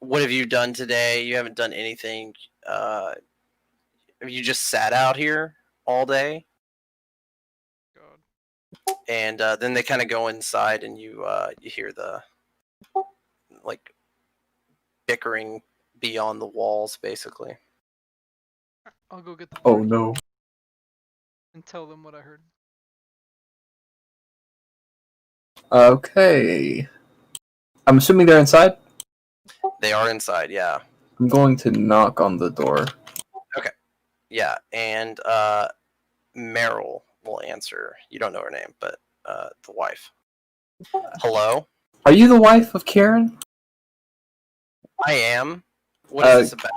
"What have you done today? You haven't done anything. Have you just sat out here all day?" God. And then they kind of go inside, and you hear the like bickering beyond the walls, basically. I'll go get the Oh party no. and tell them what I heard. Okay. I'm assuming they're inside. They are inside, yeah. I'm going to knock on the door. Yeah, and Meryl will answer. You don't know her name, but the wife. Hello? Are you the wife of Kieran? I am. What is this about?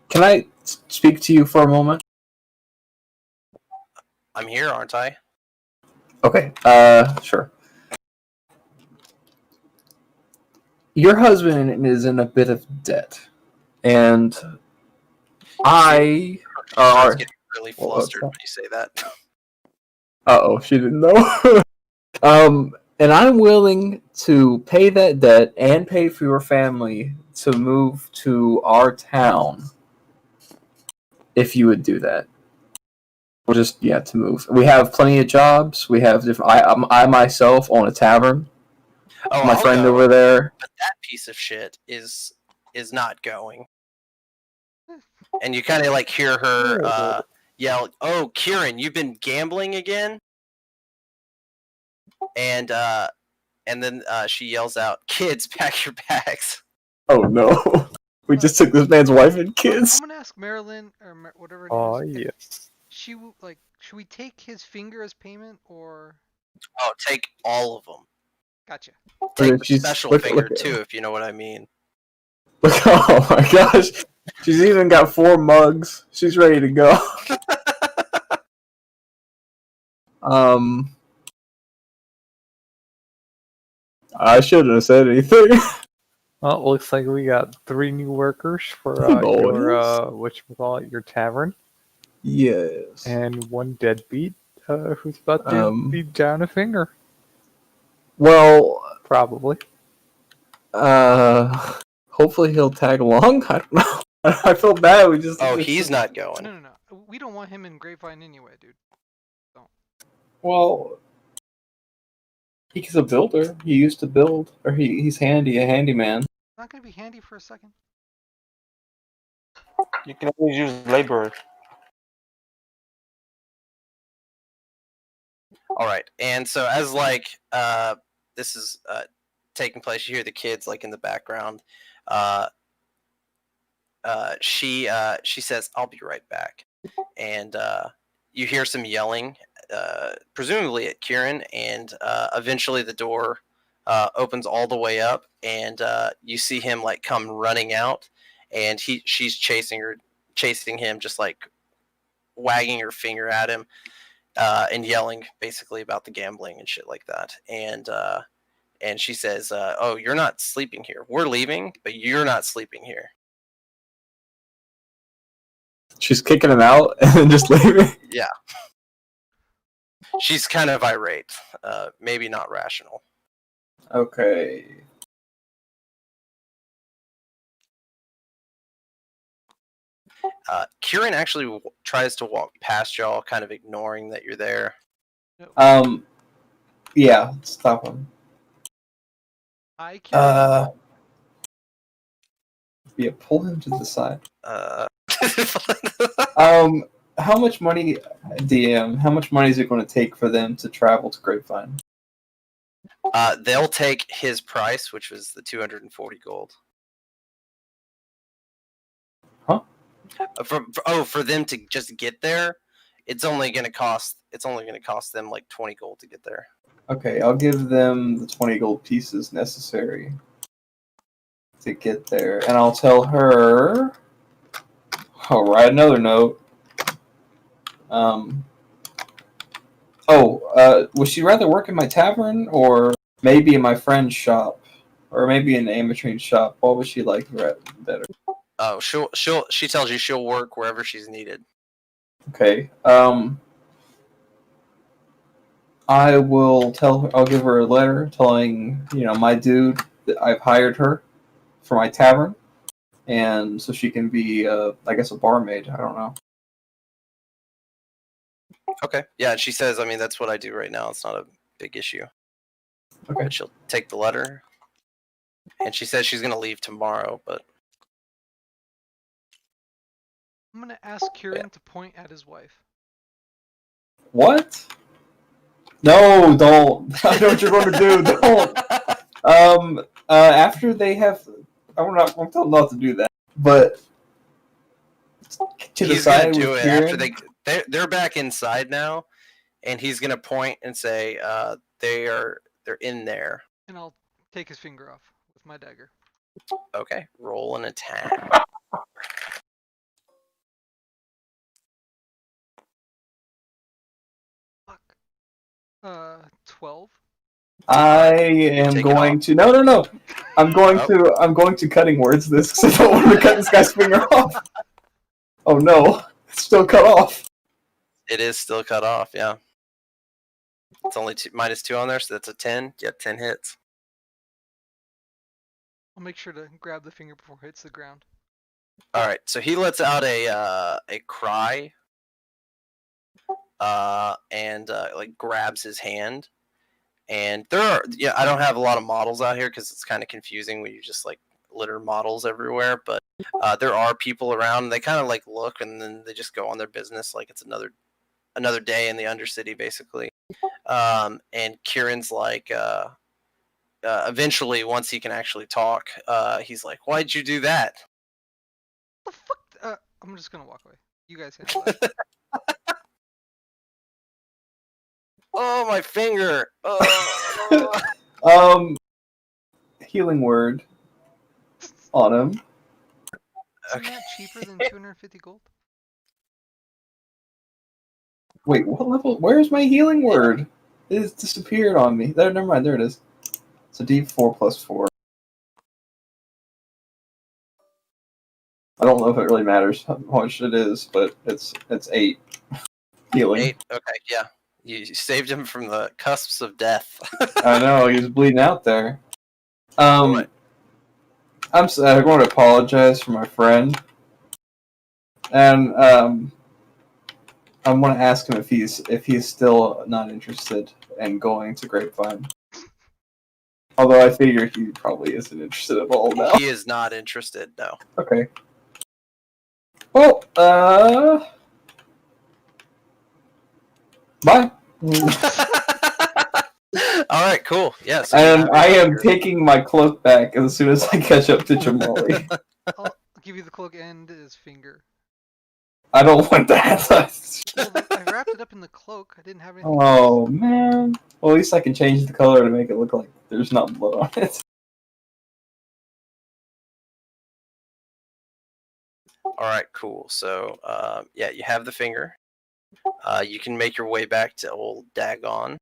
Can I speak to you for a moment? I'm here, aren't I? Okay. Sure. Your husband is in a bit of debt, and I She's are. getting really flustered when you say that. Uh-oh, she didn't know. And I'm willing to pay that debt and pay for your family to move to our town if you would do that. Or just, yeah, to move. We have plenty of jobs. We have different. I myself own a tavern. Oh, My I'll friend go, over there. but that piece of shit is not going. And you kind of like hear her yell, "Oh, Kieran, you've been gambling again?" And then she yells out, "Kids, pack your bags." Oh no. We just took this man's wife and kids. I'm gonna ask Marilyn or whatever her Oh name is. yes. Should we take his finger as payment or? Oh, take all of them. Gotcha. Take the She's- special look- finger look- too, if you know what I mean. Oh my gosh. She's even got 4 mugs. She's ready to go. I shouldn't have said anything. Well, it looks like we got 3 new workers for Oh, your yes. whatchamacallit, your tavern, Yes. and 1 deadbeat who's about to be down a finger, Well, probably. hopefully he'll tag along. I don't know. I feel bad. We just. Oh, he's not going. No. We don't want him in Grapevine anyway, dude. Well, he's a builder. He used to build, or he's handy, a handyman. Not gonna be handy for a second. You can always use laborers. All right, and so as like this is taking place, you hear the kids like in the background. She says, "I'll be right back," and you hear some yelling, presumably at Kieran, and eventually the door opens all the way up, and you see him like come running out, and she's chasing him, just like wagging her finger at him, and yelling basically about the gambling and shit like that, and she says, "Oh, you're not sleeping here. We're leaving, but you're not sleeping here." She's kicking him out and just leaving. Yeah. She's kind of irate, maybe not rational. Okay. Kieran actually tries to walk past y'all, kind of ignoring that you're there. Yeah, stop him. I can. Yeah, pull him to the side. Uh, How much money, DM? How much money is it going to take for them to travel to Grapevine? they'll take his price, which was the 240 gold. Huh? For them to just get there, it's only going to cost them like 20 gold to get there. Okay, I'll give them the 20 gold pieces necessary to get there, and I'll tell her. I'll write another note. Would she rather work in my tavern or maybe in my friend's shop, or maybe in the Amatrine's shop? What would she like better? Oh, she tells you she'll work wherever she's needed. Okay. I will tell her. I'll give her a letter telling my dude that I've hired her for my tavern, and so she can be, I guess, a barmaid. I don't know. Okay. Yeah, and she says, I mean, that's what I do right now. It's not a big issue. Okay. But she'll take the letter. And she says she's going to leave tomorrow, but I'm gonna ask Kieran to point at his wife. What? No, don't. I know what you're going to do. Don't. After they have, I'm telling them not to do that. But to the he's going side to do with it after Kieran. they're back inside now, and he's going to point and say they're in there. And I'll take his finger off with my dagger. Okay, roll an attack. Fuck. 12. I am take it going off? to no. I'm going Oh. to cutting words this because I don't want to cut this guy's finger off. Oh no, it's still cut off. It is still cut off, yeah. It's only -2 on there, so that's a 10. Yeah, 10 hits. I'll make sure to grab the finger before it hits the ground. All right, so he lets out a cry, and like grabs his hand. And I don't have a lot of models out here because it's kind of confusing when you just like litter models everywhere. But there are people around. And they kind of like look, and then they just go on their business like it's another day in the Undercity, basically. And Kieran's like, eventually, once he can actually talk, he's like, "Why'd you do that?" The fuck? I'm just gonna walk away. You guys handle that. Oh, my finger! Oh. Healing word on him. Isn't Okay. that cheaper than 250 gold? Wait, what level? Where's my healing word? It has disappeared on me. There, never mind. There it is. It's a D4 plus 4. I don't know if it really matters how much it is, but it's 8 healing. 8. Okay, yeah. You saved him from the cusps of death. I know he was bleeding out there. Boy. I'm going to apologize for my friend, and I'm going to ask him if he's still not interested in going to Grapevine. Although I figure he probably isn't interested at all now. He is not interested, no. Okay. Well, bye. All right, cool. Yeah. So And I am taking my cloak back as soon as I catch up to Jamali. I'll give you the cloak and his finger. I don't want that. Well, I wrapped it up in the cloak. I didn't have anything. Oh man. Well, at least I can change the color to make it look like there's not blood on it. All right, cool. So, yeah, you have the finger. You can make your way back to old Dagon.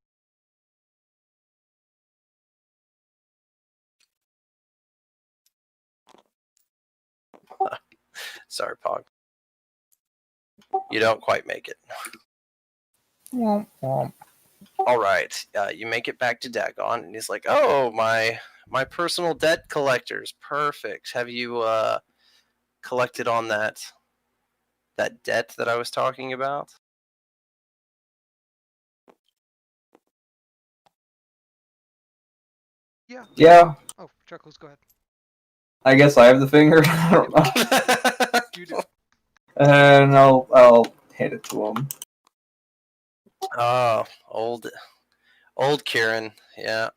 Sorry, Pog. You don't quite make it. Womp womp. All right, you make it back to Dagon, and he's like, "Oh, my personal debt collectors, perfect. Have you collected on that debt that I was talking about?" Yeah. Yeah. Oh, Chuckles, go ahead. I guess I have the finger. I don't know. You do. And I'll hand it to him. Oh, old Kieran. Yeah,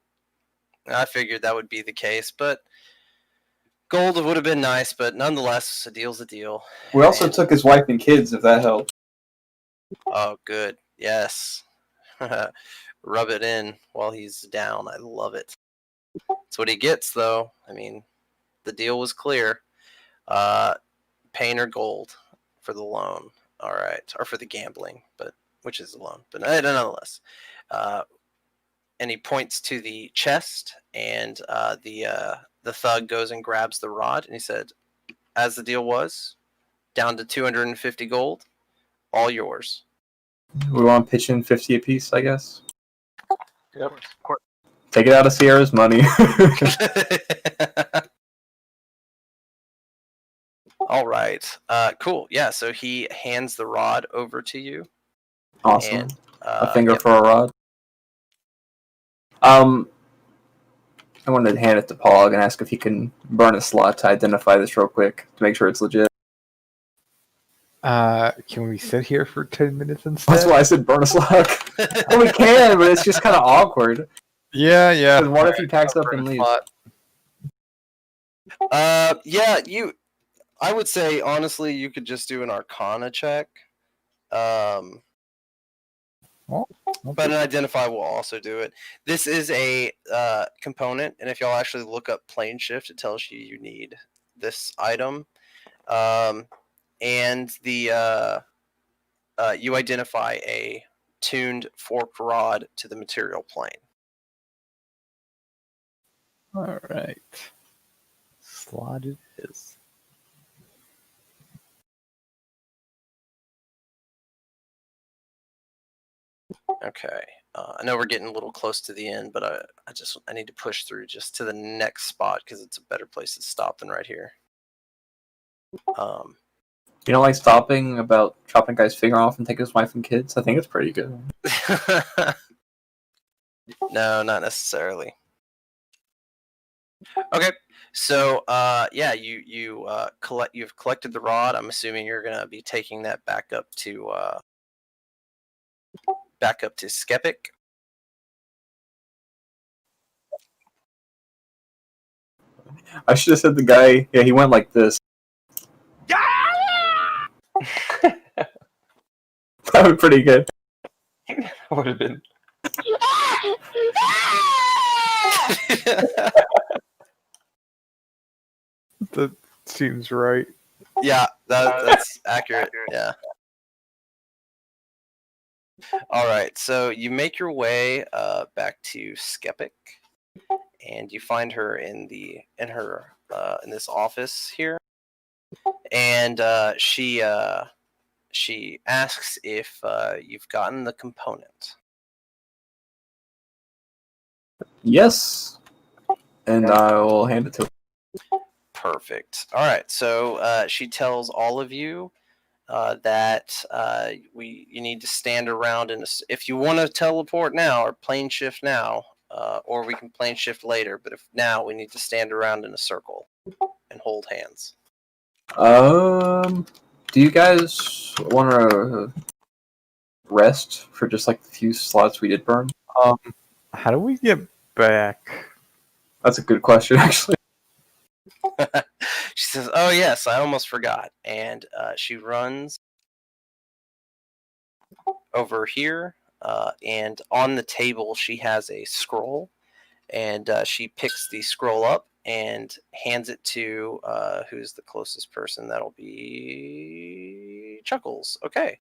I figured that would be the case, but gold would have been nice. But nonetheless, a deal's a deal. We also And- took his wife and kids, if that helps. Oh, good. Yes. Rub it in while he's down. I love it. That's what he gets, though. I mean, the deal was clear. Pain or gold for the loan. All right, or for the gambling, but which is a loan. But nonetheless, and he points to the chest, and the thug goes and grabs the rod, and he said, "As the deal was, down to 250 gold. All yours. We want to pitch in 50 apiece, I guess. Yep. Of course. Take it out of Sierra's money. All right. Cool. Yeah. So he hands the rod over to you. Awesome. And, a finger yep. for a rod. I wanted to hand it to Pog and ask if he can burn a slot to identify this real quick to make sure it's legit. Can we sit here for 10 minutes instead? That's why I said burn a slot. Well, we can, but it's just kind of awkward. Yeah. Because what if he packs up and leaves? Yeah. I would say honestly, you could just do an Arcana check. Well, But an identify will also do it. This is a component, and if y'all actually look up plane shift, it tells you need this item. And the you identify a tuned forked rod to the material plane. all right. Slot it is. Okay. I know we're getting a little close to the end, but I need to push through just to the next spot because it's a better place to stop than right here. You don't like stopping about chopping a guy's finger off and taking his wife and kids? I think it's pretty good. No, not necessarily. Okay, so yeah, you've collected the rod. I'm assuming you're gonna be taking that back up to Skeptic. I should have said the guy. Yeah, he went like this. That would be pretty good. Would have been. That seems right. Yeah, that's accurate. Yeah. All right, so you make your way back to Skeptic, and you find her in this office here, and she asks if you've gotten the component. Yes. And I will hand it to him. Perfect. All right, so she tells all of you that you need to stand around if you want to teleport now or plane shift now, or we can plane shift later. But if now, we need to stand around in a circle and hold hands. Do you guys want to rest for just like the few slots we did burn? How do we get back? That's a good question, actually. She says, "Oh yes, I almost forgot," and she runs over here, and on the table she has a scroll, and she picks the scroll up and hands it to who's the closest person. That'll be Chuckles. Okay,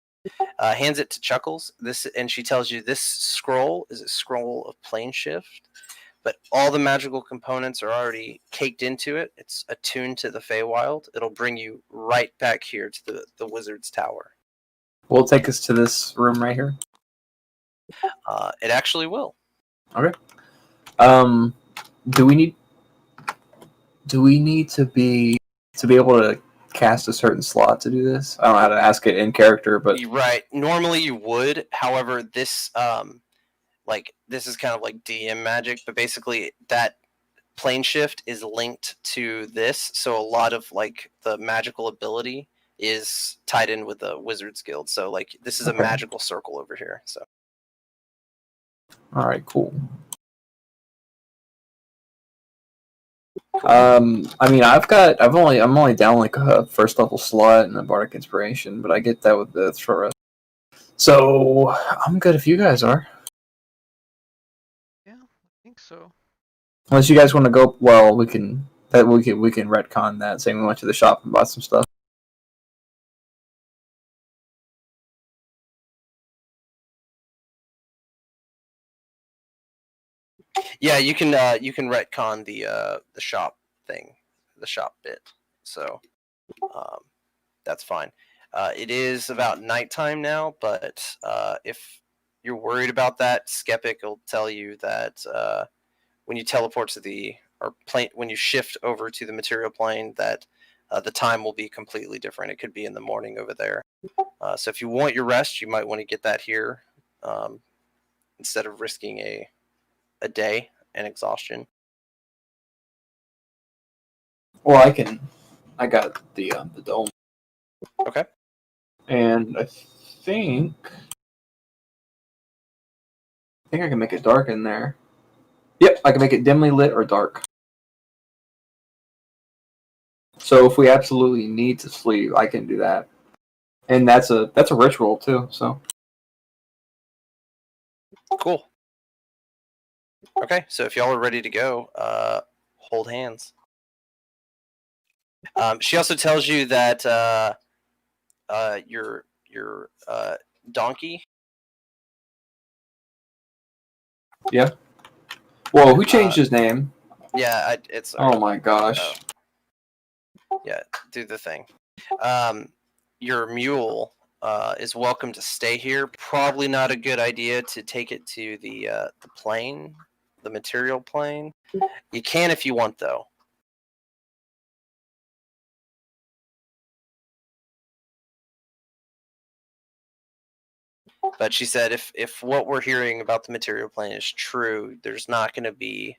hands it to Chuckles. And she tells you this scroll is a scroll of plane shift. But all the magical components are already caked into it. It's attuned to the Feywild. It'll bring you right back here to the Wizard's Tower. Will it take us to this room right here? It actually will. Okay. Do we need to be able to cast a certain slot to do this? I don't know how to ask it in character, but Right. Normally you would. However, this this is kind of like DM magic, but basically that plane shift is linked to this, so a lot of like the magical ability is tied in with the Wizard's Guild. So like this is a magical circle over here. So all right, cool. I mean, I'm only down like a first level slot and a bardic inspiration, but I get that with the short rest. So I'm good if you guys are. Yeah, I think so. Unless you guys want to go, well, we can retcon that, saying we went to the shop and bought some stuff. yeah, you can retcon the shop thing, the shop bit. So that's fine. It is about nighttime now, but if you're worried about that, Skeptic will tell you that when you teleport to the or plane, when you shift over to the material plane, that the time will be completely different. It could be in the morning over there. So if you want your rest, you might want to get that here instead of risking a day and exhaustion. Well, I got the dome. Okay. And I think I can make it dark in there. Yep, I can make it dimly lit or dark. So if we absolutely need to sleep, I can do that. And that's a ritual too, so Cool. Okay, so if y'all are ready to go, hold hands. She also tells you that your donkey. yeah. Whoa, who changed his name? Yeah, it's. Oh my gosh. Yeah, do the thing. Your mule is welcome to stay here. Probably not a good idea to take it to the plane, the material plane. You can if you want, though. But she said if what we're hearing about the material plane is true, there's not going to be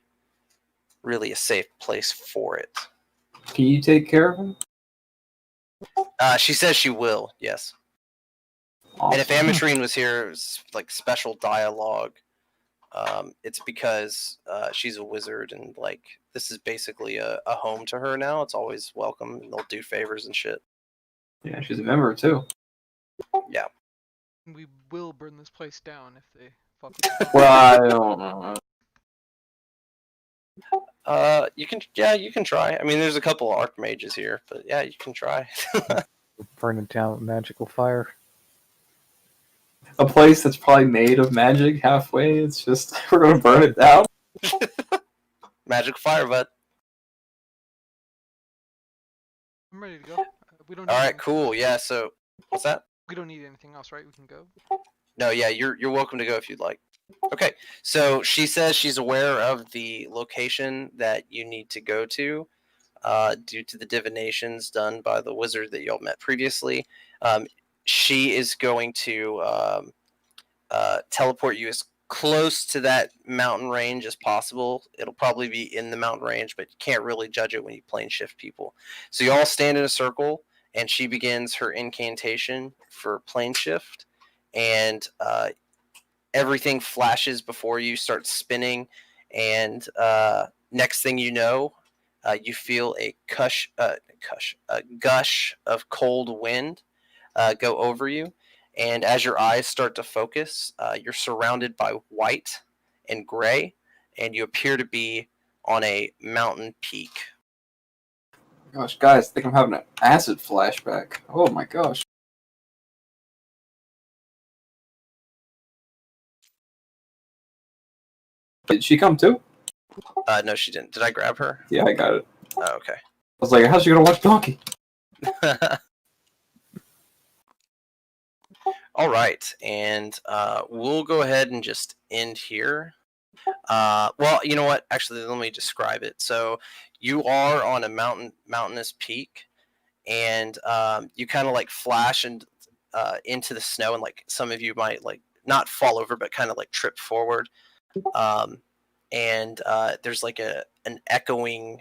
really a safe place for it. Can you take care of him? She says she will, yes. Awesome. And if Ametrine was here, it was like special dialogue. It's because she's a wizard, and like this is basically a home to her now. It's always welcome, and they'll do favors and shit. Yeah, she's a member too. Yeah. We will burn this place down if they fuck with the Well, I don't know. You can try. I mean, there's a couple of archmages here, but yeah, you can try. Burn it down with magical fire. A place that's probably made of magic halfway. It's just we're gonna burn it down. Magic fire, bud. I'm ready to go. We don't. All need right, anything cool. else. Yeah. So, what's that? We don't need anything else, right? We can go. No, yeah, you're welcome to go if you'd like. Okay, so she says she's aware of the location that you need to go to, due to the divinations done by the wizard that y'all met previously. She is going to teleport you as close to that mountain range as possible. It'll probably be in the mountain range, but you can't really judge it when you plane shift people. So you all stand in a circle, and she begins her incantation for plane shift, and everything flashes before you, starts spinning, and next thing you know, you feel a gush of cold wind go over you, and as your eyes start to focus, you're surrounded by white and gray, and you appear to be on a mountain peak. Gosh, guys, I think I'm having an acid flashback. Oh my gosh. Did she come too? No, she didn't. Did I grab her? Yeah, I got it. Oh, okay. I was like, how's she gonna watch Donkey? All right, and we'll go ahead and just end here. Well, you know what? Actually, let me describe it. So, you are on a mountainous peak, and you kind of like flash and into the snow, and like some of you might like not fall over, but kind of like trip forward. And there's like an echoing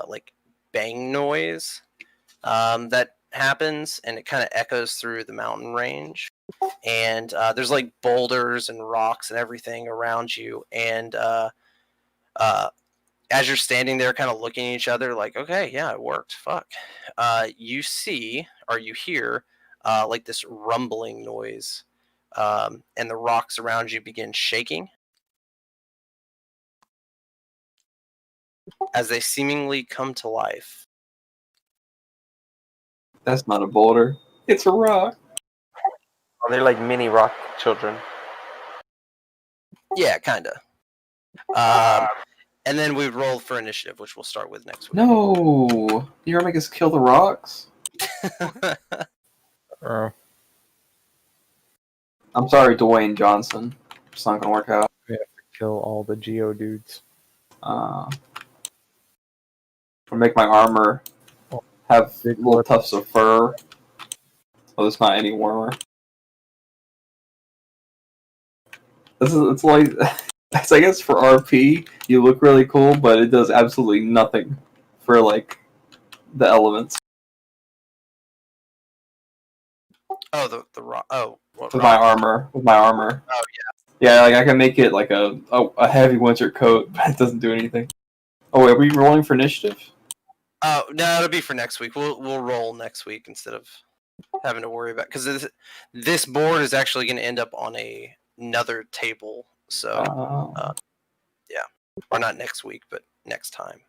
like bang noise that happens, and it kind of echoes through the mountain range. And there's like boulders and rocks and everything around you, and as you're standing there kind of looking at each other like, okay, yeah, it worked, fuck, you see or you hear like this rumbling noise, and the rocks around you begin shaking as they seemingly come to life. That's not a boulder. It's a rock. Oh, they're like mini rock children. Yeah, kind of. And then we roll for initiative, which we'll start with next week. No! You ever make us kill the rocks? All Oh, I'm sorry, Dwayne Johnson. It's not gonna work out. kill all the Geodudes. Or make my armor Oh, have big little lips. tufts of fur. Oh, it's not any warmer. It's like I guess for RP you look really cool, but it does absolutely nothing for like the elements. Oh, the rock. Oh, what With my rock? armor. With my armor. Oh Yeah, like I can make it like a heavy winter coat, but it doesn't do anything. Oh wait, are we rolling for initiative? Oh no, it'll be for next week. We'll roll next week instead of having to worry about because this board is actually going to end up on another table. So Uh, yeah, or not next week, but next time.